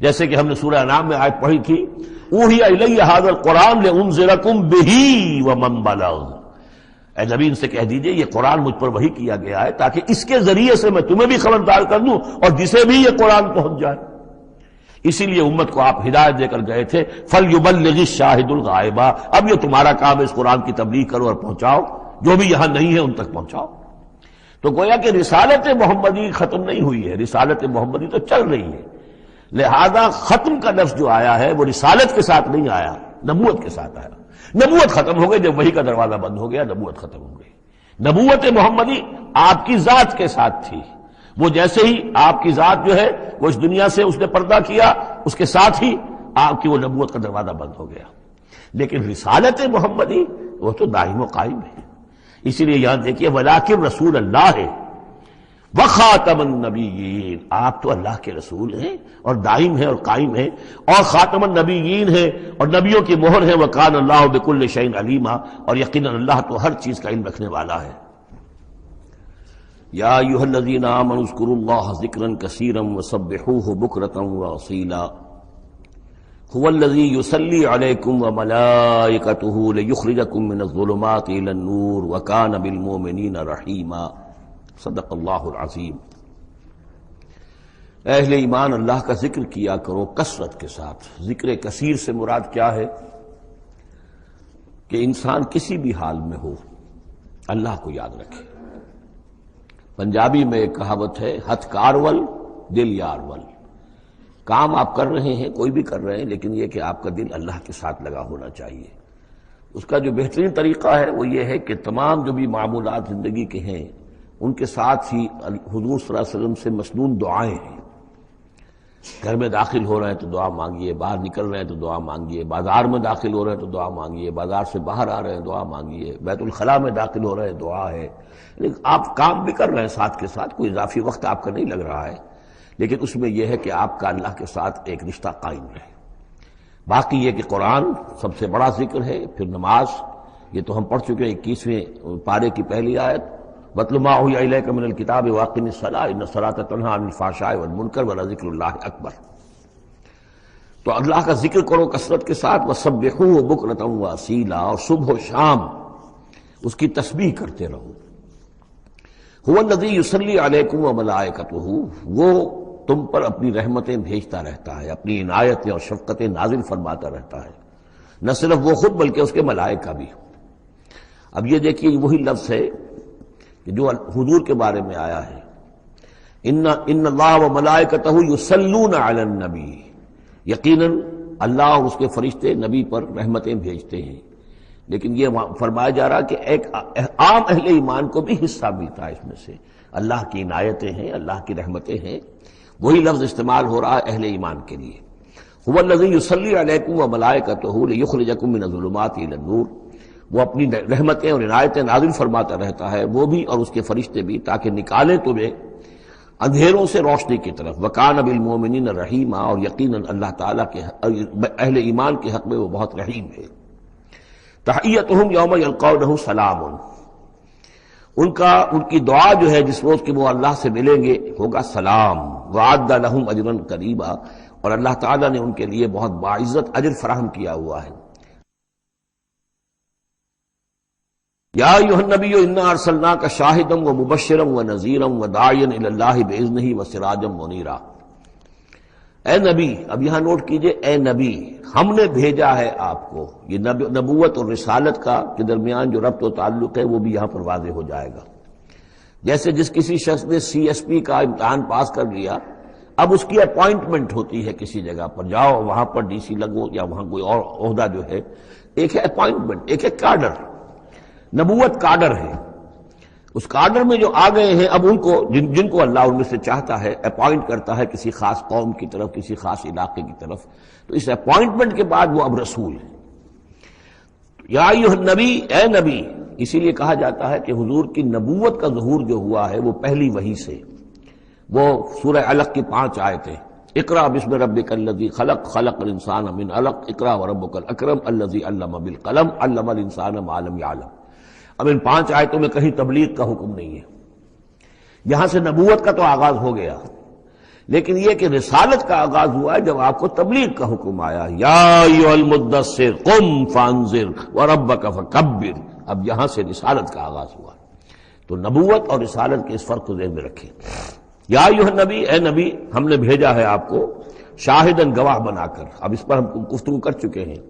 B: جیسے کہ ہم نے سورہ انعام میں آیت پڑھی تھی، اوحی الی ھذا القرآن لانذرکم بہ ومن بلغ، اے نبی ان سے کہہ دیجئے یہ قرآن مجھ پر وحی کیا گیا ہے تاکہ اس کے ذریعے سے میں تمہیں بھی خبردار کر دوں اور جسے بھی یہ قرآن پہنچ جائے۔ اسی لیے امت کو آپ ہدایت دے کر گئے تھے، فَلْيُبَلِّغِ الشَّاهِدُ الْغَائِبَ، اب یہ تمہارا کام ہے اس قرآن کی تبلیغ کرو اور پہنچاؤ، جو بھی یہاں نہیں ہے ان تک پہنچاؤ۔ تو گویا کہ رسالت محمدی ختم نہیں ہوئی ہے، رسالت محمدی تو چل رہی ہے، لہذا ختم کا لفظ جو آیا ہے وہ رسالت کے ساتھ نہیں آیا، نبوت کے ساتھ آیا۔ نبوت ختم ہو گئی جب وحی کا دروازہ بند ہو گیا، نبوت ختم ہو گئی۔ نبوت محمدی آپ کی ذات کے ساتھ تھی، وہ جیسے ہی آپ کی ذات جو ہے وہ اس دنیا سے اس نے پردہ کیا، اس کے ساتھ ہی آپ کی وہ نبوت کا دروازہ بند ہو گیا، لیکن رسالت محمدی وہ تو دائم و قائم ہے۔ اسی لیے یہاں دیکھیے ولیکن رسول اللہ ہے وخاتم النبیین، آپ تو اللہ کے رسول ہیں اور دائم ہیں اور قائم ہیں، اور خاتم النبیین ہیں اور نبیوں کی مہر ہے، وکان اللہ بکل شیء علیما، اور یقیناً اللہ تو ہر چیز کا علم رکھنے والا ہے۔ یا ایھا الذین آمنوا اذکروا اللہ ذکرا کثیرا وسبحوہ بکرۃ واصیلا، هو الذی یصلی علیکم وملائکتہ لیخرجکم من الظلمات الی النور وکان بالمؤمنین رحیما۔ صدق اللہ العظیم۔ اہل ایمان اللہ کا ذکر کیا کرو کثرت کے ساتھ۔ ذکر کثیر سے مراد کیا ہے کہ انسان کسی بھی حال میں ہو اللہ کو یاد رکھے۔ پنجابی میں ایک کہاوت ہے، ہتھ کارول دل یارول، کام آپ کر رہے ہیں، کوئی بھی کر رہے ہیں، لیکن یہ کہ آپ کا دل اللہ کے ساتھ لگا ہونا چاہیے۔ اس کا جو بہترین طریقہ ہے وہ یہ ہے کہ تمام جو بھی معمولات زندگی کے ہیں ان کے ساتھ ہی حضور صلی اللہ علیہ وسلم سے مسنون دعائیں ہیں۔ گھر میں داخل ہو رہے ہیں تو دعا مانگیے، باہر نکل رہے ہیں تو دعا مانگیے، بازار میں داخل ہو رہے ہیں تو دعا مانگیے، بازار سے باہر آ رہے ہیں دعا مانگیے، بیت الخلاء میں داخل ہو رہے ہیں دعا ہے۔ لیکن آپ کام بھی کر رہے ہیں ساتھ کے ساتھ، کوئی اضافی وقت آپ کا نہیں لگ رہا ہے، لیکن اس میں یہ ہے کہ آپ کا اللہ کے ساتھ ایک رشتہ قائم رہے۔ باقی یہ کہ قرآن سب سے بڑا ذکر ہے، پھر نماز، یہ تو ہم پڑھ چکے ہیں 21ویں پارے کی پہلی آیت، وَاتْلُ مَا أُوحِيَ إِلَيْكَ مِنَ الْكِتَابِ وَأَقِمِ الصَّلَاةَ إِنَّ الصَّلَاةَ تَنْهَىٰ عَنِ الْفَحْشَاءِ وَالْمُنكَرِ وَلَذِكْرُ اللَّهِ أَكْبَرُ۔ تو اللہ کا ذکر کرو کثرت کے ساتھ، وَسَبِّحُوهُ بُكْرَةً وَأَصِيلًا، اور صبح و شام اس کی تسبیح کرتے رہو۔ هُوَ الَّذِي يُصَلِّي عَلَيْكُمْ وَمَلَائِكَتُهُ، وہ تم پر اپنی رحمتیں بھیجتا رہتا ہے، اپنی عنایتیں اور شفقتیں نازل فرماتا رہتا ہے، نہ صرف وہ خود بلکہ اس کے ملائکہ بھی۔ اب یہ دیکھیے وہی لفظ ہے کہ جو حضور کے بارے میں آیا ہے، ان اللہ و ملائکتہ یصلون علی النبی، یقیناً اللہ اور اس کے فرشتے نبی پر رحمتیں بھیجتے ہیں، لیکن یہ فرمایا جا رہا کہ ایک عام اہل ایمان کو بھی حصہ ملتا ہے اس میں سے، اللہ کی عنایتیں ہیں، اللہ کی رحمتیں ہیں، وہی لفظ استعمال ہو رہا ہے اہل ایمان کے لیے۔ هو الذی یصلی علیکم وملائکتہ لیخرجکم من الظلمات الی النور، وہ اپنی رحمتیں اور عنایتیں نازل فرماتا رہتا ہے، وہ بھی اور اس کے فرشتے بھی، تاکہ نکالیں تمہیں اندھیروں سے روشنی کی طرف۔ وَكَانَ بِالْمُؤْمِنِينَ رَحِيمًا، اور یقیناً اللہ تعالیٰ کے اہل ایمان کے حق میں وہ بہت رحیم ہے۔ تحیتہم یوم یلقونہ سلام، ان کی دعا جو ہے جس روز کہ وہ اللہ سے ملیں گے ہوگا سلام، وعد لہم اجرا قریبا، اور اللہ تعالیٰ نے ان کے لیے بہت باعزت اجر فراہم کیا ہوا ہے۔ یا ایھا النبی انا ارسلناک شاہدا ومبشرا ونذیرا وداعیا الی اللہ باذنہ وسراجا منیرا۔ اے نبی، اب یہاں نوٹ کیجئے، اے نبی، ہم نے بھیجا ہے آپ کو۔ یہ نبوت اور رسالت کا کے درمیان جو ربط و تعلق ہے وہ بھی یہاں پر واضح ہو جائے گا۔ جیسے جس کسی شخص نے سی ایس پی کا امتحان پاس کر لیا، اب اس کی اپوائنٹمنٹ ہوتی ہے کسی جگہ پر، جاؤ وہاں پر ڈی سی لگو یا وہاں کوئی اور عہدہ جو ہے، ایک ہے اپوائنٹمنٹ، ایک ہے کاڈر۔ نبوت کاڈر ہے، اس کاڈر میں جو آ گئے ہیں اب ان کو جن کو اللہ ان میں سے چاہتا ہے اپوائنٹ کرتا ہے کسی خاص قوم کی طرف، کسی خاص علاقے کی طرف، تو اس اپوائنٹمنٹ کے بعد وہ اب رسول ہے۔ یا ایھا النبی، اے نبی، اسی لیے کہا جاتا ہے کہ حضور کی نبوت کا ظہور جو ہوا ہے وہ پہلی وحی سے۔ وہ سورہ علق کی 5 آیتیں، اقرأ بسم ربک الذی خلق، خلق الانسان من علق، اقرأ وربک الاکرم الذی علم بالقلم، علم الانسان ما لم یعلم۔ اب ان 5 آیتوں میں کہیں تبلیغ کا حکم نہیں ہے، یہاں سے نبوت کا تو آغاز ہو گیا، لیکن یہ کہ رسالت کا آغاز ہوا ہے جب آپ کو تبلیغ کا حکم آیا، یا ایھا المدثر قم فانذر وربک فکبر۔ اب یہاں سے رسالت کا آغاز ہوا، تو نبوت اور رسالت کے اس فرق کو ذہن میں رکھیں۔ یا ایھا النبی، اے نبی، ہم نے بھیجا ہے آپ کو شاہداً گواہ بنا کر۔ اب اس پر ہم گفتگو کر چکے ہیں،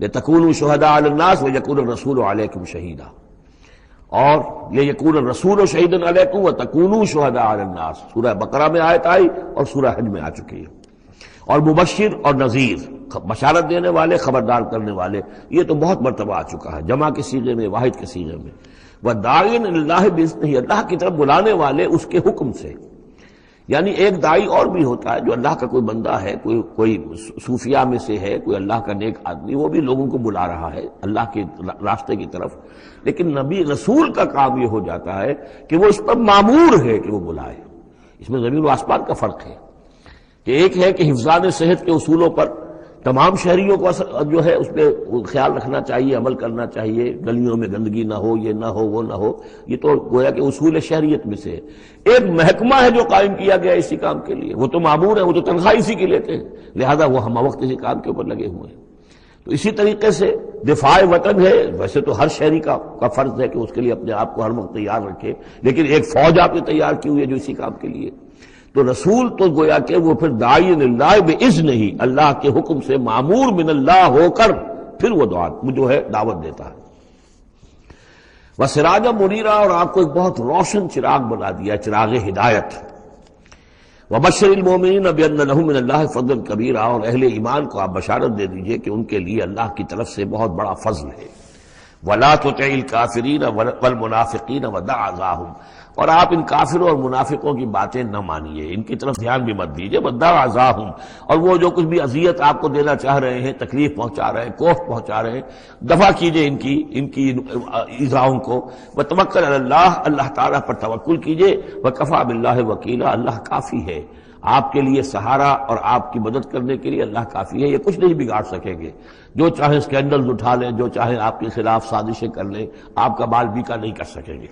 B: لتکونوا شہداء علی الناس ویکون الرسول علیکم شہیدا، اور یہ یکون الرسول شہیداً علیکم وتکونوا شہداء علی الناس، سورہ بقرہ میں آیت آئی اور سورہ حج میں آ چکی ہے۔ اور مبشر اور نذیر، بشارت دینے والے، خبردار کرنے والے، یہ تو بہت مرتبہ آ چکا ہے، جمع کے صیغے میں، واحد کے صیغے میں۔ وداعیا الی اللہ باذنہ، اللہ کی طرف بلانے والے اس کے حکم سے، یعنی ایک داعی اور بھی ہوتا ہے جو اللہ کا کوئی بندہ ہے، کوئی صوفیاء میں سے ہے، کوئی اللہ کا نیک آدمی، وہ بھی لوگوں کو بلا رہا ہے اللہ کے راستے کی طرف، لیکن نبی رسول کا کام یہ ہو جاتا ہے کہ وہ اس پر مامور ہے کہ وہ بلائے۔ اس میں زمین و آسمان کا فرق ہے کہ ایک ہے کہ حفظان صحت کے اصولوں پر تمام شہریوں کو جو ہے اس پہ خیال رکھنا چاہیے، عمل کرنا چاہیے، گلیوں میں گندگی نہ ہو، یہ نہ ہو، وہ نہ ہو، یہ تو گویا کہ اصول شہریت میں سے ہے۔ ایک محکمہ ہے جو قائم کیا گیا اسی کام کے لیے، وہ تو مامور ہے، وہ تو تنخواہ اسی کی لیتے ہیں، لہذا وہ ہم وقت اسی کام کے اوپر لگے ہوئے ہیں۔ تو اسی طریقے سے دفاع وطن ہے، ویسے تو ہر شہری کا فرض ہے کہ اس کے لیے اپنے آپ کو ہر وقت تیار رکھے، لیکن ایک فوج آپ نے تیار کی ہوئی ہے جو اسی کام کے لیے۔ تو رسول تو گویا کہ وہ پھر داعی اللہ باذنہ ہی، اللہ کے حکم سے مامور من اللہ ہو کر پھر وہ جو ہے دعوت دیتا ہے۔ وسراجا منیرا، اور آپ کو ایک بہت روشن چراغ بنا دیا، چراغ ہدایت۔ وبشر المؤمنین بان لهم من اللہ فضلا کبیرا، اور اہل ایمان کو آپ بشارت دے دیجئے کہ ان کے لیے اللہ کی طرف سے بہت بڑا فضل ہے۔ ولا تطع الکافرین والمنافقین ودع اذاہم، اور آپ ان کافروں اور منافقوں کی باتیں نہ مانیے، ان کی طرف دھیان بھی مت دیجیے۔ ودع اذاہم، اور وہ جو کچھ بھی اذیت آپ کو دینا چاہ رہے ہیں، تکلیف پہنچا رہے ہیں، کوفت پہنچا رہے ہیں، دفع کیجیے ان کی ایذاؤں کو۔ وتوکل علی اللہ، اللہ تعالیٰ پر توکل کیجیے۔ وکفیٰ باللہ وکیلا، اللہ کافی ہے آپ کے لیے سہارا، اور آپ کی مدد کرنے کے لیے اللہ کافی ہے۔ یہ کچھ نہیں بگاڑ سکیں گے، جو چاہیں اسکینڈلز اٹھا لیں، جو چاہیں آپ کے خلاف سازشیں کر لیں، آپ کا بال بیکا نہیں کر سکیں گے۔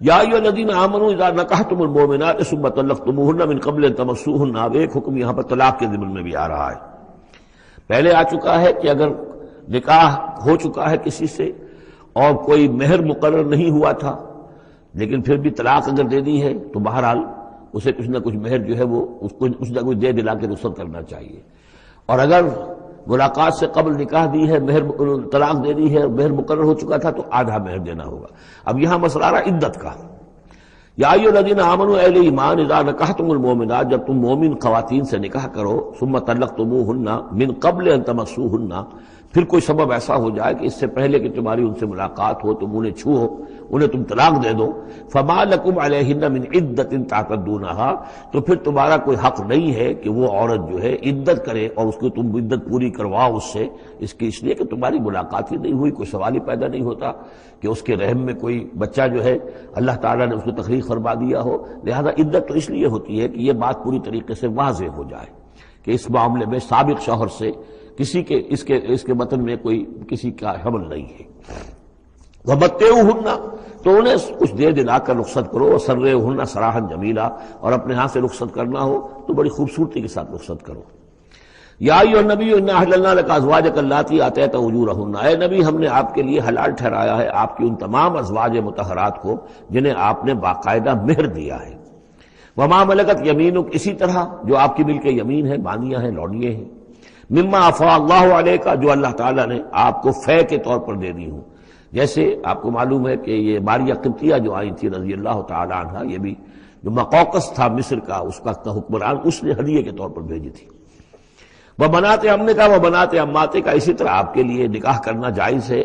B: یا ایھا الذین آمنوا اذا نکحتم المؤمنات ثم طلقتموہن من قبل ان تمسوہن، اب ایک حکم یہاں پر طلاق کے ضمن میں بھی آ رہا ہے۔ پہلے آ چکا ہے کہ اگر نکاح ہو چکا ہے کسی سے اور کوئی مہر مقرر نہیں ہوا تھا، لیکن پھر بھی طلاق اگر دینی ہے تو بہرحال اسے کچھ نہ کچھ مہر جو ہے وہ اس کو کچھ نہ کچھ دے دلا کے رخصت کرنا چاہیے، اور اگر ملاقات سے قبل نکاح دی ہے، مہر طلاق دینی ہے، مہر مقرر ہو چکا تھا تو آدھا مہر دینا ہوگا۔ اب یہاں مسئلہ آ رہا عدت کا۔ یا ایھا الذین آمنوا، اہل ایمان، اذا نکحتم المؤمنات، جب تم مومن خواتین سے نکاح کرو، ثم طلقتموہن من قبل ان تمسوہن، پھر کوئی سبب ایسا ہو جائے کہ اس سے پہلے کہ تمہاری ان سے ملاقات ہو، تم انہیں چھو، انہیں تم طلاق دے دو، فما لکم علیہن من عدت تعتدونہا، تو پھر تمہارا کوئی حق نہیں ہے کہ وہ عورت جو ہے عدت کرے اور اس کو تم عدت پوری کرواؤ اس سے، اس لیے کہ تمہاری ملاقات ہی نہیں ہوئی، کوئی سوال ہی پیدا نہیں ہوتا کہ اس کے رحم میں کوئی بچہ جو ہے اللہ تعالیٰ نے اس کو تخلیق فرما دیا ہو۔ لہذا عدت تو اس لیے ہوتی ہے کہ یہ بات پوری طریقے سے واضح ہو جائے کہ اس معاملے میں سابق شوہر سے کسی کے اس کے وطن میں کوئی کسی کا حمل نہیں ہے۔ وَمَتِّعُوهُنَّ، تو انہیں کچھ دیر دلا کر رخصت کرو، وسرحوہن سراحا جمیلا، اور اپنے ہاں سے رخصت کرنا ہو تو بڑی خوبصورتی کے ساتھ رخصت کرو۔ یا ایھا النبی انا احللنا لک ازواجک اللاتی آتیت اجورہن، اے نبی ہم نے آپ کے لیے حلال ٹھہرایا ہے آپ کی ان تمام ازواج مطہرات کو جنہیں آپ نے باقاعدہ مہر دیا ہے۔ وما ملکت یمینک، اسی طرح جو آپ کی ملک یمین ہے، بانیاں ہیں، لونڈیے ہیں، مما افاء اللہ علیک، جو اللہ تعالیٰ نے آپ کو فے کے طور پر دے دی ہوں۔ جیسے آپ کو معلوم ہے کہ یہ ماریہ قبطیہ جو آئی تھی رضی اللہ تعالیٰ عنہ، یہ بھی جو مقوقس تھا مصر کا اس کا حکمران، اس نے ہدیے کے طور پر بھیجی تھی۔ وہ بنات عمے کا، وہ بنات عماتے کا، اسی طرح آپ کے لیے نکاح کرنا جائز ہے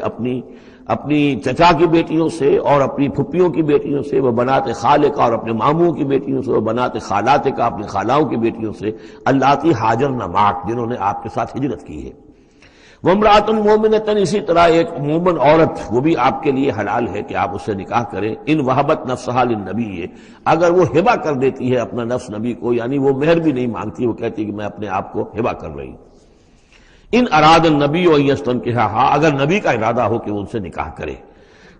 B: اپنی چچا کی بیٹیوں سے اور اپنی پھپھیوں کی بیٹیوں سے، وہ بنات خالے کا، اور اپنے ماموں کی بیٹیوں سے، وہ بنات خالات کا، اپنی خالاؤں کی بیٹیوں سے، اللاتی ہاجرن معک، جنہوں نے آپ کے ساتھ ہجرت کی ہے۔ وامرأۃ مومنۃ، اسی طرح ایک مومن عورت، وہ بھی آپ کے لیے حلال ہے کہ آپ اس سے نکاح کریں، ان وہبت نفسہا للنبی، اگر وہ ہبہ کر دیتی ہے اپنا نفس نبی کو، یعنی وہ مہر بھی نہیں مانگتی، وہ کہتی کہ میں اپنے آپ کو ہبہ کر رہی ہوں۔ ان اراد النبی ان یستنکحھا، اگر نبی کا ارادہ ہو کہ وہ ان سے نکاح کرے،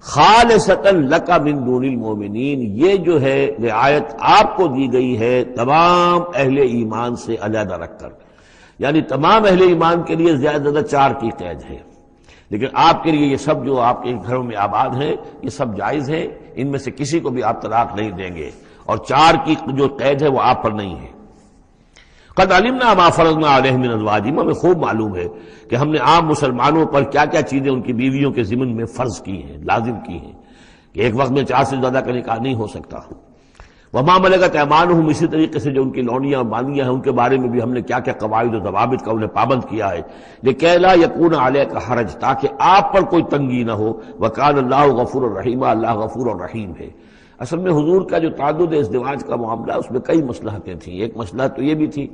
B: خالصۃ لک من دون المؤمنین، یہ جو ہے رعایت آپ کو دی گئی ہے تمام اہل ایمان سے علیحدہ رکھ کر، یعنی تمام اہل ایمان کے لیے زیادہ زیادہ 4 کی قید ہے، لیکن آپ کے لیے یہ سب جو آپ کے گھروں میں آباد ہیں یہ سب جائز ہے، ان میں سے کسی کو بھی آپ طلاق نہیں دیں گے، اور 4 کی جو قید ہے وہ آپ پر نہیں ہے۔ قد علمنا ما فرضنا علیہم من ازواجہم، ہمیں خوب معلوم ہے کہ ہم نے عام مسلمانوں پر کیا کیا چیزیں ان کی بیویوں کے ضمن میں فرض کی ہیں، لازم کی ہیں، کہ ایک وقت میں 4 سے زیادہ کا نکاح نہیں ہو سکتا۔ وما ملکت ایمانہم، اسی طریقے سے جو ان کی لونیاں اور باندیاں ہیں ان کے بارے میں بھی ہم نے کیا کیا قواعد و ضوابط کا انہیں پابند کیا ہے، لکہ لا یکون علیک حرج، تاکہ آپ پر کوئی تنگی نہ ہو، وکان اللہ غفور الرحیم، اللہ غفور الرحیم ہے۔ اصل میں حضور کا جو تعدد ازدواج کا معاملہ، اس میں کئی مصلحتیں تھیں۔ ایک مسئلہ تو یہ بھی تھی،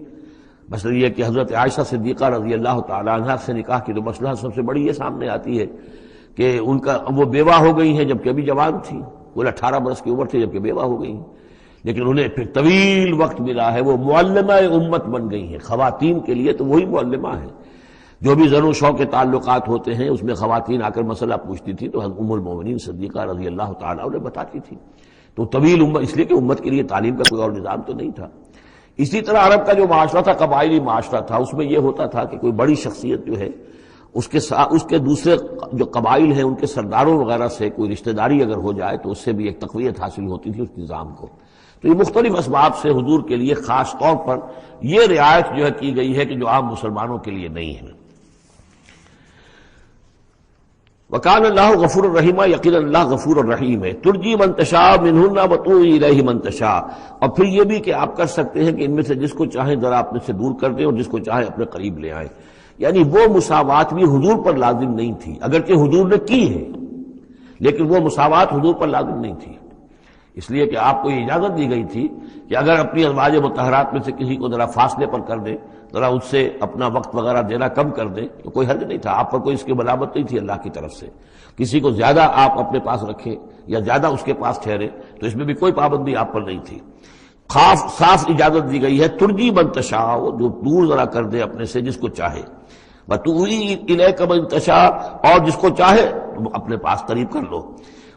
B: مسئلہ یہ کہ حضرت عائشہ صدیقہ رضی اللہ تعالی عنہ سے نکاح کی تو مسئلہ سب سے بڑی یہ سامنے آتی ہے کہ وہ بیوہ ہو گئی ہیں جبکہ ابھی جوان تھی، وہ 18 برس کی عمر تھی جبکہ بیوہ ہو گئی ہیں، لیکن انہیں پھر طویل وقت ملا ہے، وہ معلمہ امت بن گئی ہیں۔ خواتین کے لیے تو وہی معلمہ ہیں، جو بھی زن و شو کے تعلقات ہوتے ہیں اس میں خواتین آ کر مسئلہ پوچھتی تھی تو ام المومنین صدیقہ رضی اللہ تعالیٰ انہیں بتاتی تھی۔ تو طویل امت، اس لیے کہ امت کے لیے تعلیم کا کوئی اور نظام تو نہیں تھا۔ اسی طرح عرب کا جو معاشرہ تھا، قبائلی معاشرہ تھا، اس میں یہ ہوتا تھا کہ کوئی بڑی شخصیت جو ہے اس کے دوسرے جو قبائل ہیں ان کے سرداروں وغیرہ سے کوئی رشتہ داری اگر ہو جائے تو اس سے بھی ایک تقویت حاصل ہوتی تھی اس نظام کو۔ تو یہ مختلف اسباب سے حضور کے لیے خاص طور پر یہ رعایت جو ہے کی گئی ہے کہ جو عام مسلمانوں کے لیے نہیں ہے۔ وکان اللہ غفور الرحیم، یقینا اللہ غفور الرحیم ہے۔ ترجی من تشاء منہن وتؤوی الیہ من تشاء، اور پھر یہ بھی کہ آپ کر سکتے ہیں کہ ان میں سے جس کو چاہیں ذرا اپنے سے دور کر دیں اور جس کو چاہیں اپنے قریب لے آئیں، یعنی وہ مساوات بھی حضور پر لازم نہیں تھی، اگرچہ حضور نے کی ہے لیکن وہ مساوات حضور پر لازم نہیں تھی، اس لیے کہ آپ کو یہ اجازت دی گئی تھی کہ اگر اپنی ازواج مطہرات میں سے کسی کو ذرا فاصلے پر کر دیں، ذرا اس سے اپنا وقت وغیرہ دینا کم کر دیں تو کوئی حرج نہیں تھا، آپ پر کوئی اس کی ملامت نہیں تھی اللہ کی طرف سے۔ کسی کو زیادہ آپ اپنے پاس رکھیں یا زیادہ اس کے پاس ٹھہرے تو اس میں بھی کوئی پابندی آپ پر نہیں تھی۔ صاف اجازت دی گئی ہے، ترجی من تشاء، جو دور ذرا کر دے اپنے سے جس کو چاہے، وتؤوی الیک من تشاء، اور جس کو چاہے اپنے پاس قریب کر لو،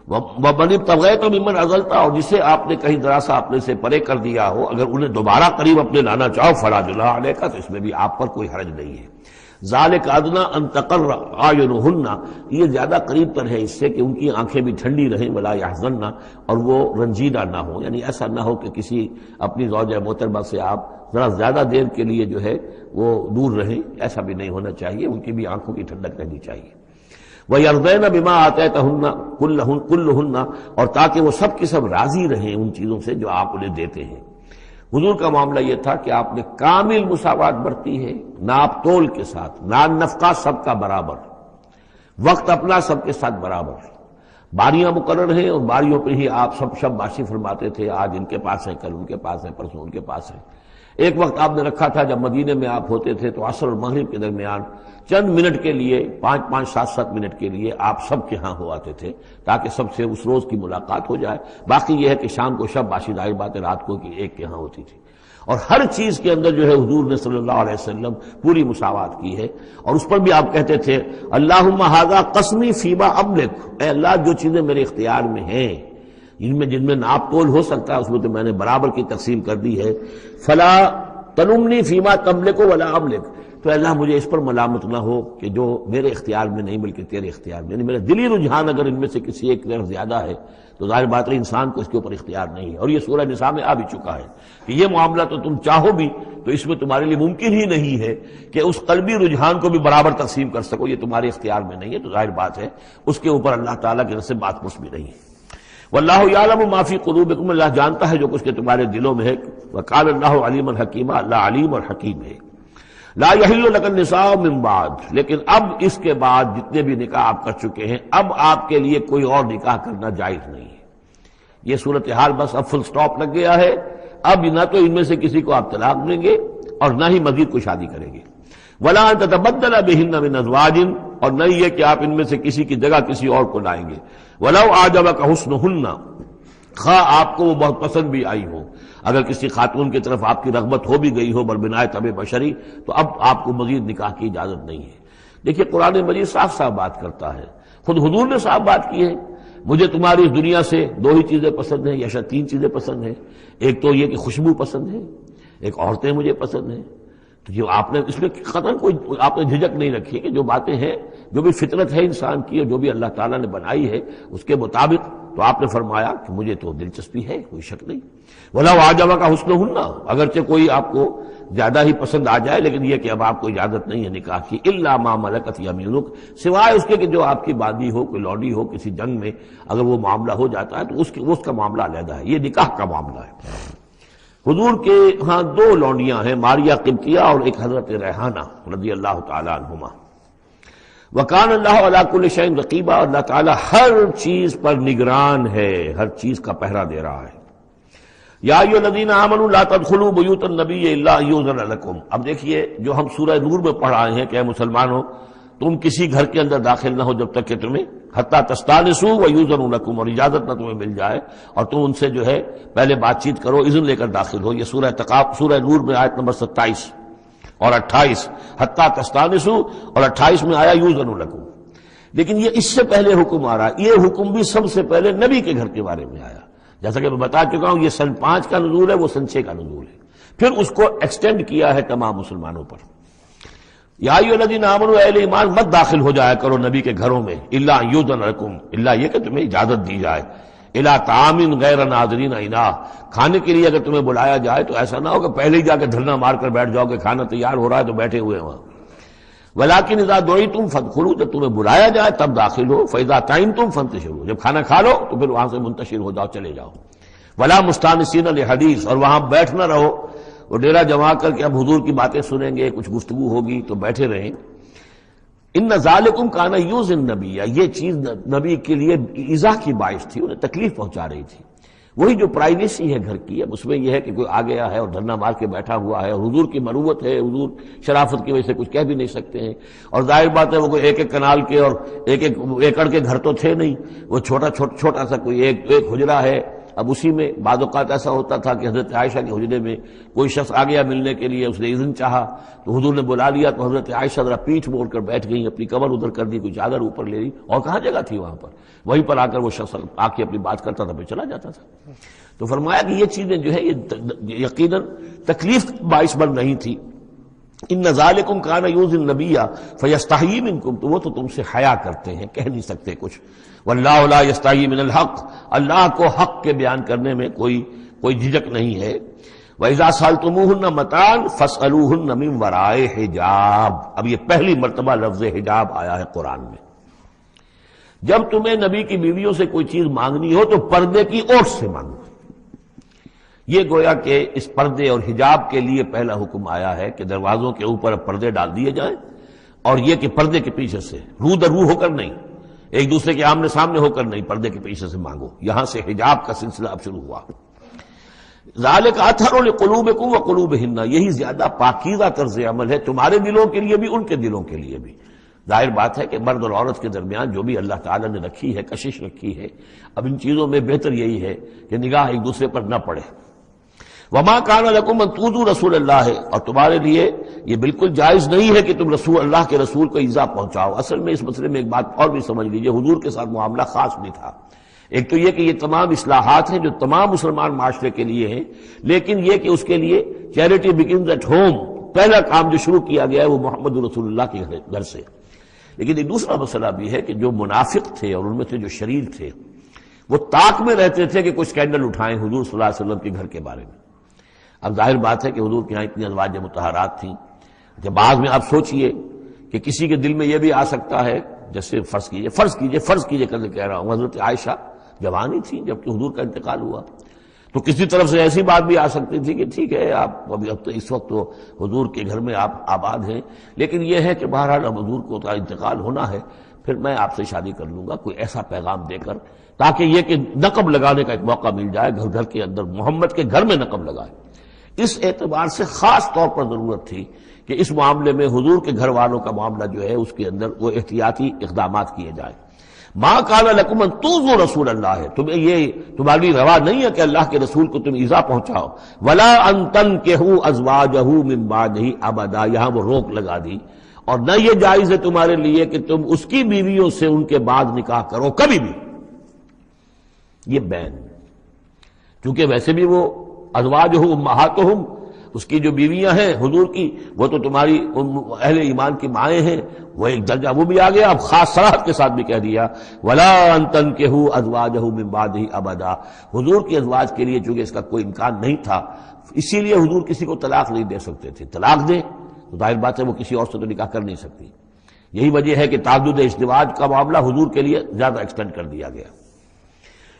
B: ومن ابتغیت ممن عزلت، اور جسے آپ نے کہیں ذرا سا اپنے سے پرے کر دیا ہو اگر انہیں دوبارہ قریب اپنے لانا چاہو فلا جناح علیک، تو اس میں بھی آپ پر کوئی حرج نہیں ہے۔ ذالک ادنیٰ ان تقر اعینہن، یہ زیادہ قریب پر ہے اس سے کہ ان کی آنکھیں بھی ٹھنڈی رہیں، ولا یحزن، اور وہ رنجیدہ نہ ہوں، یعنی ایسا نہ ہو کہ کسی اپنی زوجہ محترمہ سے آپ ذرا زیادہ دیر کے لیے جو ہے وہ دور رہیں، ایسا بھی نہیں ہونا چاہیے، ان کی بھی آنکھوں کی ٹھنڈک رہنی چاہیے۔ وَيَرْضَيْنَ بِمَا آتَيْتَهُنَّ كُلَّهُنَّ، اور تاکہ وہ سب کی سب راضی رہیں ان چیزوں سے جو آپ انہیں دیتے ہیں۔ حضور کا معاملہ یہ تھا کہ آپ نے کامل مساوات برتی ہے، ناپ تول کے ساتھ، نان نفقہ سب کا برابر، وقت اپنا سب کے ساتھ برابر، باریاں مقرر ہیں اور باریوں پہ ہی آپ سب شب باشی فرماتے تھے، آج ان کے پاس ہے، کل ان کے پاس ہے، پرسوں ان کے پاس ہے۔ ایک وقت آپ نے رکھا تھا جب مدینے میں آپ ہوتے تھے تو عصر اور مغرب کے درمیان چند منٹ کے لیے، 5-5 7-7 منٹ کے لیے آپ سب کے ہاں ہو آتے تھے تاکہ سب سے اس روز کی ملاقات ہو جائے۔ باقی یہ ہے کہ شام کو شب باشی، ظاہر بات ہے رات کو کہ ایک کے ہاں ہوتی تھی۔ اور ہر چیز کے اندر جو ہے حضور نے صلی اللہ علیہ وسلم پوری مساوات کی ہے. اور اس پر بھی آپ کہتے تھے اللہم ھذا قسمی فیما املک، اے اللہ جو چیزیں میرے اختیار میں ہیں جن میں ناپ تول ہو سکتا ہے اس میں تو میں نے برابر کی تقسیم کر دی ہے. فلا تلمنی فیما تملک ولا املک، تو اللہ مجھے اس پر ملامت نہ ہو کہ جو میرے اختیار میں نہیں بلکہ تیرے اختیار میں، یعنی میرا دلی رجحان اگر ان میں سے کسی ایک طرف زیادہ ہے تو ظاہر بات ہے انسان کو اس کے اوپر اختیار نہیں ہے. اور یہ سورہ نساء میں آ بھی چکا ہے کہ یہ معاملہ تو تم چاہو بھی تو اس میں تمہارے لیے ممکن ہی نہیں ہے کہ اس قلبی رجحان کو بھی برابر تقسیم کر سکو، یہ تمہارے اختیار میں نہیں ہے. تو ظاہر بات ہے اس کے اوپر اللہ تعالیٰ کی طرف سے بات پوچھ بھی نہیں ہے. واللہ یعلم ما فی قلوبکم، اللہ جانتا ہے جو کچھ کے تمہارے دلوں میں ہے. وقال اللہ علیما حکیما، اللہ علیم اور حکیم ہے. لا یحل لک النساء من بعد، لیکن اب اس کے بعد جتنے بھی نکاح آپ کر چکے ہیں اب آپ کے لیے کوئی اور نکاح کرنا جائز نہیں ہے. یہ صورتحال بس اب فل سٹاپ لگ گیا ہے. اب نہ تو ان میں سے کسی کو آپ طلاق دیں گے اور نہ ہی مزید کوئی شادی کریں گے. ولا ان تتبدل بہن من ازواج، اور نہیں یہ کہ آپ ان میں سے کسی کی جگہ کسی اور کو لائیں گے. ولو اعجبک حسنہن، خواہ آپ کو وہ بہت پسند بھی آئی ہو، اگر کسی خاتون کی طرف آپ کی رغبت ہو بھی گئی ہو بربنائے طبع بشری تو اب آپ کو مزید نکاح کی اجازت نہیں ہے. دیکھیے قرآن مجید صاف صاف بات کرتا ہے، خود حضور نے صاف بات کی ہے. مجھے تمہاری اس دنیا سے دو ہی چیزیں پسند ہیں یا شاید تین چیزیں پسند ہیں. ایک تو یہ کہ خوشبو پسند ہے، ایک عورتیں مجھے پسند ہیں. تو جو آپ نے اس میں قطعاً کوئی آپ نے جھجک نہیں رکھی کہ جو باتیں ہیں جو بھی فطرت ہے انسان کی اور جو بھی اللہ تعالیٰ نے بنائی ہے اس کے مطابق، تو آپ نے فرمایا کہ مجھے تو دلچسپی ہے، کوئی شک نہیں. ولا اعجبک حسنہن، اگرچہ کوئی آپ کو زیادہ ہی پسند آ جائے لیکن یہ کہ اب آپ کو اجازت نہیں ہے نکاح کی. الا ما ملکت یمینک، سوائے اس کے کہ جو آپ کی بادی ہو، کوئی لوڈی ہو، کسی جنگ میں اگر وہ معاملہ ہو جاتا ہے تو اس کا معاملہ علیحدہ ہے. یہ نکاح کا معاملہ ہے. حضور کے ہاں دو لونڈیاں ہیں، ماریہ قبطیہ اور ایک حضرت ریحانہ رضی اللہ تعالی عنہما. وکان اللہ علی کل شیء رقیبا، اللہ تعالی ہر چیز پر نگران ہے، ہر چیز کا پہرا دے رہا ہے. یا ایھا الذین آمنوا لا تدخلوا بیوت النبی الا ان یؤذن لکم. اب دیکھیے جو ہم سورہ نور میں پڑھ رہے ہیں کہ اے مسلمانوں تم کسی گھر کے اندر داخل نہ ہو جب تک کہ تمہیں حتیٰ تستانسوا ویؤذن لکم، اور اجازت نہ تمہیں مل جائے اور تم ان سے جو ہے پہلے بات چیت کرو، اذن لے کر داخل ہو. یہ سورہ نور میں آیت نمبر 27 اور 28، حتیٰ تستانسوا، اور 28 میں آیا یؤذن لکم. لیکن یہ اس سے پہلے حکم آ رہا ہے، یہ حکم بھی سب سے پہلے نبی کے گھر کے بارے میں آیا. جیسا کہ میں بتا چکا ہوں یہ سن 5 کا نزول ہے، وہ سن 6 کا نزول ہے. پھر اس کو ایکسٹینڈ کیا ہے تمام مسلمانوں پر. یا ایھا الذین آمنوا، اہل ایمان مت داخل ہو جایا کرو نبی کے گھروں میں الا ان یؤذن لکم، الا یہ کہ تمہیں اجازت دی جائے. الی طعام غیر ناظرین اناہ، کھانے کے لیے اگر تمہیں بلایا جائے تو ایسا نہ ہو کہ پہلے ہی جا کے دھرنا مار کر بیٹھ جاؤ کہ کھانا تیار ہو رہا ہے تو بیٹھے ہوئے وہاں. ولکن اذا دعیتم فادخلوا، جب تمہیں بلایا جائے تب داخل ہو. فاذا طعمتم فانتشروا، جب کھانا کھا لو تو پھر وہاں سے منتشر ہو جاؤ، چلے جاؤ. ولا مستانسین لحدیث، اور وہاں بیٹھ نہ رہو وہ ڈیرا جما کر کے اب حضور کی باتیں سنیں گے، کچھ گفتگو ہوگی تو بیٹھے رہیں. ان ذالکم کان یؤذی النبی، یہ چیز نبی کے لیے ایذا کی باعث تھی، انہیں تکلیف پہنچا رہی تھی. وہی جو پرائیویسی ہے گھر کی، اب اس میں یہ ہے کہ کوئی آ گیا ہے اور دھرنا مار کے بیٹھا ہوا ہے اور حضور کی مروت ہے، حضور شرافت کی وجہ سے کچھ کہہ بھی نہیں سکتے ہیں. اور ظاہر بات ہے وہ کوئی ایک ایک کنال کے اور ایک ایک ایکڑ کے گھر تو تھے نہیں، وہ چھوٹا سا کوئی ایک حجرہ ہے. اب اسی میں بعض اوقات ایسا ہوتا تھا کہ حضرت عائشہ کے حجرے میں کوئی شخص آ گیا ملنے کے لیے، اس نے اذن چاہا تو حضور نے بلا لیا تو حضرت عائشہ ذرا پیٹھ موڑ کر بیٹھ گئی، اپنی کمر ادھر کر دی، کوئی چادر اوپر لے لی، اور کہاں جگہ تھی وہاں پر. وہیں پر آ کر وہ شخص آ کے اپنی بات کرتا تھا، پھر چلا جاتا تھا. تو فرمایا کہ یہ چیزیں جو ہے یہ یقیناً تکلیف باعث بن رہی تھی. ان ذالکم کان یؤذی النبی فیستحیی منکم، تو وہ تو تم سے حیا کرتے ہیں، کہہ نہیں سکتے کچھ. واللہ لا یستحیی من الحق، اللہ کو حق کے بیان کرنے میں کوئی جھجک نہیں ہے. وَإِذَا سَأَلْتُمُوهُنَّ مَتَاعًا فَاسْأَلُوهُنَّ مِنْ وَرَاءِ حِجَابٍ. اب یہ پہلی مرتبہ لفظ حجاب آیا ہے قرآن میں. جب تمہیں نبی کی بیویوں سے کوئی چیز مانگنی ہو تو پردے کی اوٹ سے مانگو. یہ گویا کہ اس پردے اور حجاب کے لیے پہلا حکم آیا ہے کہ دروازوں کے اوپر پردے ڈال دیے جائیں، اور یہ کہ پردے کے پیچھے سے رو در رو ہو کر نہیں، ایک دوسرے کے آمنے سامنے ہو کر نہیں، پردے کے پیچھے سے مانگو. یہاں سے حجاب کا سلسلہ اب شروع ہوا. ذالک اطہر لقلوبکم وقلوبہن، یہی زیادہ پاکیزہ طرز عمل ہے تمہارے دلوں کے لیے بھی ان کے دلوں کے لیے بھی. ظاہر بات ہے کہ مرد اور عورت کے درمیان جو بھی اللہ تعالیٰ نے رکھی ہے، کشش رکھی ہے، اب ان چیزوں میں بہتر یہی ہے کہ نگاہ ایک دوسرے پر نہ پڑے. وما کان لکم ان تؤذوا رسول اللہ ہے، اور تمہارے لیے یہ بالکل جائز نہیں ہے کہ تم اللہ کے رسول کو ایذا پہنچاؤ۔ اصل میں اس مسئلے میں ایک بات اور بھی سمجھ لیجئے، حضور کے ساتھ معاملہ خاص بھی تھا۔ ایک تو یہ کہ یہ تمام اصلاحات ہیں جو تمام مسلمان معاشرے کے لیے ہیں، لیکن یہ کہ اس کے لیے چیریٹی بگنز ایٹ ہوم، پہلا کام جو شروع کیا گیا ہے وہ محمد رسول اللہ کے گھر سے۔ لیکن ایک دوسرا مسئلہ بھی ہے کہ جو منافق تھے اور ان میں سے جو شریر تھے وہ طاق میں رہتے تھے کہ کوئی اسکینڈل اٹھائیں حضور صلی اللہ علیہ وسلم کے گھر کے بارے میں۔ اب ظاہر بات ہے کہ حضور کے یہاں اتنی ازواج مطہرات تھیں کہ بعض میں آپ سوچئے کہ کسی کے دل میں یہ بھی آ سکتا ہے، جیسے فرض کیجئے کر کہہ رہا ہوں، حضرت عائشہ جوانی تھی جبکہ حضور کا انتقال ہوا، تو کسی طرف سے ایسی بات بھی آ سکتی تھی کہ ٹھیک ہے آپ اب تو اس وقت تو حضور کے گھر میں آپ آباد ہیں، لیکن یہ ہے کہ بہرحال اب حضور کو تو انتقال ہونا ہے، پھر میں آپ سے شادی کر لوں گا، کوئی ایسا پیغام دے کر، تاکہ یہ کہ نقب لگانے کا ایک موقع مل جائے، گھر کے اندر محمد کے گھر میں نقب لگائے۔ اس اعتبار سے خاص طور پر ضرورت تھی کہ اس معاملے میں حضور کے گھر والوں کا معاملہ جو ہے اس کے اندر وہ احتیاطی اقدامات کیے جائیں۔ ما کان لکم ان تؤذوا رسول اللہ ہے، تمہیں یہ تمہاری روا نہیں ہے کہ اللہ کے رسول کو تم ایذا پہنچاؤ، ولا ان تنکحوا ازواجہ من بعدہ ابدا، یہاں وہ روک لگا دی، اور نہ یہ جائز ہے تمہارے لیے کہ تم اس کی بیویوں سے ان کے بعد نکاح کرو کبھی بھی، یہ بین، کیونکہ ویسے بھی وہ ازواجہ امہاتہم، اس کی جو بیویاں ہیں حضور کی وہ تو تمہاری اہل ایمان کی مائیں ہیں، وہ ایک درجہ وہ بھی آ گیا، اب خاص صراحت کے ساتھ بھی کہہ دیا ولا ان تنکحوا ازواجہ من بعدہ ابدا، حضور کی ازواج کے لیے چونکہ اس کا کوئی امکان نہیں تھا، اسی لیے حضور کسی کو طلاق نہیں دے سکتے تھے، طلاق دیں تو ظاہر بات ہے وہ کسی اور سے تو نکاح کر نہیں سکتی، یہی وجہ ہے کہ تعدد ازدواج کا معاملہ حضور کے لیے زیادہ ایکسٹینڈ کر دیا گیا۔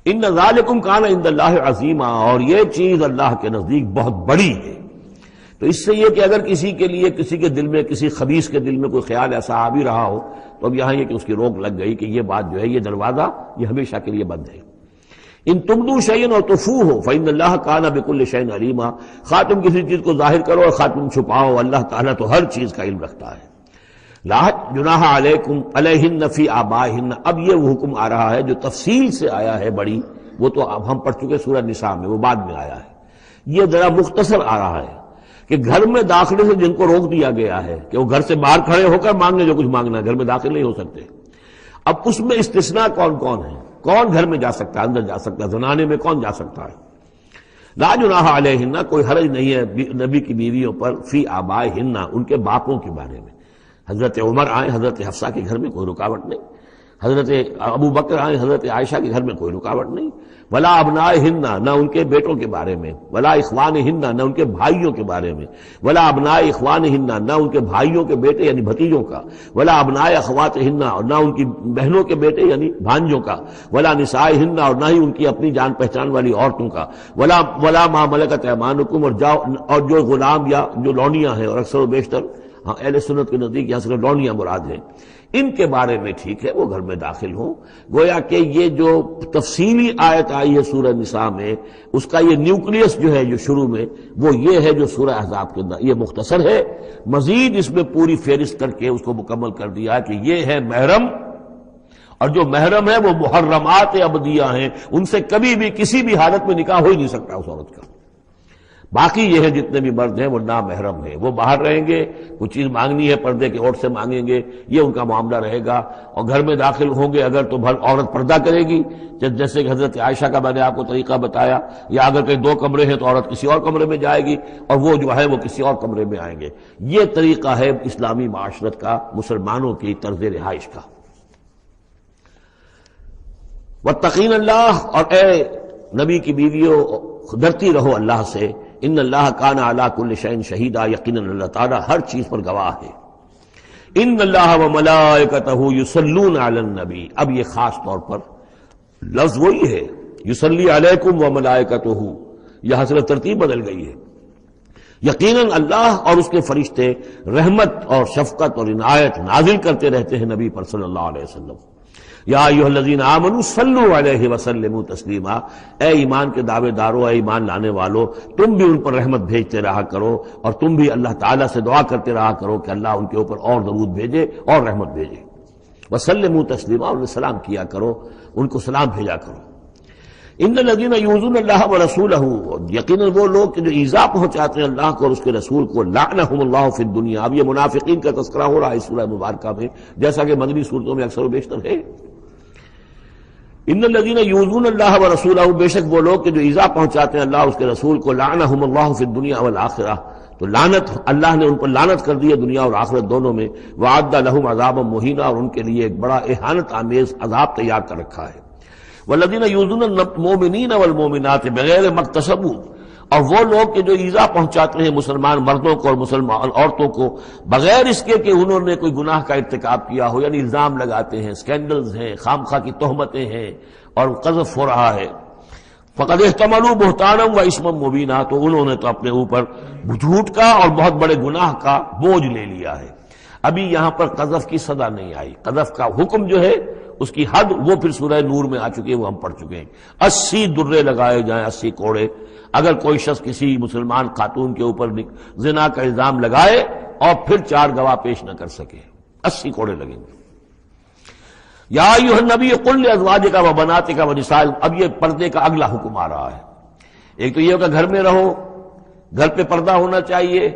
B: ان ذالکم کان عند اللہ عظیما، اور یہ چیز اللہ کے نزدیک بہت بڑی ہے۔ تو اس سے یہ کہ اگر کسی کے لیے کسی کے دل میں کسی خبیث کے دل میں کوئی خیال ایسا آ بھی رہا ہو تو اب یہاں یہ کہ اس کی روک لگ گئی کہ یہ بات جو ہے یہ دروازہ یہ ہمیشہ کے لیے بند ہے۔ ان تبدوا شیئا اور تخفوہ فإن اللہ کان بکل شیء علیما، خواہ تم کسی چیز کو ظاہر کرو اور خواہ تم چھپاؤ، اللہ تعالیٰ تو ہر چیز کا علم رکھتا ہے۔ لا جناح علیکم علیہن فی آبائہن، اب یہ وہ حکم آ رہا ہے جو تفصیل سے آیا ہے بڑی، وہ تو اب ہم پڑھ چکے سورہ نساء میں، وہ بعد میں آیا ہے، یہ ذرا مختصر آ رہا ہے کہ گھر میں داخلے سے جن کو روک دیا گیا ہے کہ وہ گھر سے باہر کھڑے ہو کر مانگنے جو کچھ مانگنا ہے، گھر میں داخل نہیں ہو سکتے۔ اب اس میں استثناء کون کون ہے، کون گھر میں جا سکتا ہے، اندر جا سکتا ہے، زنانے میں کون جا سکتا ہے؟ لا جناح علیہن، کوئی حرج نہیں ہے نبی کی بیویوں پر، فی آبائہن، ان کے باپوں کے بارے میں۔ حضرت عمر آئیں حضرت حفصہ کے گھر میں کوئی رکاوٹ نہیں، حضرت ابو بکر آئیں حضرت عائشہ کے گھر میں کوئی رکاوٹ نہیں، ولا ابنائہن، نہ ان کے بیٹوں کے بارے میں، ولا اخوانہن، نہ ان کے بھائیوں کے بارے میں، ولا ابناء اخوانہن، نہ ان کے بھائیوں کے بیٹے یعنی بھتیجوں کا، ولا ابناء اخواتہن، اور نہ ان کی بہنوں کے بیٹے یعنی بھانجوں کا، ولا نسائہن، اور نہ ہی ان کی اپنی جان پہچان والی عورتوں کا، ولا ما ملکت ایمانکم، اور جو غلام یا جو لونیاں ہیں، اور اکثر و بیشتر اہل سنت کے نزدیک یہاں سے لونیاں مراد ہیں، ان کے بارے میں ٹھیک ہے وہ گھر میں داخل ہوں۔ گویا کہ یہ جو تفصیلی آیت آئی ہے سورہ نساء میں، اس کا یہ نیوکلیس جو ہے جو شروع میں وہ یہ ہے جو سورہ احزاب کے اندر، یہ مختصر ہے، مزید اس میں پوری فہرست کر کے اس کو مکمل کر دیا کہ یہ ہے محرم، اور جو محرم ہے وہ محرمات ابدیہ ہیں، ان سے کبھی بھی کسی بھی حالت میں نکاح ہو ہی نہیں سکتا اس عورت کا۔ باقی یہ ہے جتنے بھی مرد ہیں وہ نامحرم ہیں، وہ باہر رہیں گے، کوئی چیز مانگنی ہے پردے کے اوٹ سے مانگیں گے، یہ ان کا معاملہ رہے گا، اور گھر میں داخل ہوں گے اگر تو عورت پردہ کرے گی، جیسے کہ حضرت عائشہ کا میں نے آپ کو طریقہ بتایا، یا اگر کہیں دو کمرے ہیں تو عورت کسی اور کمرے میں جائے گی اور وہ جو ہے وہ کسی اور کمرے میں آئیں گے۔ یہ طریقہ ہے اسلامی معاشرت کا، مسلمانوں کی طرز رہائش کا۔ واتقین اللہ، اور اے نبی کی بیویوں ڈرتی رہو اللہ سے، ان اللہ کان علی کل شیء شہیدا، یقیناً اللہ تعالیٰ ہر چیز پر گواہ ہے۔ ان اللہ وملائکتہ یصلون علی النبی، اب یہ خاص طور پر لفظ وہی ہے یصلی علیکم وملائکتہ، یہاں سے ترتیب بدل گئی ہے۔ یقیناً اللہ اور اس کے فرشتے رحمت اور شفقت اور عنایت نازل کرتے رہتے ہیں نبی پر صلی اللہ علیہ وسلم۔ یا ایھا الذین آمنوا صلوا علیہ وسلموا تسلیما، اے ایمان کے دعوے دارو، اے ایمان لانے والو، تم بھی ان پر رحمت بھیجتے رہا کرو، اور تم بھی اللہ تعالیٰ سے دعا کرتے رہا کرو کہ اللہ ان کے اوپر اور درود بھیجے اور رحمت بھیجے۔ وسلموا تسلیما، انہیں سلام کیا کرو، ان کو سلام بھیجا کرو۔ ان الذین یؤذون اللہ ورسولہ، یقیناً وہ لوگ کہ جو ایذا پہنچاتے ہیں اللہ کو اور اس کے رسول کو، لعنہم اللہ فی الدنیا. اب یہ منافقین کا تذکرہ ہو رہا ہے اس سورہ مبارکہ میں، جیسا کہ مدنی صورتوں میں اکثر و بیشتر ہے. ان الذین یؤذون اللہ ورسولہ، بے شک وہ لوگ کہ جو ایذا پہنچاتے ہیں اللہ اس کے رسول کو، لعنہم اللہ فی الدنیا والآخرہ، تو لعنت اللہ نے ان پر لعنت کر دی ہے دنیا اور آخرت دونوں میں. وعد لہم عذابا مہینا، اور ان کے لیے ایک بڑا اہانت آمیز عذاب تیار کر رکھا ہے. والذین یؤذون المؤمنین والمؤمنات بغیر ما اکتسبوا، اور وہ لوگ کہ جو ایذا پہنچاتے ہیں مسلمان مردوں کو اور مسلمان عورتوں کو بغیر اس کے کہ انہوں نے کوئی گناہ کا ارتکاب کیا ہو، یعنی الزام لگاتے ہیں، سکینڈلز ہیں، خام خواہ کی تہمتیں ہیں اور قذف ہو رہا ہے. فقد احتملوا بہتانا و اسما مبینا، تو انہوں نے تو اپنے اوپر جھوٹ کا اور بہت بڑے گناہ کا بوجھ لے لیا ہے. ابھی یہاں پر قذف کی سزا نہیں آئی، قذف کا حکم جو ہے اس کی حد وہ پھر سورہ نور میں آ چکی ہے، وہ ہم پڑھ چکے ہیں. 80 درے لگائے جائیں، 80 کوڑے. اگر کوئی شخص کسی مسلمان خاتون کے اوپر زنا کا الزام لگائے اور پھر 4 گواہ پیش نہ کر سکے، 80 کوڑے لگیں گے. یا ایھا النبی قل لازواجک و بناتک و نساء، اب یہ پردے کا اگلا حکم آ رہا ہے. ایک تو یہ کہ گھر میں رہو، گھر پہ پردہ ہونا چاہیے،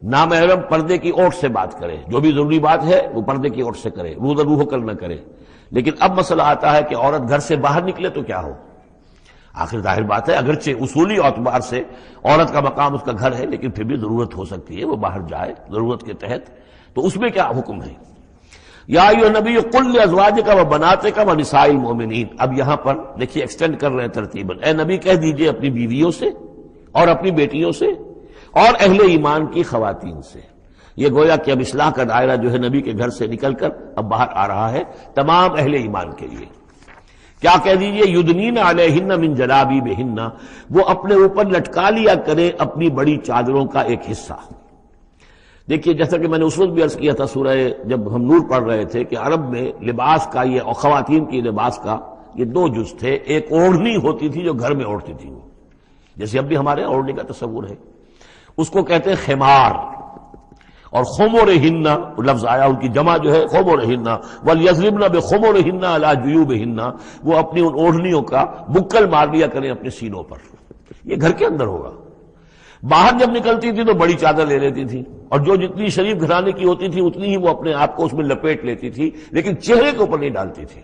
B: نامحرم پردے کی اوٹ سے بات کرے، جو بھی ضروری بات ہے وہ پردے کی اوٹ سے کرے، روح کر نہ کرے. لیکن اب مسئلہ آتا ہے کہ عورت گھر سے باہر نکلے تو کیا ہو. آخر ظاہر بات ہے اگرچہ اصولی اعتبار سے عورت کا مقام اس کا گھر ہے، لیکن پھر بھی ضرورت ہو سکتی ہے وہ باہر جائے ضرورت کے تحت، تو اس میں کیا حکم ہے. یا ایھا النبی قل لازواجک و بناتک و نساء المؤمنین. اب یہاں پر دیکھیے ایکسٹینڈ کر رہے ہیں ترتیباً. اے نبی کہہ دیجئے اپنی بیویوں سے اور اپنی بیٹیوں سے اور اہل ایمان کی خواتین سے. یہ گویا کہ اب اصلاح کا دائرہ جو ہے نبی کے گھر سے نکل کر اب باہر آ رہا ہے تمام اہل ایمان کے لیے. کیا کہہ دیجئے، یدنین علیہن من جلابیبہن، وہ اپنے اوپر لٹکا لیا کریں اپنی بڑی چادروں کا ایک حصہ. دیکھیے جیسا کہ میں نے اس وقت بھی عرض کیا تھا سورہ جب ہم نور پڑھ رہے تھے کہ عرب میں لباس کا یہ اور خواتین کی لباس کا یہ 2 جز تھے. ایک اوڑھنی ہوتی تھی جو گھر میں اوڑھتی تھی، وہ جیسے اب بھی ہمارے اوڑھنے کا تصور ہے، اس کو کہتے ہیں خمار. اور خمرہن لفظ آیا ان کی جمع جو ہے خمرہن، ولیضربن بخمرہن علی جیوبہن، وہ اپنی ان اوڑھنیوں کا بکل مار لیا کریں اپنے سینوں پر. یہ گھر کے اندر ہوگا. باہر جب نکلتی تھی تو بڑی چادر لے لیتی تھی، اور جو جتنی شریف گھرانے کی ہوتی تھی اتنی ہی وہ اپنے آپ کو اس میں لپیٹ لیتی تھی، لیکن چہرے کے اوپر نہیں ڈالتی تھی.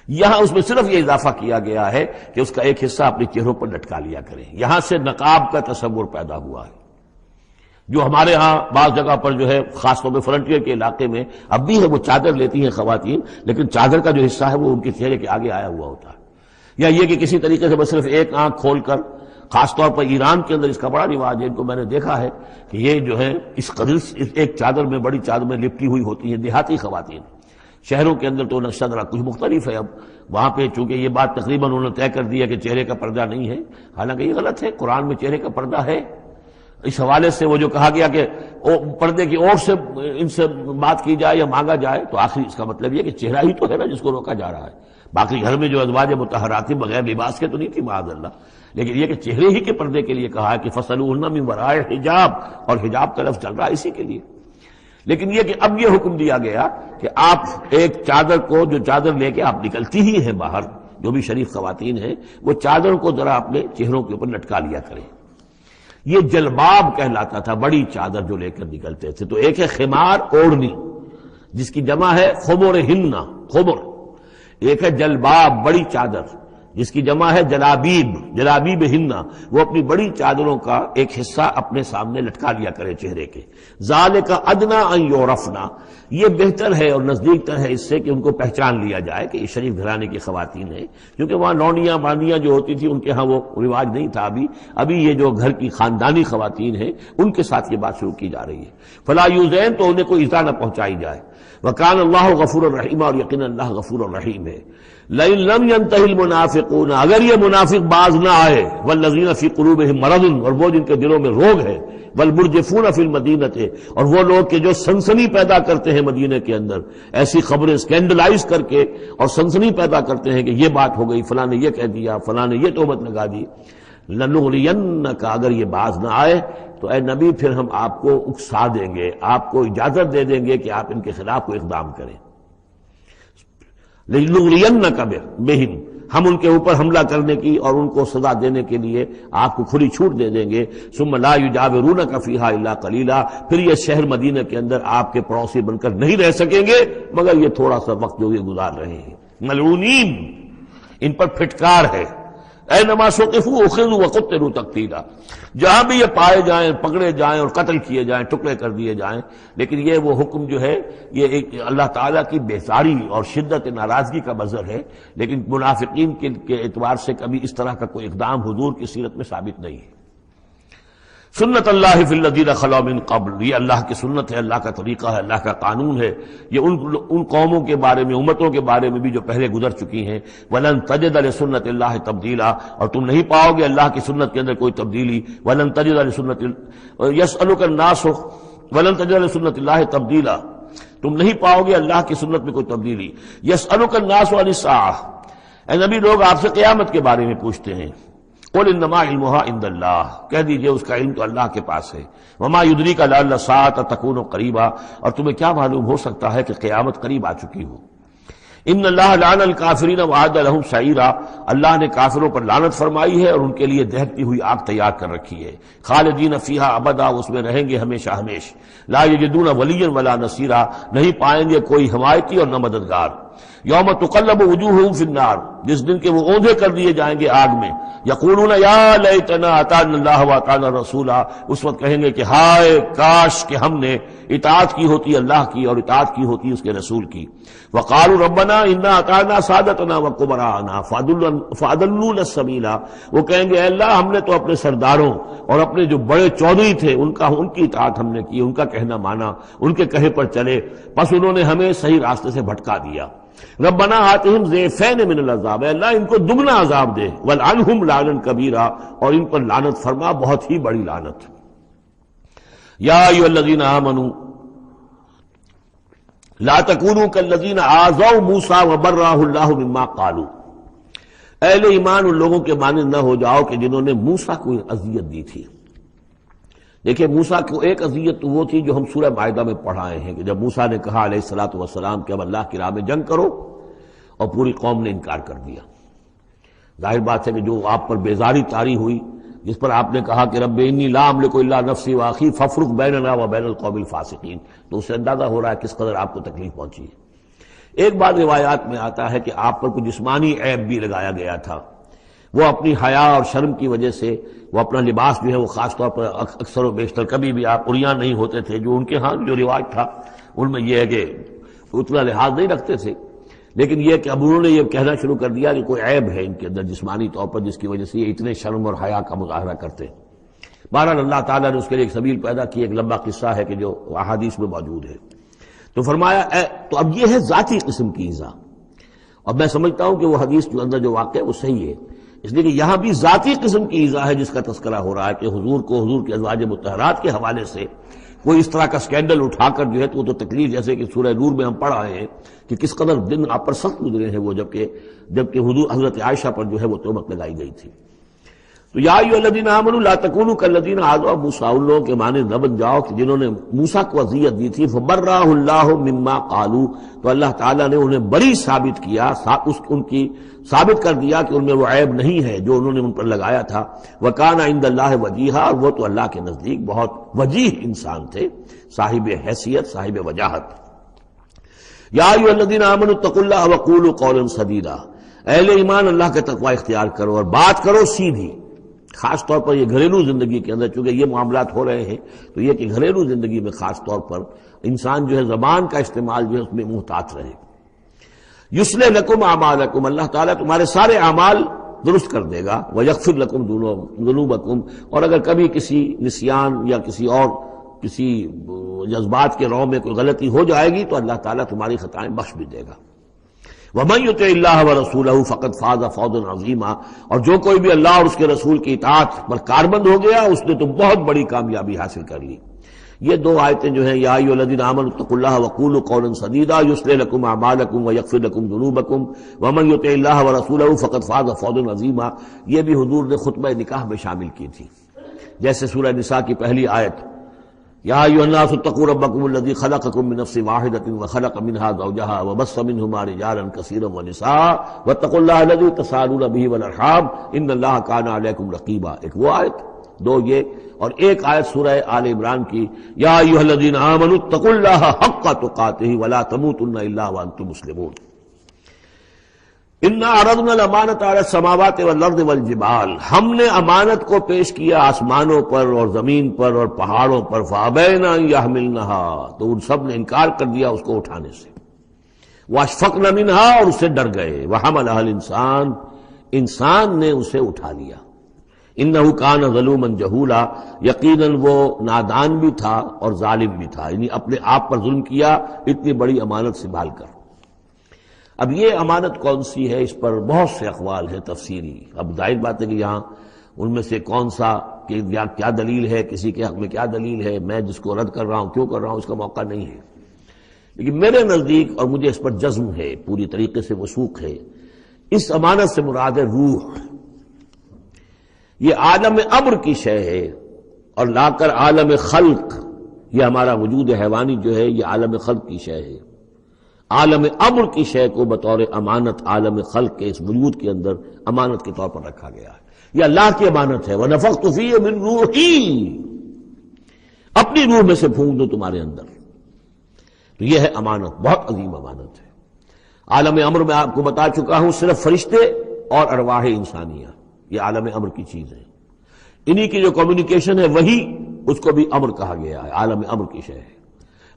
B: یہاں اس میں صرف یہ اضافہ کیا گیا ہے کہ اس کا ایک حصہ اپنے چہروں پر لٹکا لیا کریں. یہاں سے نقاب کا تصور پیدا ہوا ہے، جو ہمارے ہاں بعض جگہ پر جو ہے خاص طور پہ فرنٹیئر کے علاقے میں اب بھی ہے، وہ چادر لیتی ہیں خواتین، لیکن چادر کا جو حصہ ہے وہ ان کے چہرے کے آگے آیا ہوا ہوتا ہے. یا یہ کہ کسی طریقے سے بس صرف ایک آنکھ کھول کر، خاص طور پر ایران کے اندر اس کا بڑا رواج ہے، ان کو میں نے دیکھا ہے کہ یہ جو ہے اس قدر ایک چادر میں بڑی چادر میں لپٹی ہوئی ہوتی ہیں دیہاتی خواتین. شہروں کے اندر تو نقشہ ذرا کچھ مختلف ہے. اب وہاں پہ چونکہ یہ بات تقریباً انہوں نے طے کر دیا کہ چہرے کا پردہ نہیں ہے، حالانکہ یہ غلط ہے. قرآن میں چہرے کا پردہ ہے. اس حوالے سے وہ جو کہا گیا کہ پردے کی اور سے ان سے بات کی جائے یا مانگا جائے، تو آخری اس کا مطلب یہ کہ چہرہ ہی تو ہے نا جس کو روکا جا رہا ہے. باقی گھر میں جو ازواج مطہرات بغیر لباس کے تو نہیں تھی معاذ اللہ، لیکن یہ کہ چہرے ہی کے پردے کے لیے کہا ہے کہ فَصَلُوهُنَّ مِن وَرَاءِ حجاب، اور حجاب کا لفظ چل رہا ہے اسی کے لیے. لیکن یہ کہ اب یہ حکم دیا گیا کہ آپ ایک چادر کو، جو چادر لے کے آپ نکلتی ہی ہیں باہر، جو بھی شریف خواتین ہیں، وہ چادر کو ذرا اپنے چہروں کے اوپر لٹکا لیا کریں. یہ جلباب کہلاتا تھا، بڑی چادر جو لے کر نکلتے تھے. تو ایک ہے خمار، اوڑھنی، جس کی جمع ہے خمرہن، خمر. ایک ہے جلباب، بڑی چادر، جس کی جمع ہے جلابیب، جلابیبہن، وہ اپنی بڑی چادروں کا ایک حصہ اپنے سامنے لٹکا لیا کرے چہرے کے. ذالک ادنیٰ ان یعرفنا، یہ بہتر ہے اور نزدیک تر ہے اس سے کہ ان کو پہچان لیا جائے کہ یہ شریف گھرانے کی خواتین ہیں. کیونکہ وہاں لونڈیاں باندیاں جو ہوتی تھی ان کے ہاں وہ رواج نہیں تھا. ابھی یہ جو گھر کی خاندانی خواتین ہیں ان کے ساتھ یہ بات شروع کی جا رہی ہے. فلا یؤذین، تو انہیں کوئی ایذا نہ پہنچائی جائے. وکان اللہ غفور الرحیم، اور یقینا اللہ غفور الرحیم ہے. لئن لم ينتهِ المنافقون، اگر یہ منافق باز نہ آئے، والذین فی قلوبہم مرض، اور وہ جن کے دلوں میں روگ ہے، والمرجفون فی المدینہ، اور وہ لوگ کہ جو سنسنی پیدا کرتے ہیں مدینے کے اندر، ایسی خبریں اسکینڈلائز کر کے اور سنسنی پیدا کرتے ہیں کہ یہ بات ہو گئی، فلاں نے یہ کہہ دیا، فلاں نے یہ تہمت لگا دی. لنغرینک، اگر یہ باز نہ آئے تو اے نبی پھر ہم آپ کو اکسا دیں گے، آپ کو اجازت دے دیں گے کہ آپ ان کے خلاف کوئی اقدام کریں. لنغرینک بہم، ہم ان کے اوپر حملہ کرنے کی اور ان کو سزا دینے کے لیے آپ کو کھلی چھوٹ دے دیں گے. ثم لا یجاورونک فیہا الا قلیلا، پھر یہ شہر مدینہ کے اندر آپ کے پڑوسی بن کر نہیں رہ سکیں گے مگر یہ تھوڑا سا وقت جو یہ گزار رہے ہیں. ملعونین، ان پر پھٹکار ہے. اینما ثقفوا اخذوا وقتلوا تقتیلا، جہاں بھی یہ پائے جائیں، پکڑے جائیں اور قتل کیے جائیں، ٹکڑے کر دیے جائیں. لیکن یہ وہ حکم جو ہے یہ ایک اللہ تعالیٰ کی بیزاری اور شدت ناراضگی کا مظہر ہے، لیکن منافقین کے اعتبار سے کبھی اس طرح کا کوئی اقدام حضور کی سیرت میں ثابت نہیں ہے. سنت اللہ فی الذین خلوا من قبل، یہ اللہ کی سنت ہے، اللہ کا طریقہ ہے، اللہ کا قانون ہے. یہ ان قوموں کے بارے میں، امتوں کے بارے میں بھی جو پہلے گزر چکی ہیں. وَلَن تَجِدَ لِسُنَّتِ اللَّهِ تَبْدِيلًا، اور تم نہیں پاؤ گے اللہ کی سنت کے اندر کوئی تبدیلی. وَلَن تَجِدَ لِسُنَّتِ يَسْأَلُكَ النَّاسُ وَلَن تَجِدَ لِسُنَّتِ اللَّهِ تَبْدِيلًا، تم نہیں پاؤ گے اللہ کی سنت میں کوئی تبدیلی. يَسْأَلُكَ النَّاسُ عَنِ السَّاعَةِ، اے نبی لوگ آپ سے قیامت کے بارے میں پوچھتے ہیں. قل انما علمها عند اللہ، کہہ دیجئے اس کا علم تو اللہ کے پاس ہے. وما یدریک لعل الساعة تکون قریبا، اور تمہیں کیا معلوم ہو سکتا ہے کہ قیامت قریب آ چکی ہو. ان اللہ لعن الکافرین وعد لهم سعیرا، اللہ نے کافروں پر لعنت فرمائی ہے اور ان کے لیے دہکتی ہوئی آگ تیار کر رکھی ہے. خالدین فیہا ابدا، اس میں رہیں گے ہمیشہ ہمیش. لا یجدون ولیا ولا نصیرا، نہیں پائیں گے کوئی حمایتی اور نہ مددگار. یوم تقلب وجوہہم فی النار، جس دن کے وہ اوندھے کر دیے جائیں گے آگ میں. یقولون یا لیتنا اطعنا اللہ واطعنا الرسول، اس وقت کہیں گے کہ ہائے کاش کہ ہم نے اطاعت کی ہوتی اللہ کی اور اطاعت کی ہوتی اس کے رسول کی. وقالوا ربنا انا اطعنا سادتنا وکبراءنا فاضلونا السبیل، وہ کہیں گے اے اللہ ہم نے تو اپنے سرداروں اور اپنے جو بڑے چودھری تھے ان کی اطاعت ہم نے کی، ان کا کہنا مانا، ان کے کہے پر چلے، بس انہوں نے ہمیں صحیح راستے سے بھٹکا دیا. ربنا آتہم ضعفین من العذاب، اے اللہ ان کو دگنا عذاب دے. والعنہم لعنا کبیرا، اور ان پر لعنت فرما بہت ہی بڑی لعنت. یا ایھا الذین آمنوا لا تکونوا کالذین آذوا موسیٰ وبرأہ اللہ مما قالوا، اہل ایمان ان لوگوں کے مانند نہ ہو جاؤ کہ جنہوں نے موسیٰ کو اذیت دی تھی. دیکھیں موسیٰ کو ایک اذیت تو وہ تھی جو ہم سورہ مائدہ میں پڑھائے ہیں کہ جب موسیٰ نے کہا علیہ الصلوۃ والسلام کہ اب اللہ کی راہ میں جنگ کرو، اور پوری قوم نے انکار کر دیا. ظاہر بات ہے کہ جو آپ پر بیزاری طاری ہوئی، جس پر آپ نے کہا کہ رب انی لا املک الا نفسی واخی فافرق بیننا وبین القوم الفاسقین، تو اس سے اندازہ ہو رہا ہے کس قدر آپ کو تکلیف پہنچی ہے. ایک بات روایات میں آتا ہے کہ آپ پر کوئی جسمانی عیب بھی لگایا گیا تھا. وہ اپنی حیا اور شرم کی وجہ سے وہ اپنا لباس جو ہے وہ خاص طور پر اکثر و بیشتر کبھی بھی آپ عریان نہیں ہوتے تھے. جو ان کے ہاں جو رواج تھا ان میں یہ ہے کہ اتنا لحاظ نہیں رکھتے تھے، لیکن یہ کہ اب انہوں نے یہ کہنا شروع کر دیا کہ کوئی عیب ہے ان کے اندر جسمانی طور پر جس کی وجہ سے یہ اتنے شرم اور حیا کا مظاہرہ کرتے. بہرحال اللہ تعالیٰ نے اس کے لیے ایک سبیل پیدا کی. ایک لمبا قصہ ہے کہ جو احادیث میں موجود ہے. تو فرمایا تو اب یہ ہے ذاتی قسم کی ایذا، اور میں سمجھتا ہوں کہ وہ حدیث جو اندر جو واقع ہے وہ صحیح ہے، اس لیے کہ یہاں بھی ذاتی قسم کی ایذا ہے جس کا تذکرہ ہو رہا ہے کہ حضور کو حضور کے ازواج مطہرات کے حوالے سے کوئی اس طرح کا سکینڈل اٹھا کر جو ہے تو تکلیف، جیسے کہ سورہ نور میں ہم پڑھ آئے ہیں کہ کس قدر دن آپ پر سخت گزرے ہیں وہ، جبکہ حضور حضرت عائشہ پر جو ہے وہ تہمت لگائی گئی تھی. تو یا ایھا الذین آمنوا لا تکونوا کالذین آذوا موسیٰ، ان لوگوں کے مانند نہ بن جاؤ کہ جنہوں نے موسیٰ کو اذیت دی تھی. فبرأہ اللہ مما قالوا، تو اللہ تعالیٰ نے انہیں بری ثابت کیا، ان کی ثابت کر دیا کہ ان میں وہ عیب نہیں ہے جو انہوں نے ان پر لگایا تھا. وکان عند اللہ وجیہا، اور وہ تو اللہ کے نزدیک بہت وجیح انسان تھے، صاحب حیثیت، صاحب وجاہت. یا ایھا الذین آمنوا اتقوا اللہ وقولوا قولا سدیدا، اہل ایمان اللہ کا تقوی اختیار کرو اور بات کرو سیدھی. خاص طور پر یہ گھریلو زندگی کے اندر چونکہ یہ معاملات ہو رہے ہیں تو یہ کہ گھریلو زندگی میں خاص طور پر انسان جو ہے زبان کا استعمال جو ہے اس میں محتاط رہے. یصلح لکم اعمالکم، اللہ تعالیٰ تمہارے سارے اعمال درست کر دے گا. ویغفر لکم ذنوبکم، اور اگر کبھی کسی نسیان یا کسی جذبات کے رو میں کوئی غلطی ہو جائے گی تو اللہ تعالیٰ تمہاری خطائیں بخش بھی دے گا. وَمَن يُطِعِ اللَّهَ وَرَسُولَهُ فَقَدْ فَازَ فَوْزًا عَظِيمًا، اور جو کوئی بھی اللہ اور اس کے رسول کی اطاعت پر کاربند ہو گیا اس نے تو بہت بڑی کامیابی حاصل کر لی. یہ دو آیتیں جو ہیں یا ایھا الذین آمنوا اتقوا اللہ وقولوا قولا سدیدا یصلح لکم اعمالکم ویغفر لکم ذنوبکم ومن یطع اللہ ورسولہ فقد فاز فوزا عظیما، یہ بھی حضور نے خطبہ نکاح میں شامل کی تھی. جیسے سورہ نساء کی پہلی آیت یا ایھا الناس اتقوا ربکم الذی خلقکم من نفس واحدۃ وخلق منها زوجها وبث منهما رجالا کثیرا ونساء واتقوا اللہ الذی تساءلون به والارحام ان اللہ کان علیکم رقیبا. ایک وہ آیت، دو یہ، اور ایک آیت سورہ آل عمران کی یا ایھا الذین آمنوا اتقوا اللہ حق تقاتہ ولا تموتن الا وانتم مسلمون. انا عرضنا الامانۃ علی السماوات والارض والجبال، ہم نے امانت کو پیش کیا آسمانوں پر اور زمین پر اور پہاڑوں پر، فابین ان یحملنها، تو ان سب نے انکار کر دیا اس کو اٹھانے سے، واشفقن منها، اور اس سے ڈر گئے، وحملها الانسان، انسان نے اسے اٹھا لیا، انه کان ظلوما جہولا، یقیناً وہ نادان بھی تھا اور ظالم بھی تھا، یعنی اپنے آپ پر ظلم کیا اتنی بڑی امانت سنبھال کر. اب یہ امانت کون سی ہے، اس پر بہت سے اقوال ہیں تفسیری. اب ظاہر بات ہے کہ یہاں ان میں سے کون سا کہ کیا دلیل ہے، کسی کے حق میں کیا دلیل ہے، میں جس کو رد کر رہا ہوں کیوں کر رہا ہوں، اس کا موقع نہیں ہے. لیکن میرے نزدیک، اور مجھے اس پر جزم ہے، پوری طریقے سے وثوق ہے، اس امانت سے مراد ہے روح. یہ عالم امر کی شے ہے، اور لا کر عالم خلق، یہ ہمارا وجود حیوانی جو ہے یہ عالم خلق کی شے ہے. عالم امر کی شے کو بطور امانت عالم خلق کے اس وجود کے اندر امانت کے طور پر رکھا گیا ہے. یہ اللہ کی امانت ہے. وَنَفَخْتُ فِيهِ مِن رُوحِي، اپنی روح میں سے پھونک دو تمہارے اندر. تو یہ ہے امانت، بہت عظیم امانت ہے. عالم امر میں آپ کو بتا چکا ہوں، صرف فرشتے اور ارواح انسانیہ، یہ عالم امر کی چیز ہے. انہی کی جو کمیونیکیشن ہے وہی اس کو بھی امر کہا گیا ہے، عالم امر کی شے ہے.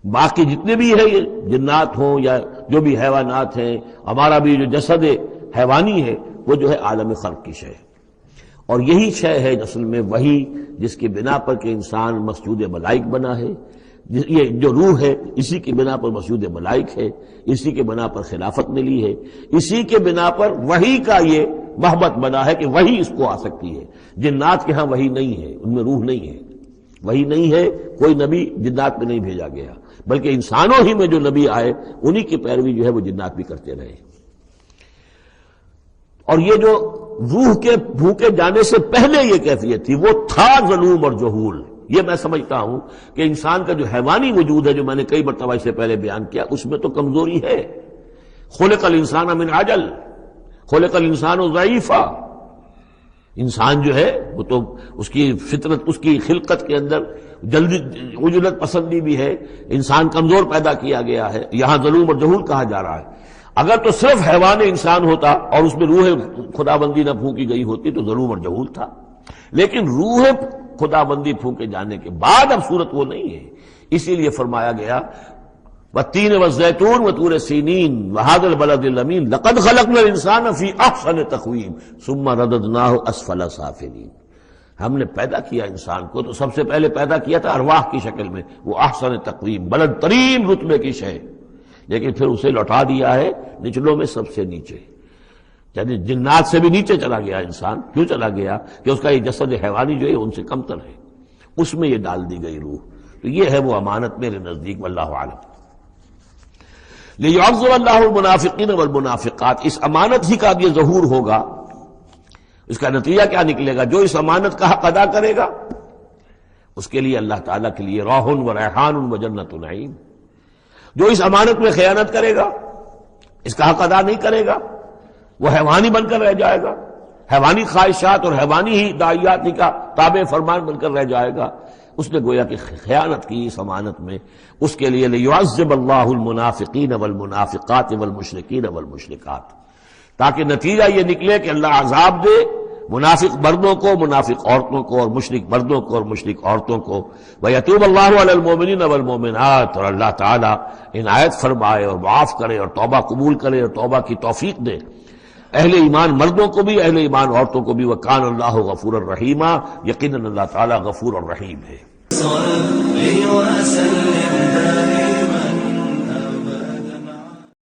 B: باقی جتنے بھی ہے، یہ جنات ہوں یا جو بھی حیوانات ہیں، ہمارا بھی جو جسد حیوانی ہے وہ جو ہے عالم خلق کی شے. اور یہی شے ہے اصل میں وہی جس کی بنا پر کہ انسان مسجود ملائک بنا ہے. یہ جو روح ہے اسی کی بنا پر مسجود ملائک ہے، اسی کے بنا پر خلافت ملی ہے، اسی کے بنا پر وحی کا یہ محبت بنا ہے کہ وحی اس کو آ سکتی ہے. جنات کے ہاں وحی نہیں ہے، ان میں روح نہیں ہے، وحی نہیں ہے، کوئی نبی جنات میں نہیں بھیجا گیا، بلکہ انسانوں ہی میں جو نبی آئے انہی کی پیروی جو ہے وہ جنات بھی کرتے رہے. اور یہ جو روح کے بھوکے جانے سے پہلے یہ کیفیت تھی، وہ تھا ظلوم اور جہول. یہ میں سمجھتا ہوں کہ انسان کا جو حیوانی وجود ہے، جو میں نے کئی مرتبہ اس سے پہلے بیان کیا، اس میں تو کمزوری ہے. خلق الانسان من عجل، خلق الانسان ضعیفا. انسان جو ہے وہ تو اس کی فطرت، اس کی خلقت کے اندر جلدی عجلت پسندی بھی ہے، انسان کمزور پیدا کیا گیا ہے. یہاں ظلوم اور جہول کہا جا رہا ہے. اگر تو صرف حیوان انسان ہوتا اور اس میں روح خدا بندی نہ پھونکی گئی ہوتی تو ظلوم اور جہول تھا. لیکن روح خدا بندی پھونکے جانے کے بعد اب صورت وہ نہیں ہے. اسی لیے فرمایا گیا والتین والزیتون وطور سینین وہذا البلد الامین لقد خلقنا الانسان فی احسن تقویم ثم رددناہ اسفل سافلین. ہم نے پیدا کیا انسان کو تو سب سے پہلے پیدا کیا تھا ارواح کی شکل میں، وہ احسن تقویم، بلند ترین رتبے کی شے، لیکن پھر اسے لوٹا دیا ہے نچلوں میں سب سے نیچے. یعنی جنات سے بھی نیچے چلا گیا انسان. کیوں چلا گیا؟ کہ اس کا یہ جسد حیوانی جو ہے ان سے کمتر ہے، اس میں یہ ڈال دی گئی روح. تو یہ ہے وہ امانت میرے نزدیک، واللہ اعلم. لِيُعَذِّبَ اللَّهُ الْمُنَافِقِينَ وَالْمُنَافِقَاتِ، اس امانت ہی کا اب یہ ظہور ہوگا. اس کا نتیجہ کیا نکلے گا؟ جو اس امانت کا حق ادا کرے گا اس کے لیے اللہ تعالیٰ کے لیے روح و ریحان و جنت نعیم. جو اس امانت میں خیانت کرے گا، اس کا حق ادا نہیں کرے گا، وہ حیوانی بن کر رہ جائے گا، حیوانی خواہشات اور حیوانی ہی داعیات ہی کا تابع فرمان بن کر رہ جائے گا. اس نے گویا کہ خیانت کی اس امانت میں. اس کے لیے لِيُعَذِّبَ اللَّهُ الْمُنَافِقِينَ وَالْمُنَافِقَاتِ وَالْمُشْرِكِينَ وَالْمُشْرِكَاتِ، تاکہ نتیجہ یہ نکلے کہ اللہ عذاب دے منافق مردوں کو، منافق عورتوں کو، اور مشرک مردوں کو اور مشرک عورتوں کو. وَيَتُوبَ اللَّهُ عَلَى الْمُؤْمِنِينَ وَالْمُؤْمِنَاتِ، اور اللہ تعالیٰ عنایت فرمائے اور معاف کرے اور توبہ قبول کرے اور توبہ کی توفیق دے اہل ایمان مردوں کو بھی، اہل ایمان عورتوں کو بھی. وَكَانَ اللَّهُ غَفُورًا رَحِيمًا، یقیناً اللہ تعالیٰ غفور اور رحیم ہے.